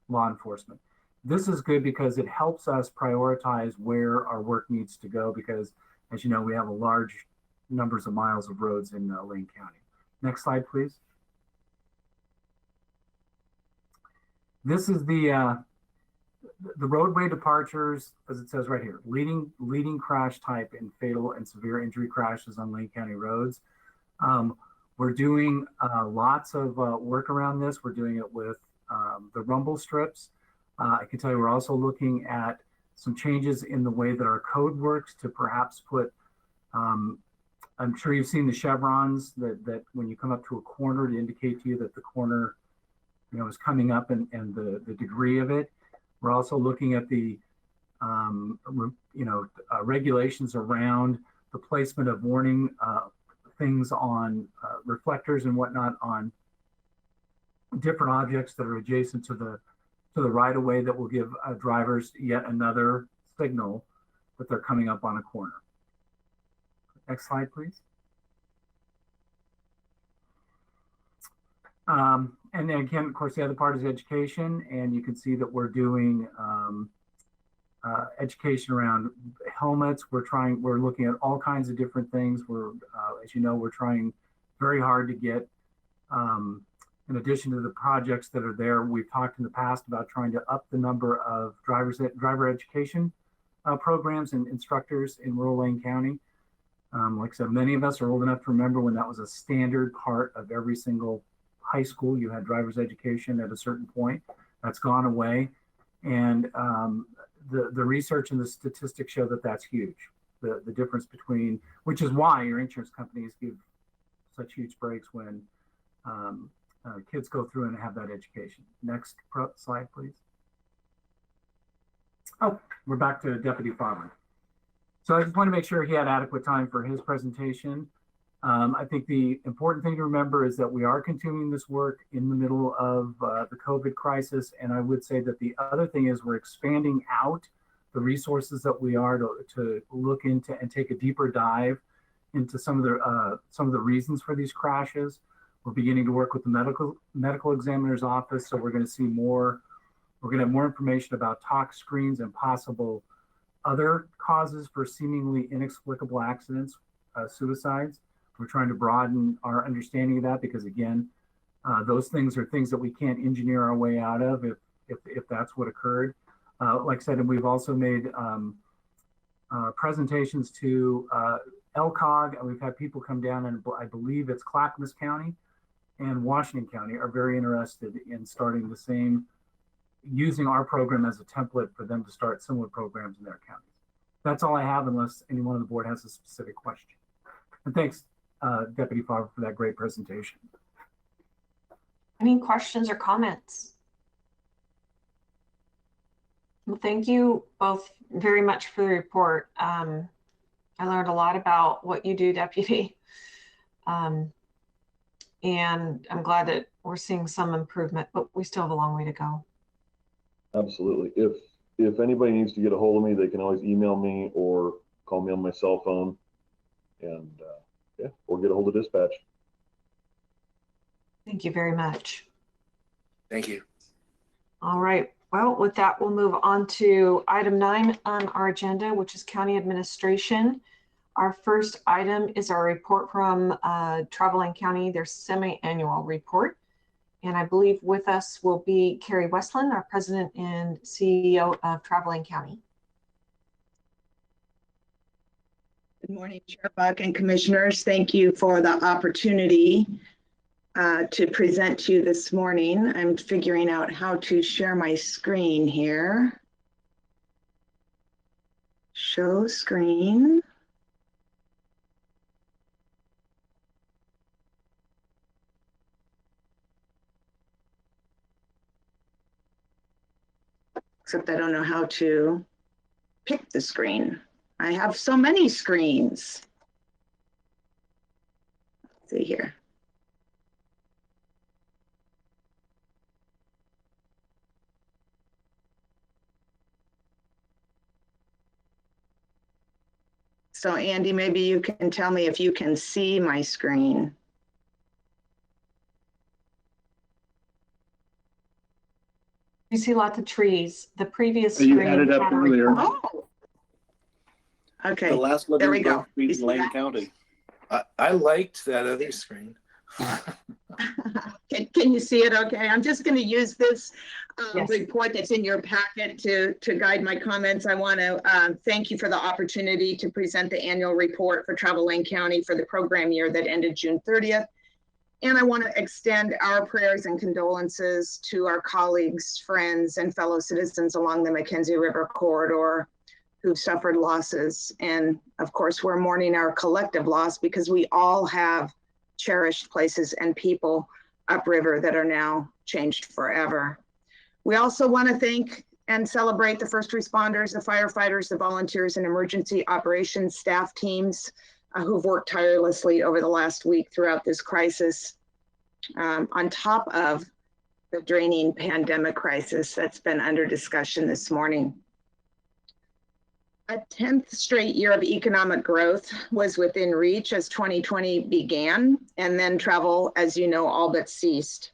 law enforcement. This is good because it helps us prioritize where our work needs to go, because, as you know, we have a large numbers of miles of roads in Lane County. Next slide, please. This is the roadway departures, as it says right here, leading crash type in fatal and severe injury crashes on Lane County roads. We're doing lots of work around this. We're doing it with the rumble strips. I can tell you we're also looking at some changes in the way that our code works to perhaps put, I'm sure you've seen the chevrons that when you come up to a corner to indicate to you that the corner is coming up and the degree of it. We're also looking at the regulations around the placement of warning things on reflectors and whatnot on different objects that are adjacent to the right of way that will give drivers yet another signal that they're coming up on a corner. Next slide, please. And then again, of course, the other part is education, and you can see that we're doing education around helmets. We're looking at all kinds of different things. As you know, we're trying very hard to get, in addition to the projects that are there, we've talked in the past about trying to up the number of driver education programs and instructors in rural Lane County. Like I said, many of us are old enough to remember when that was a standard part of every single high school. You had driver's education at a certain point. That's gone away. And the research and the statistics show that that's huge. The difference between, which is why your insurance companies give such huge breaks when kids go through and have that education. Next slide, please. Oh, we're back to Deputy Favre. So I just want to make sure he had adequate time for his presentation. I think the important thing to remember is that we are continuing this work in the middle of the COVID crisis. And I would say that the other thing is we're expanding out the resources that we are to look into and take a deeper dive into some of the reasons for these crashes. We're beginning to work with the medical examiner's office. So we're going to see more, we're going to have more information about tox screens and possible other causes for seemingly inexplicable accidents, suicides. We're trying to broaden our understanding of that because, again, those things are things that we can't engineer our way out of if that's what occurred. Like I said, and we've also made presentations to LCOG, and we've had people come down, and I believe it's Clackamas County and Washington County are very interested in starting the same, using our program as a template for them to start similar programs in their counties. That's all I have, unless anyone on the board has a specific question. And thanks, Deputy Favre, for that great presentation. Any questions or comments? Well, thank you both very much for the report. I learned a lot about what you do, Deputy. And I'm glad that we're seeing some improvement, but we still have a long way to go. Absolutely. If anybody needs to get a hold of me, they can always email me or call me on my cell phone, and yeah, or get a hold of dispatch. Thank you very much. Thank you. All right. Well, with that, we'll move on to item 9 on our agenda, which is county administration. Our first item is our report from Travel Lane County, their semi-annual report. And I believe with us will be Carrie Westland, our president and CEO of Travel Lane County. Good morning, Chair Buck and commissioners. Thank you for the opportunity to present to you this morning. I'm figuring out how to share my screen here. Show screen. Except I don't know how to pick the screen. I have so many screens. Let's see here. So Andy, maybe you can tell me if you can see my screen. You see lots of trees. The previous You screen had it up earlier. Oh, okay. The last There we go. in Lane County. I liked that other screen. Can you see it okay? I'm just going to use this Yes. report that's in your packet to guide my comments. I want to thank you for the opportunity to present the annual report for Travel Lane County for the program year that ended June 30th. And I want to extend our prayers and condolences to our colleagues, friends, and fellow citizens along the Mackenzie River corridor who've suffered losses. And of course, we're mourning our collective loss because we all have cherished places and people upriver that are now changed forever. We also want to thank and celebrate the first responders, the firefighters, the volunteers, and emergency operations staff teams who've worked tirelessly over the last week throughout this crisis, on top of the draining pandemic crisis that's been under discussion this morning. A 10th straight year of economic growth was within reach as 2020 began, and then travel, as you know, all but ceased.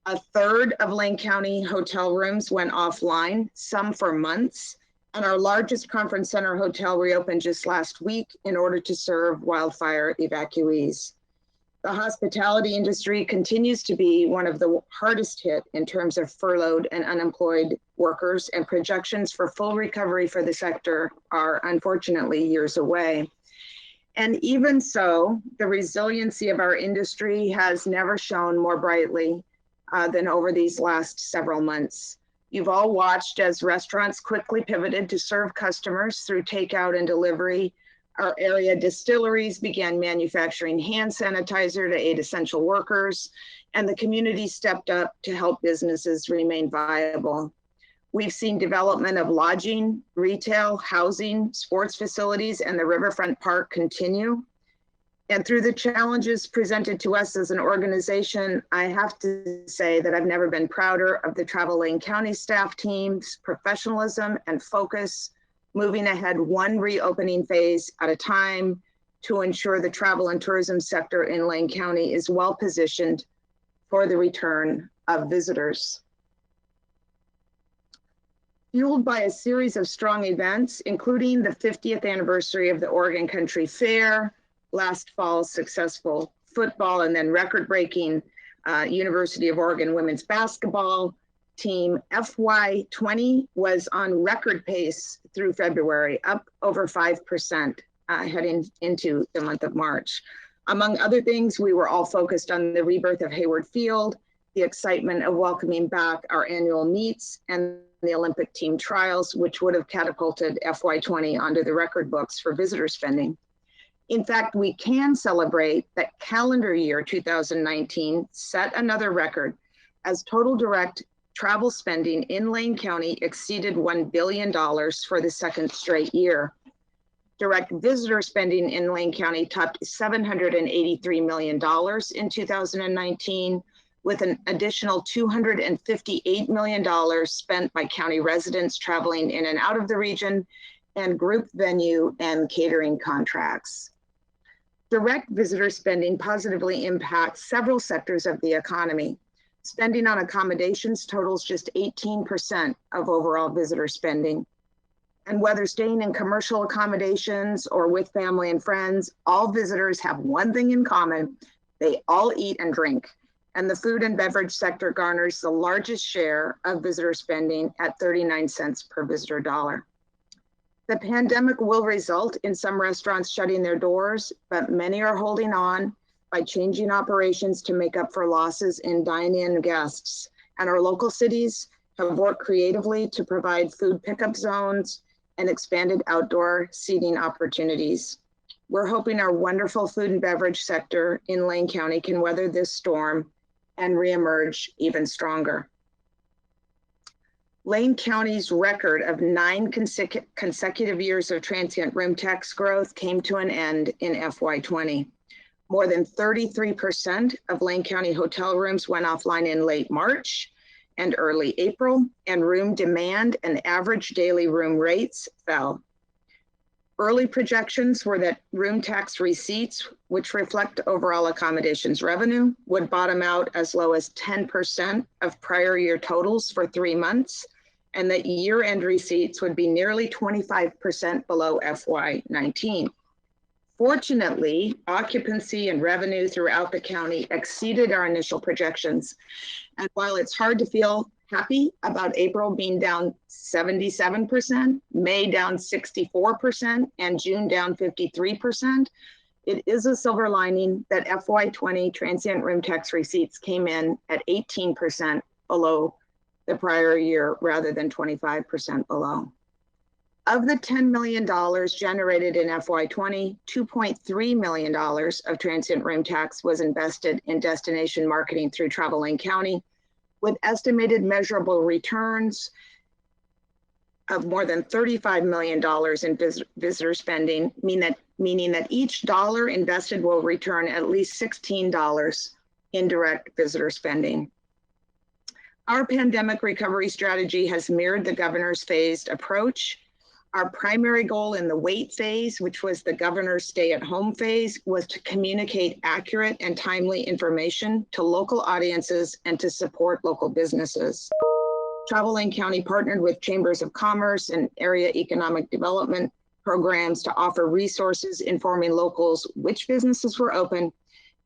A third of Lane County hotel rooms went offline, some for months, and our largest conference center hotel reopened just last week in order to serve wildfire evacuees. The hospitality industry continues to be one of the hardest hit in terms of furloughed and unemployed workers, and projections for full recovery for the sector are unfortunately years away. And even so, the resiliency of our industry has never shone more brightly than over these last several months. You've all watched as restaurants quickly pivoted to serve customers through takeout and delivery. Our area distilleries began manufacturing hand sanitizer to aid essential workers, and the community stepped up to help businesses remain viable. We've seen development of lodging, retail, housing, sports facilities, and the Riverfront Park continue. And through the challenges presented to us as an organization, I have to say that I've never been prouder of the Travel Lane County staff team's professionalism and focus, moving ahead one reopening phase at a time to ensure the travel and tourism sector in Lane County is well positioned for the return of visitors. Fueled by a series of strong events, including the 50th anniversary of the Oregon Country Fair, last fall's successful football, and then record-breaking University of Oregon women's basketball team, FY20 was on record pace through February, up over 5%. heading into the month of March. Among other things, we were all focused on the rebirth of Hayward Field, the excitement of welcoming back our annual meets and the Olympic team trials, which would have catapulted FY20 onto the record books for visitor spending. In fact, we can celebrate that calendar year 2019 set another record as total direct travel spending in Lane County exceeded $1 billion for the second straight year. Direct visitor spending in Lane County topped $783 million in 2019, with an additional $258 million spent by county residents traveling in and out of the region and group venue and catering contracts. Direct visitor spending positively impacts several sectors of the economy. Spending on accommodations totals just 18% of overall visitor spending. And whether staying in commercial accommodations or with family and friends, all visitors have one thing in common: they all eat and drink. And the food and beverage sector garners the largest share of visitor spending at 39 cents per visitor dollar. The pandemic will result in some restaurants shutting their doors, but many are holding on by changing operations to make up for losses in dine-in guests. And our local cities have worked creatively to provide food pickup zones and expanded outdoor seating opportunities. We're hoping our wonderful food and beverage sector in Lane County can weather this storm and reemerge even stronger. Lane County's record of 9 consecutive years of transient room tax growth came to an end in FY20. More than 33% of Lane County hotel rooms went offline in late March and early April, and room demand and average daily room rates fell. Early projections were that room tax receipts, which reflect overall accommodations revenue, would bottom out as low as 10% of prior year totals for 3 months, and that year-end receipts would be nearly 25% below FY19. Fortunately, occupancy and revenue throughout the county exceeded our initial projections. And while it's hard to feel happy about April being down 77%, May down 64%, and June down 53%, it is a silver lining that FY20 transient room tax receipts came in at 18% below the prior year rather than 25% below. Of the $10 million generated in FY20, $2.3 million of transient room tax was invested in destination marketing through Travel Lane County, with estimated measurable returns of more than $35 million in visitor spending, meaning that each dollar invested will return at least $16 in direct visitor spending. Our pandemic recovery strategy has mirrored the governor's phased approach. Our primary goal in the wait phase, which was the governor's stay-at-home phase, was to communicate accurate and timely information to local audiences and to support local businesses. Travel Lane County partnered with chambers of commerce and area economic development programs to offer resources informing locals which businesses were open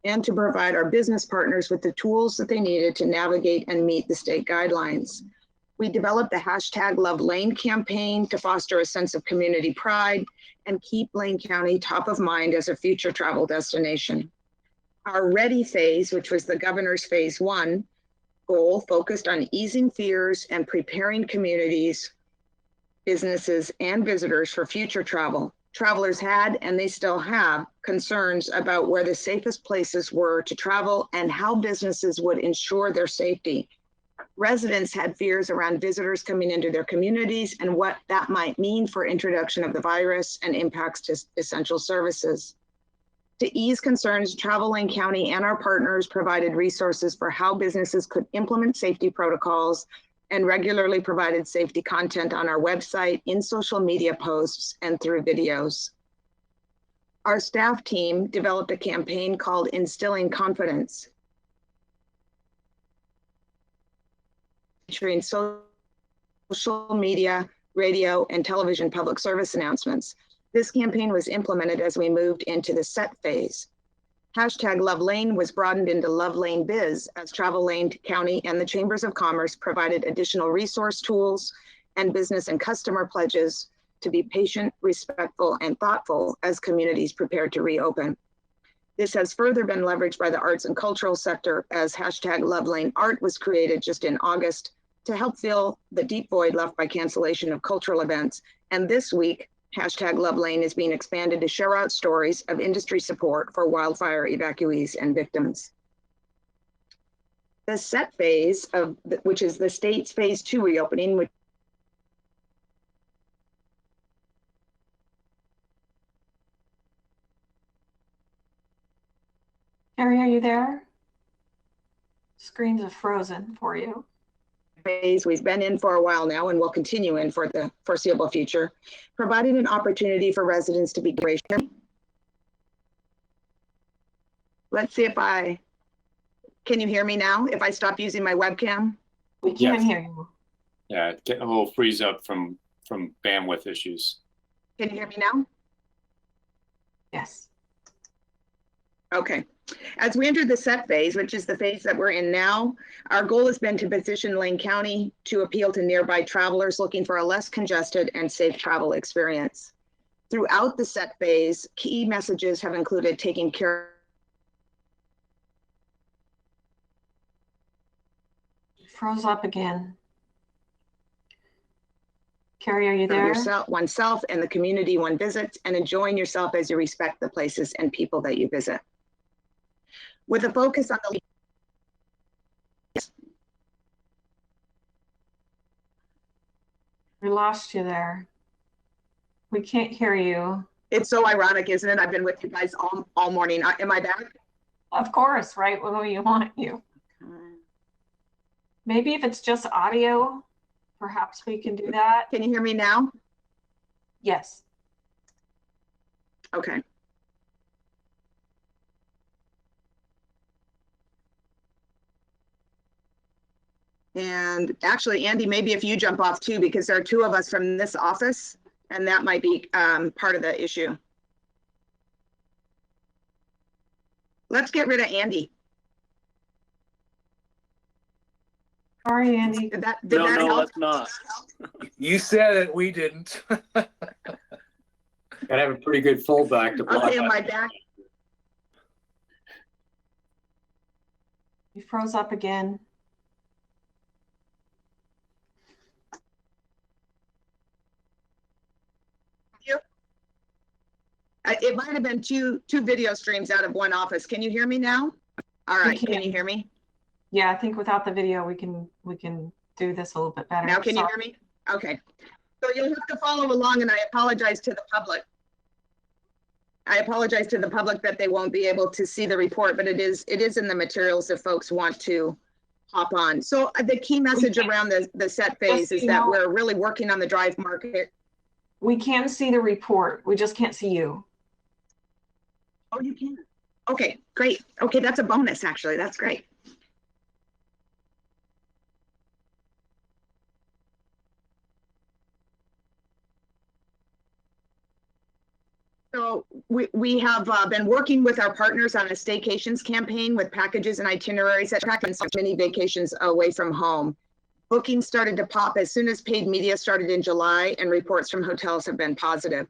and to provide our business partners with the tools that they needed to navigate and meet the state guidelines. We developed the #LoveLane campaign to foster a sense of community pride and keep Lane County top of mind as a future travel destination. Our Ready phase, which was the governor's phase 1 goal, focused on easing fears and preparing communities, businesses, and visitors for future travel. Travelers had, and they still have, concerns about where the safest places were to travel and how businesses would ensure their safety. Residents had fears around visitors coming into their communities and what that might mean for introduction of the virus and impacts to essential services. To ease concerns, Travel Lane County and our partners provided resources for how businesses could implement safety protocols and regularly provided safety content on our website, in social media posts, and through videos. Our staff team developed a campaign called Instilling Confidence, featuring social media, radio, and television public service announcements. This campaign was implemented as we moved into the set phase. #LoveLane was broadened into LoveLane Biz as Travel Lane County and the Chambers of Commerce provided additional resource tools and business and customer pledges to be patient, respectful, and thoughtful as communities prepare to reopen. This has further been leveraged by the arts and cultural sector as #LoveLaneArt was created just in August to help fill the deep void left by cancellation of cultural events. And this week, #LoveLane is being expanded to share out stories of industry support for wildfire evacuees and victims. The set phase which is the state's phase 2 reopening, which Carrie, are you there? Screens are frozen for you. Phase we've been in for a while now and will continue in for the foreseeable future, providing an opportunity for residents to be gracious. Let's see if can you hear me now? If I stop using my webcam? We can hear you. Yeah, getting a little freeze up from bandwidth issues. Can you hear me now? Yes. Okay. As we enter the set phase, which is the phase that we're in now, our goal has been to position Lane County to appeal to nearby travelers looking for a less congested and safe travel experience. Throughout the set phase, key messages have included taking care. Froze up again. Carrie, are you there? Yourself, oneself, and the community one visits, and enjoying yourself as you respect the places and people that you visit. With a focus on the We lost you there. We can't hear you. It's so ironic, isn't it? I've been with you guys all morning. Am I back? Of course, right when we want you. Maybe if it's just audio, perhaps we can do that. Can you hear me now? Yes. Okay. And actually, Andy, maybe if you jump off too, because there are two of us from this office, and that might be part of the issue. Let's get rid of Andy. Sorry, Andy. Did that No, help? let's not. You said it, we didn't. Gotta have a pretty good fullback to block. Okay, am I back? You froze up again. It might have been two video streams out of one office. Can you hear me now? All right, can you hear me? Yeah, I think without the video, we can do this a little bit better. Now, can you hear me? Okay. So you'll have to follow along, and I apologize to the public. I apologize to the public that they won't be able to see the report, but it is in the materials if folks want to hop on. So the key message around the set phase is that we're really working on the drive market. We can see the report. We just can't see you. Oh, you can? Okay, great. Okay, that's a bonus, actually. That's great. So we have been working with our partners on a staycations campaign with packages and itineraries that track many vacations away from home. Bookings started to pop as soon as paid media started in July, and reports from hotels have been positive.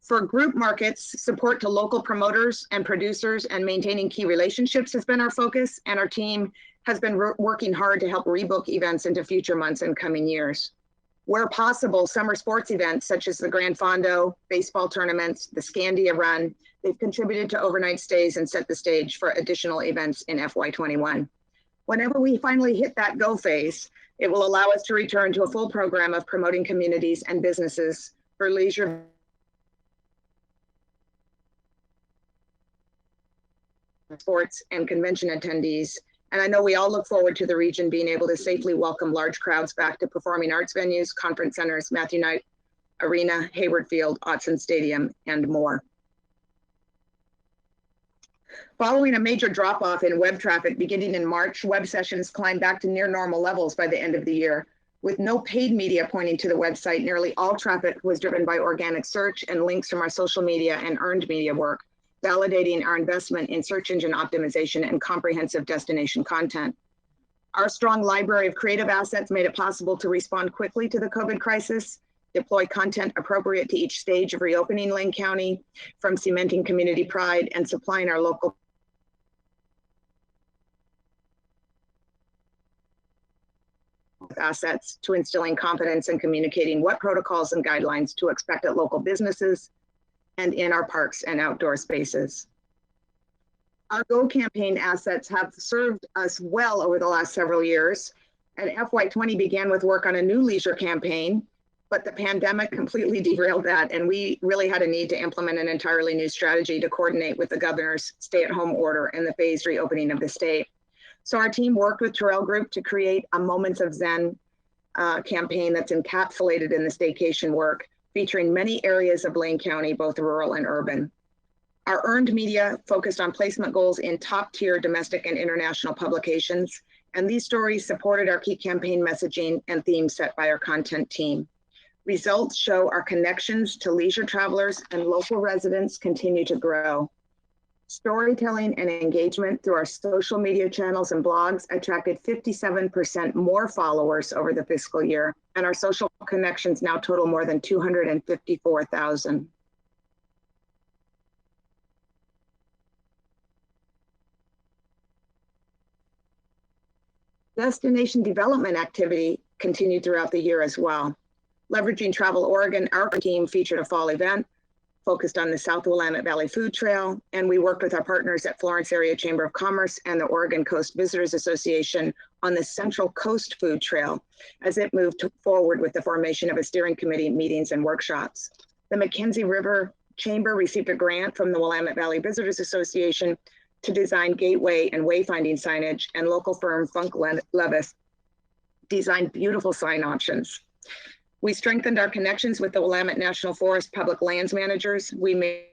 For group markets, support to local promoters and producers and maintaining key relationships has been our focus, and our team has been working hard to help rebook events into future months and coming years. Where possible, summer sports events such as the Grand Fondo, baseball tournaments, the Scandia Run, they've contributed to overnight stays and set the stage for additional events in FY21. Whenever we finally hit that go phase, it will allow us to return to a full program of promoting communities and businesses for leisure sports and convention attendees. And I know we all look forward to the region being able to safely welcome large crowds back to performing arts venues, conference centers, Matthew Knight Arena, Hayward Field, Autzen Stadium, and more. Following a major drop-off in web traffic beginning in March, web sessions climbed back to near normal levels by the end of the year. With no paid media pointing to the website, nearly all traffic was driven by organic search and links from our social media and earned media work, validating our investment in search engine optimization and comprehensive destination content. Our strong library of creative assets made it possible to respond quickly to the COVID crisis, deploy content appropriate to each stage of reopening Lane County, from cementing community pride and supplying our local assets, to instilling confidence and communicating what protocols and guidelines to expect at local businesses and in our parks and outdoor spaces. Our Go campaign assets have served us well over the last several years, and FY20 began with work on a new leisure campaign, but the pandemic completely derailed that, and we really had a need to implement an entirely new strategy to coordinate with the governor's stay-at-home order and the phased reopening of the state. So our team worked with Terrell Group to create a Moments of Zen campaign that's encapsulated in the staycation work, featuring many areas of Lane County, both rural and urban. Our earned media focused on placement goals in top-tier domestic and international publications, and these stories supported our key campaign messaging and themes set by our content team. Results show our connections to leisure travelers and local residents continue to grow. Storytelling and engagement through our social media channels and blogs attracted 57% more followers over the fiscal year, and our social connections now total more than 254,000. Destination development activity continued throughout the year as well. Leveraging Travel Oregon, our team featured a fall event focused on the South Willamette Valley Food Trail, and we worked with our partners at Florence Area Chamber of Commerce and the Oregon Coast Visitors Association on the Central Coast Food Trail as it moved forward with the formation of a steering committee, meetings, and workshops. The Mackenzie River Chamber received a grant from the Willamette Valley Visitors Association to design gateway and wayfinding signage, and local firm Funk Levis designed beautiful sign options. We strengthened our connections with the Willamette National Forest public lands managers. We made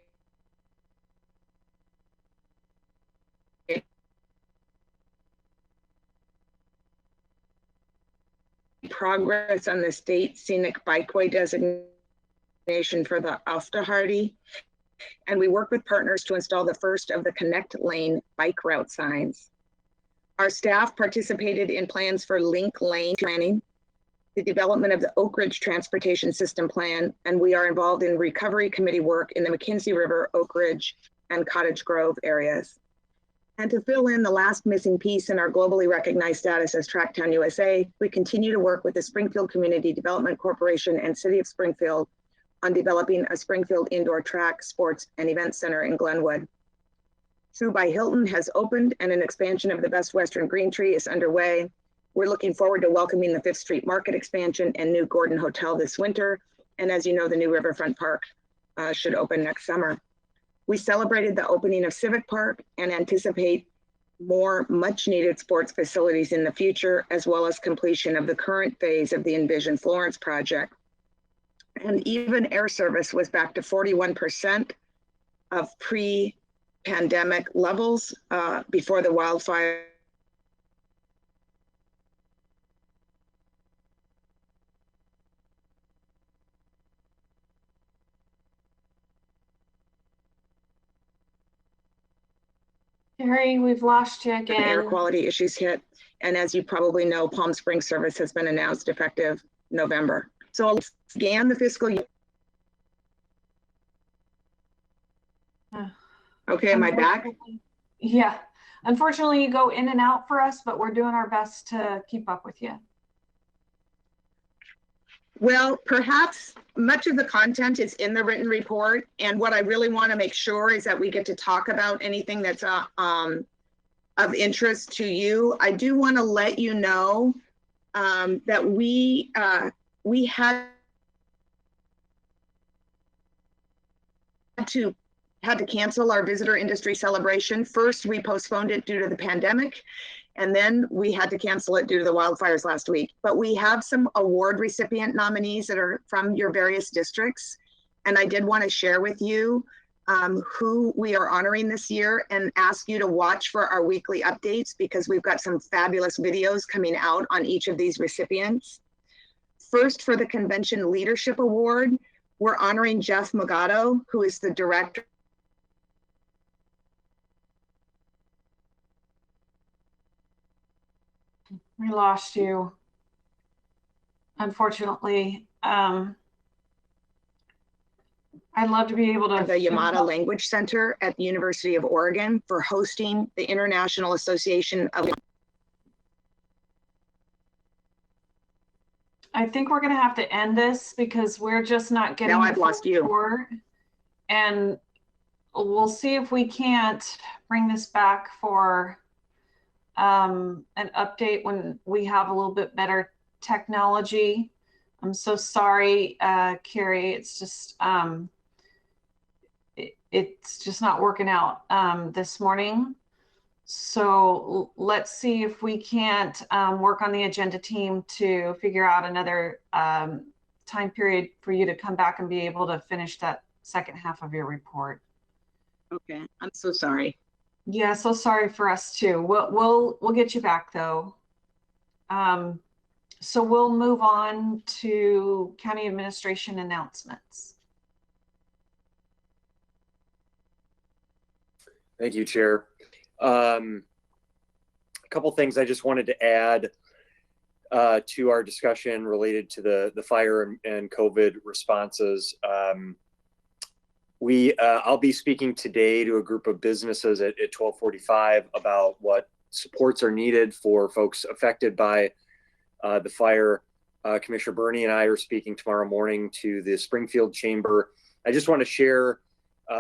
progress on the state scenic bikeway designation for the Auftahardy, and we worked with partners to install the first of the Connect Lane bike route signs. Our staff participated in plans for Link Lane planning, the development of the Oak Ridge Transportation System Plan, and we are involved in recovery committee work in the McKenzie River, Oak Ridge, and Cottage Grove areas. And to fill in the last missing piece in our globally recognized status as Tracktown USA, we continue to work with the Springfield Community Development Corporation and City of Springfield on developing a Springfield Indoor Track, Sports, and Event Center in Glenwood. True by Hilton has opened, and an expansion of the Best Western Green Tree is underway. We're looking forward to welcoming the 5th Street Market expansion and new Gordon Hotel this winter. And as you know, the new Riverfront Park should open next summer. We celebrated the opening of Civic Park and anticipate more much needed sports facilities in the future, as well as completion of the current phase of the Envision Florence project. And even air service was back to 41% of pre-pandemic levels before the wildfire. Terry, we've lost you again. Air quality issues hit. And as you probably know, Palm Springs service has been announced effective November. So I'll scan the fiscal year. Okay, am I back? Yeah. Unfortunately, you go in and out for us, but we're doing our best to keep up with you. Well, perhaps much of the content is in the written report. And what I really want to make sure is that we get to talk about anything that's of interest to you. I do want to let you know that we had to cancel our visitor industry celebration. First, we postponed it due to the pandemic, and then we had to cancel it due to the wildfires last week. But we have some award recipient nominees that are from your various districts. And I did want to share with you who we are honoring this year and ask you to watch for our weekly updates, because we've got some fabulous videos coming out on each of these recipients. First, for the Convention Leadership Award, we're honoring Jeff Magato, who is the director. We lost you, unfortunately. I'd love to be able to. The Yamada Language Center at the University of Oregon for hosting the International Association of. I think we're going to have to end this because we're just not getting. Now I've lost you. Report. And we'll see if we can't bring this back for an update when we have a little bit better technology. I'm so sorry, Carrie. It's just it's just not working out this morning. So let's see if we can't work on the agenda team to figure out another time period for you to come back and be able to finish that second half of your report. Okay, I'm so sorry. Yeah, so sorry for us too. We'll get you back though. So we'll move on to county administration announcements. Thank you, Chair. A couple things I just wanted to add to our discussion related to the fire and COVID responses. I'll be speaking today to a group of businesses at 12:45 about what supports are needed for folks affected by the fire. Commissioner Burney and I are speaking tomorrow morning to the Springfield Chamber. I just want to share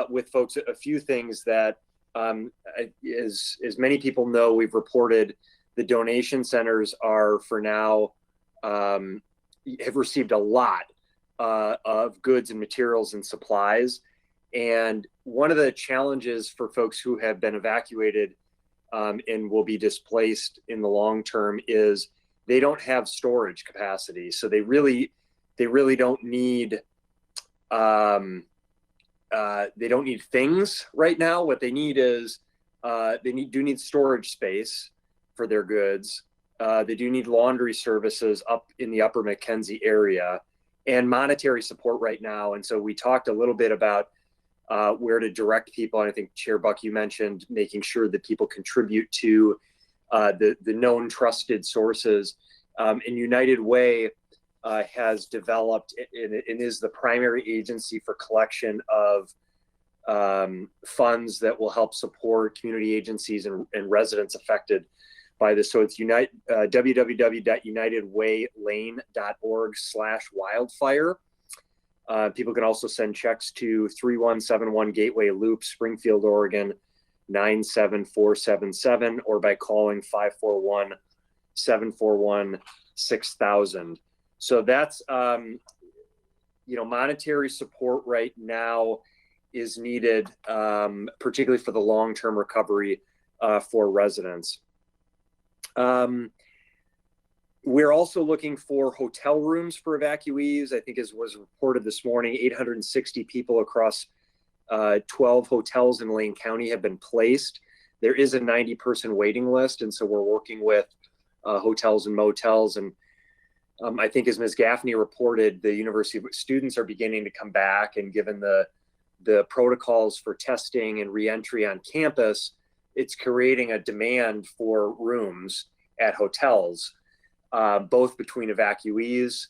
with folks a few things that, as many people know, we've reported the donation centers are for now have received a lot of goods and materials and supplies. And one of the challenges for folks who have been evacuated and will be displaced in the long term is they don't have storage capacity. So they really don't need things right now. What they need is they do need storage space for their goods. They do need laundry services up in the Upper McKenzie area and monetary support right now. And so we talked a little bit about where to direct people. And I think Chair Buck, you mentioned making sure that people contribute to the known trusted sources. And United Way has developed and is the primary agency for collection of funds that will help support community agencies and residents affected by this. So it's www.unitedwaylane.org/wildfire. People can also send checks to 3171 Gateway Loop, Springfield, Oregon, 97477, or by calling 541-741-6000. So that's, monetary support right now is needed, particularly for the long-term recovery for residents. We're also looking for hotel rooms for evacuees. I think, as was reported this morning, 860 people across 12 hotels in Lane County have been placed. There is a 90-person waiting list, and so we're working with hotels and motels. And I think, as Ms. Gaffney reported, the university students are beginning to come back, and given the protocols for testing and reentry on campus, it's creating a demand for rooms at hotels. Both between evacuees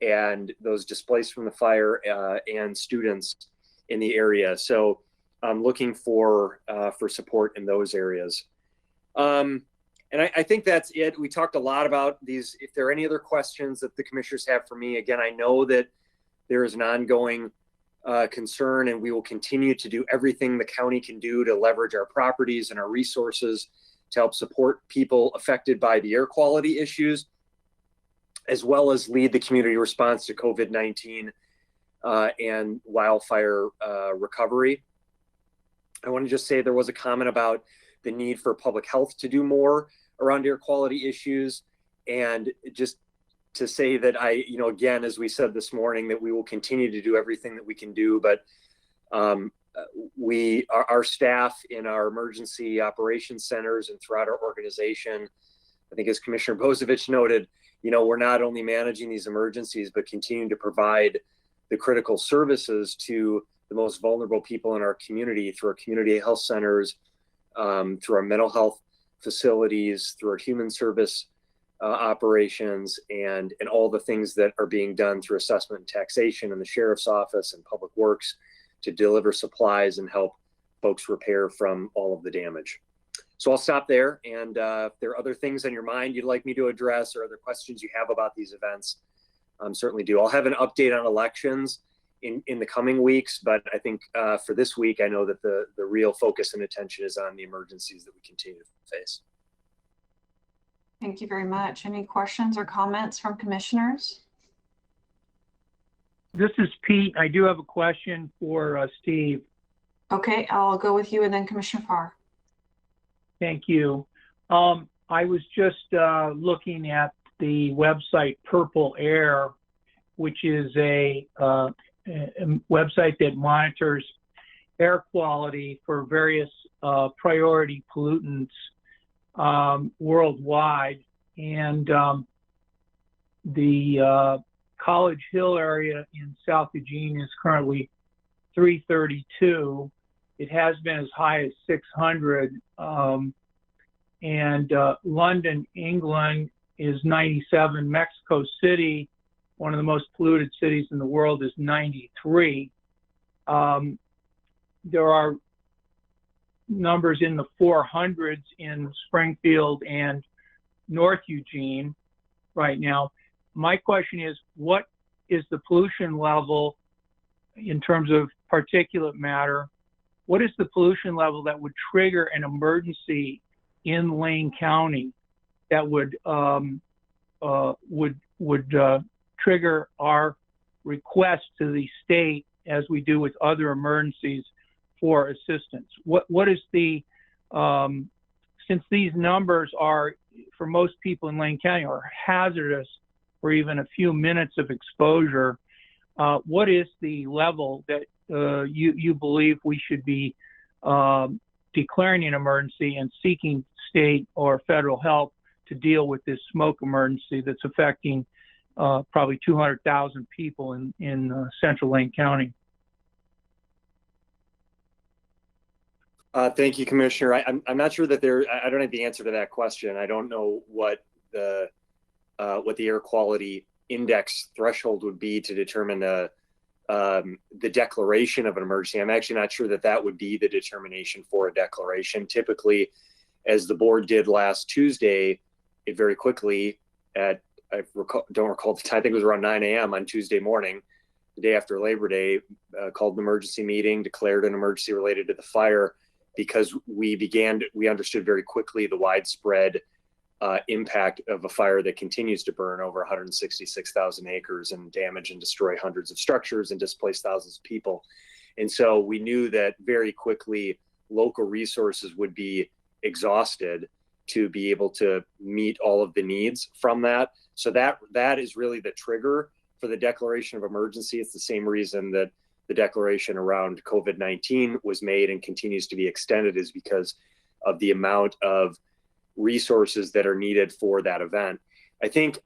and those displaced from the fire and students in the area. So I'm looking for support in those areas. And I think that's it. We talked a lot about these. If there are any other questions that the commissioners have for me, again, I know that there is an ongoing concern, and we will continue to do everything the county can do to leverage our properties and our resources to help support people affected by the air quality issues, as well as lead the community response to COVID-19 and wildfire recovery. I want to just say there was a comment about the need for public health to do more around air quality issues. And just to say that again, as we said this morning, that we will continue to do everything that we can do, but our staff in our emergency operations centers and throughout our organization, I think, as Commissioner Bozovich noted, we're not only managing these emergencies, but continuing to provide the critical services to the most vulnerable people in our community through our community health centers, through our mental health facilities, through our human service operations, and all the things that are being done through assessment and taxation in the sheriff's office and public works to deliver supplies and help folks repair from all of the damage. So I'll stop there. And if there are other things on your mind you'd like me to address or other questions you have about these events, certainly do. I'll have an update on elections in the coming weeks, but I think for this week, I know that the real focus and attention is on the emergencies that we continue to face. Thank you very much. Any questions or comments from commissioners? This is Pete. I do have a question for Steve. Okay, I'll go with you and then Commissioner Farr. Thank you. I was just looking at the website Purple Air, which is a website that monitors air quality for various priority pollutants worldwide. And the College Hill area in South Eugene is currently 332. It has been as high as 600. And London, England is 97. Mexico City, one of the most polluted cities in the world, is 93. There are numbers in the 400s in Springfield and North Eugene right now. My question is, what is the pollution level in terms of particulate matter? What is the pollution level that would trigger an emergency in Lane County that would trigger our request to the state, as we do with other emergencies, for assistance? What is the since these numbers are, for most people in Lane County, are hazardous for even a few minutes of exposure, what is the level that you believe we should be declaring an emergency and seeking state or federal help to deal with this smoke emergency that's affecting probably 200,000 people in central Lane County? Thank you, Commissioner. I'm not sure that I don't have the answer to that question. I don't know what the air quality index threshold would be to determine the declaration of an emergency. I'm actually not sure that would be the determination for a declaration. Typically, as the board did last Tuesday, it very quickly don't recall the time, I think it was around 9 a.m. on Tuesday morning, the day after Labor Day, called an emergency meeting, declared an emergency related to the fire, because we understood very quickly the widespread impact of a fire that continues to burn over 166,000 acres and damage and destroy hundreds of structures and displace thousands of people. And so we knew that very quickly local resources would be exhausted to be able to meet all of the needs from that. So that is really the trigger for the declaration of emergency. It's the same reason that the declaration around COVID-19 was made and continues to be extended, is because of the amount of resources that are needed for that event. I think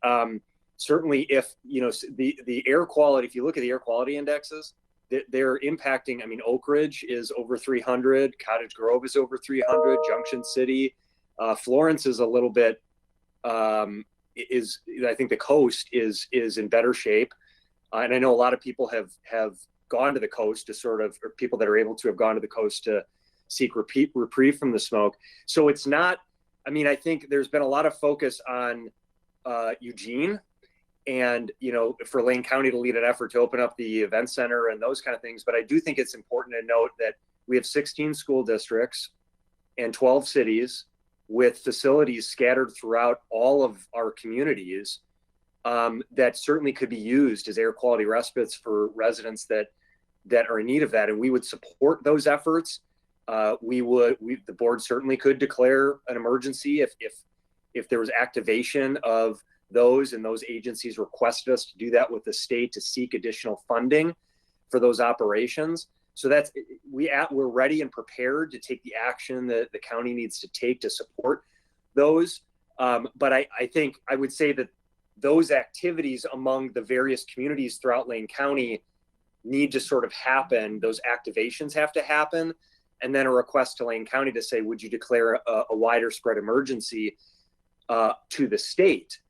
certainly if, the air quality, if you look at the air quality indexes, they're impacting, Oak Ridge is over 300, Cottage Grove is over 300, Junction City, Florence is a little bit, I think the coast is in better shape. And I know a lot of people have gone to the coast to or people that are able to have gone to the coast to seek reprieve from the smoke. So it's not, I think there's been a lot of focus on Eugene and, for Lane County to lead an effort to open up the event center and those kind of things. But I do think it's important to note that we have 16 school districts and 12 cities with facilities scattered throughout all of our communities that certainly could be used as air quality respites for residents that are in need of that. And we would support those efforts. The board certainly could declare an emergency if there was activation of those, and those agencies requested us to do that with the state to seek additional funding for those operations. So we're ready and prepared to take the action that the county needs to take to support those. But I think I would say that those activities among the various communities throughout Lane County need to sort of happen. Those activations have to happen. And then a request to Lane County to say, would you declare a wider spread emergency to the state?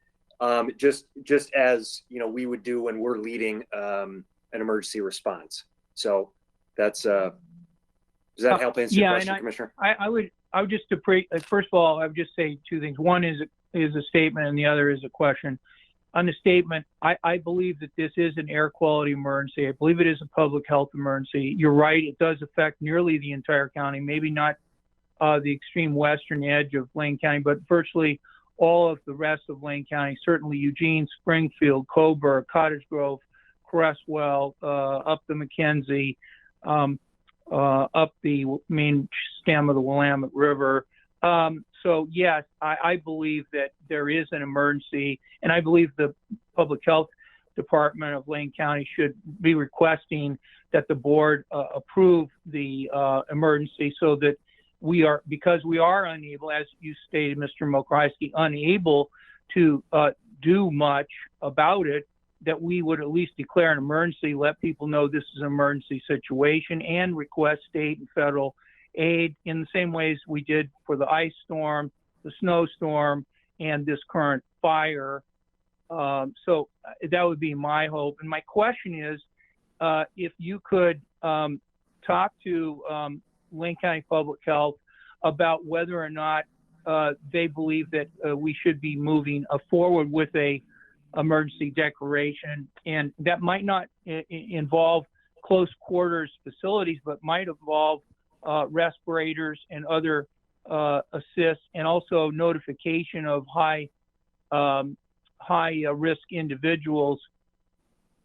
Just as, we would do when we're leading an emergency response. So That's does that help answer your question, Commissioner? I would just first of all, I would just say two things. One is a statement, and the other is a question. On the statement, I believe that this is an air quality emergency. I believe it is a public health emergency. You're right; it does affect nearly the entire county. Maybe not the extreme western edge of Lane County, but virtually all of the rest of Lane County. Certainly Eugene, Springfield, Coburg, Cottage Grove, Crestwell, up the McKenzie, up the main stem of the Willamette River. So yes, I believe that there is an emergency, and I believe the Public Health Department of Lane County should be requesting that the board approve the emergency, so that because we are unable, as you stated, Mr. Mokrasky, unable to do much about it, that we would at least declare an emergency, let people know this is an emergency situation, and request state and federal aid in the same ways we did for the ice storm, the snowstorm, and this current fire. So that would be my hope. And my question is, if you could talk to Lane County Public Health about whether or not they believe that we should be moving forward with a emergency declaration, and that might not involve close quarters facilities, but might involve respirators and other assists, and also notification of high risk individuals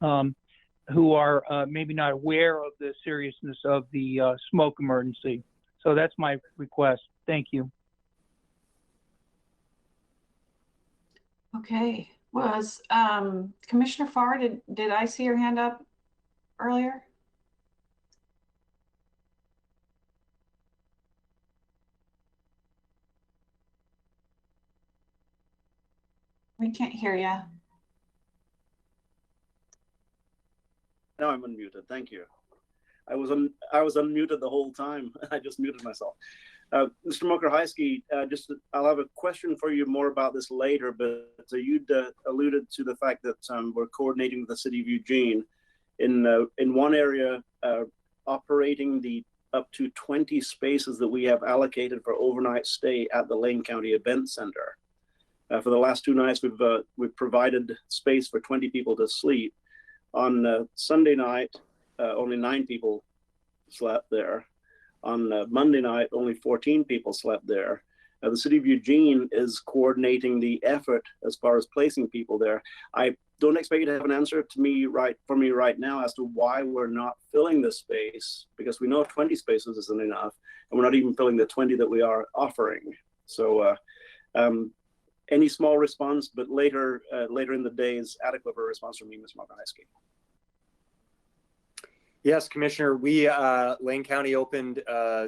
who are maybe not aware of the seriousness of the smoke emergency. So that's my request. Thank you. Okay. Was Commissioner Farr, did I see your hand up earlier? We can't hear you. Now I'm unmuted. Thank you. I was unmuted the whole time. I just muted myself. Mr. Mokrasky, I'll have a question for you more about this later, but you'd alluded to the fact that we're coordinating with the city of Eugene in one area, operating the up to 20 spaces that we have allocated for overnight stay at the Lane County Event Center. For the last 2 nights, we've provided space for 20 people to sleep. On Sunday night, only 9 people slept there. On Monday night, only 14 people slept there. The city of Eugene is coordinating the effort as far as placing people there. I don't expect you to have an answer for me right now as to why we're not filling this space, because we know 20 spaces isn't enough, and we're not even filling the 20 that we are offering. So any small response, but later in the day is adequate for a response from me, Ms. Mokrasky. Yes, Commissioner, we, Lane County opened a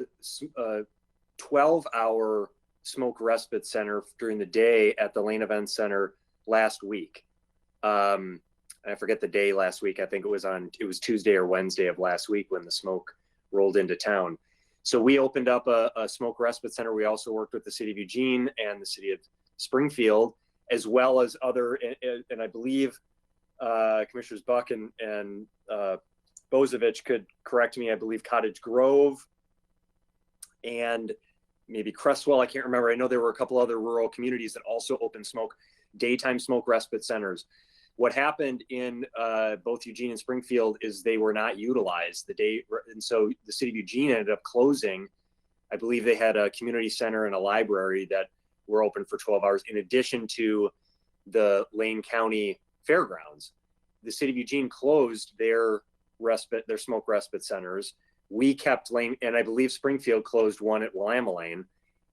12-hour smoke respite center during the day at the Lane Event Center last week. I forget the day last week. I think it was Tuesday or Wednesday of last week when the smoke rolled into town. So we opened up a smoke respite center. We also worked with the city of Eugene and the city of Springfield, as well as other, and I believe Commissioners Buck and Bozovich could correct me. I believe Cottage Grove and maybe Crestwell. I can't remember. I know there were a couple other rural communities that also opened daytime smoke respite centers. What happened in both Eugene and Springfield is they were not utilized and so the city of Eugene ended up closing. I believe they had a community center and a library that were open for 12 hours, in addition to the Lane County Fairgrounds. The city of Eugene closed their smoke respite centers. We kept Lane, and I believe Springfield closed one at Willamette Lane,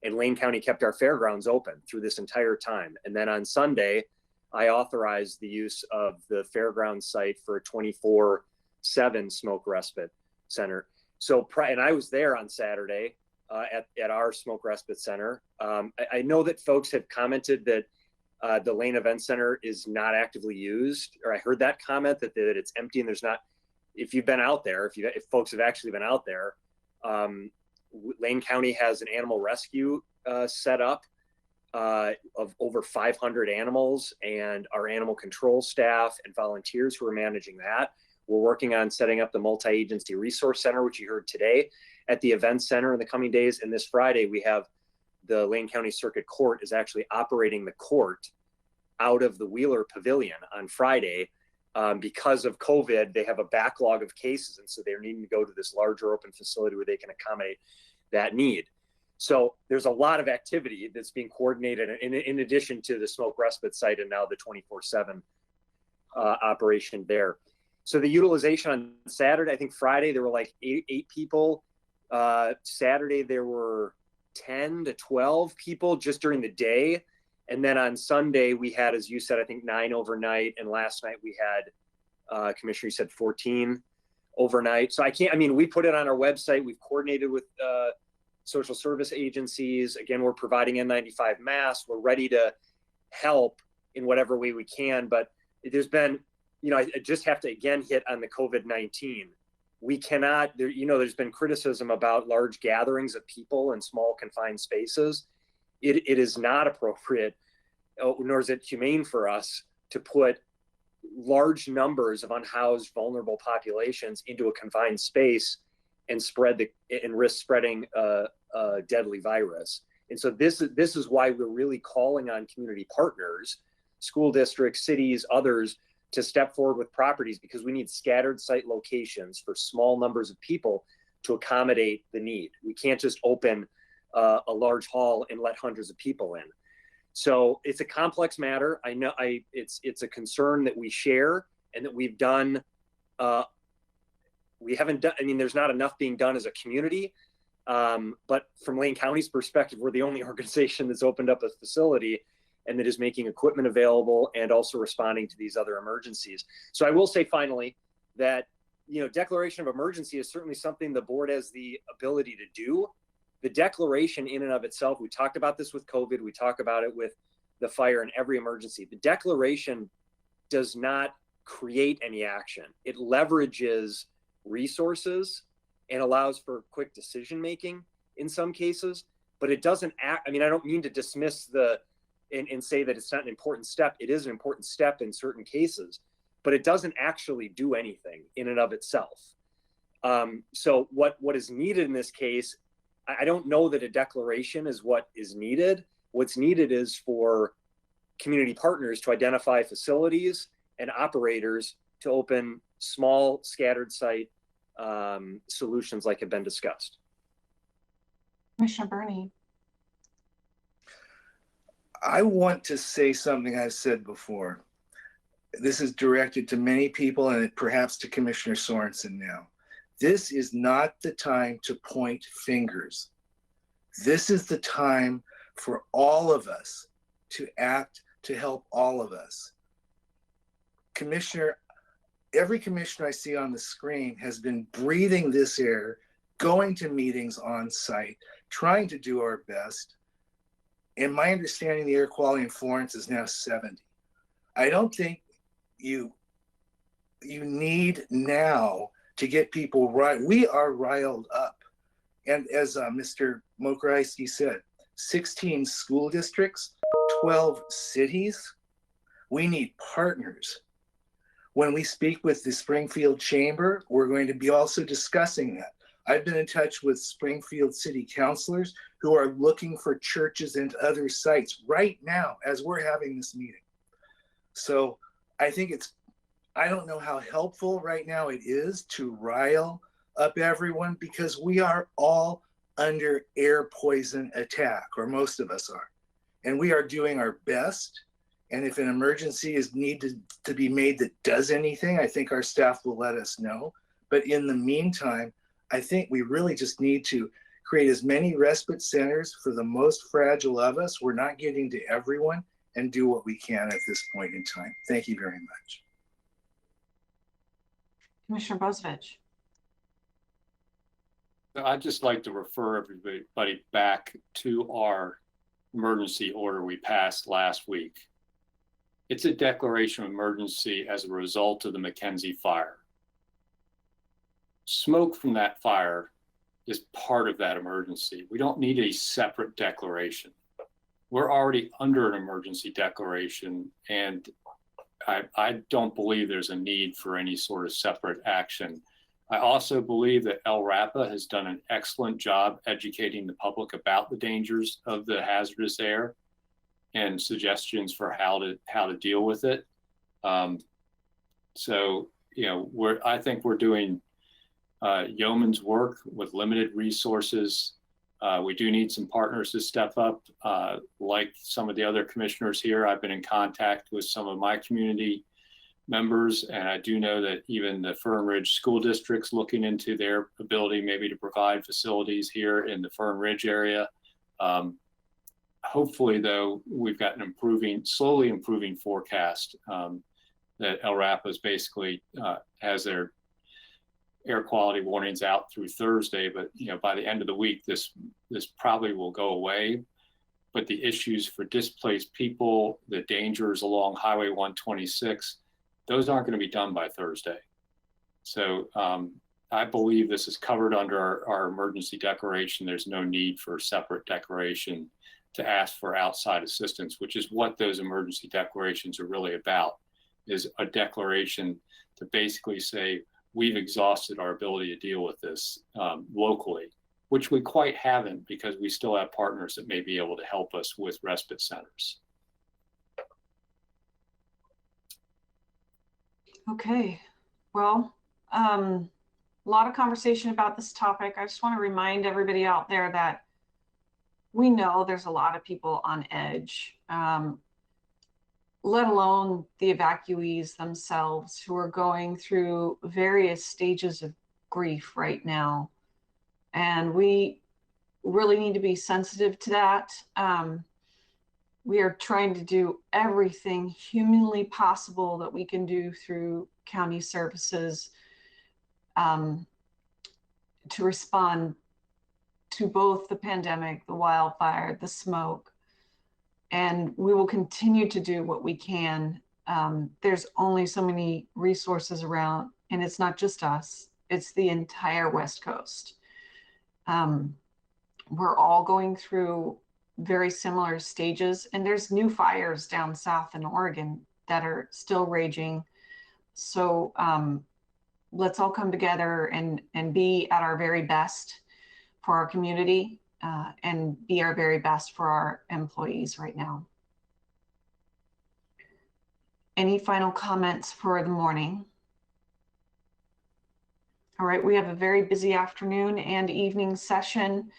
and Lane County kept our fairgrounds open through this entire time. And then on Sunday, I authorized the use of the fairground site for a 24/7 smoke respite center. So, and I was there on Saturday at our smoke respite center. I know that folks have commented that the Lane Event Center is not actively used, or I heard that comment that it's empty and there's not. If you've been out there, if folks have actually been out there, Lane County has an animal rescue set up of over 500 animals, and our animal control staff and volunteers who are managing that We're working on setting up the multi-agency resource center, which you heard today at the event center in the coming days. And this Friday, we have the Lane County Circuit Court is actually operating the court out of the Wheeler Pavilion on Friday. Because of COVID, they have a backlog of cases. And so they're needing to go to this larger open facility where they can accommodate that need. So there's a lot of activity that's being coordinated in addition to the smoke respite site and now the 24/7 operation there. So the utilization on Saturday, I think Friday, there were like eight people. Saturday, there were 10 to 12 people just during the day. And then on Sunday, we had, as you said, I think 9 overnight. And last night we had, Commissioner, you said 14 overnight. So we put it on our website. We've coordinated with social service agencies. Again, we're providing N95 masks. We're ready to help in whatever way we can. But there's been, I just have to again hit on the COVID-19. We cannot, there's been criticism about large gatherings of people in small confined spaces. It is not appropriate, nor is it humane for us to put large numbers of unhoused, vulnerable populations into a confined space and risk spreading a deadly virus. And so this is why we're really calling on community partners, school districts, cities, others, to step forward with properties, because we need scattered site locations for small numbers of people to accommodate the need. We can't just open a large hall and let hundreds of people in. So it's a complex matter. I know it's a concern that we share and that we've done. We haven't done, there's not enough being done as a community. But from Lane County's perspective, we're the only organization that's opened up a facility and that is making equipment available and also responding to these other emergencies. So I will say finally that, declaration of emergency is certainly something the board has the ability to do. The declaration in and of itself, we talked about this with COVID, we talk about it with the fire and every emergency. The declaration does not create any action. It leverages resources and allows for quick decision-making in some cases, but it doesn't act. I don't mean to dismiss and say that it's not an important step. It is an important step in certain cases, but it doesn't actually do anything in and of itself. So what is needed in this case, I don't know that a declaration is what is needed. What's needed is for community partners to identify facilities and operators to open small scattered site solutions like have been discussed. Commissioner Burney. I want to say something I've said before. This is directed to many people and perhaps to Commissioner Sorensen now. This is not the time to point fingers. This is the time for all of us to act to help all of us. Every commissioner I see on the screen has been breathing this air, going to meetings on site, trying to do our best. In my understanding, the air quality in Florence is now 70. I don't think you need now to get people right. We are riled up. And as Mr. Mokraiski said, 16 school districts, 12 cities. We need partners. When we speak with the Springfield Chamber, we're going to be also discussing that. I've been in touch with Springfield City councilors who are looking for churches and other sites right now as we're having this meeting. So I think I don't know how helpful right now it is to rile up everyone, because we are all under air poison attack, or most of us are. And we are doing our best. And if an emergency is needed to be made that does anything, I think our staff will let us know. But in the meantime, I think we really just need to create as many respite centers for the most fragile of us. We're not getting to everyone, and do what we can at this point in time. Thank you very much. Commissioner Bozovich. I'd just like to refer everybody back to our emergency order we passed last week. It's a declaration of emergency as a result of the McKenzie fire. Smoke from that fire is part of that emergency. We don't need a separate declaration. We're already under an emergency declaration, and I don't believe there's a need for any sort of separate action. I also believe that LRAPA has done an excellent job educating the public about the dangers of the hazardous air and suggestions for how to deal with it. So, you know, I think we're doing yeoman's work with limited resources. We do need some partners to step up, like some of the other commissioners here. I've been in contact with some of my community members, and I do know that even the Fern Ridge school district's looking into their ability maybe to provide facilities here in the Fern Ridge area. Hopefully, though, we've got an slowly improving forecast that LRAPA basically has their air quality warnings out through Thursday, but you know, by the end of the week, this probably will go away. But the issues for displaced people, the dangers along Highway 126, those aren't going to be done by Thursday. So I believe this is covered under our emergency declaration. There's no need for a separate declaration to ask for outside assistance, which is what those emergency declarations are really about, is a declaration to basically say, we've exhausted our ability to deal with this locally, which we quite haven't, because we still have partners that may be able to help us with respite centers. Okay, well, a lot of conversation about this topic. I just want to remind everybody out there that we know there's a lot of people on edge, let alone the evacuees themselves who are going through various stages of grief right now. And we really need to be sensitive to that. We are trying to do everything humanly possible that we can do through county services to respond to both the pandemic, the wildfire, the smoke, and we will continue to do what we can. There's only so many resources around, and it's not just us, it's the entire West Coast. We're all going through very similar stages, and there's new fires down south in Oregon that are still raging. So let's all come together and be at our very best for our community and be our very best for our employees right now. Any final comments for the morning? All right, we have a very busy afternoon and evening session.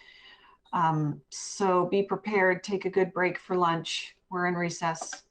So be prepared, take a good break for lunch. We're in recess.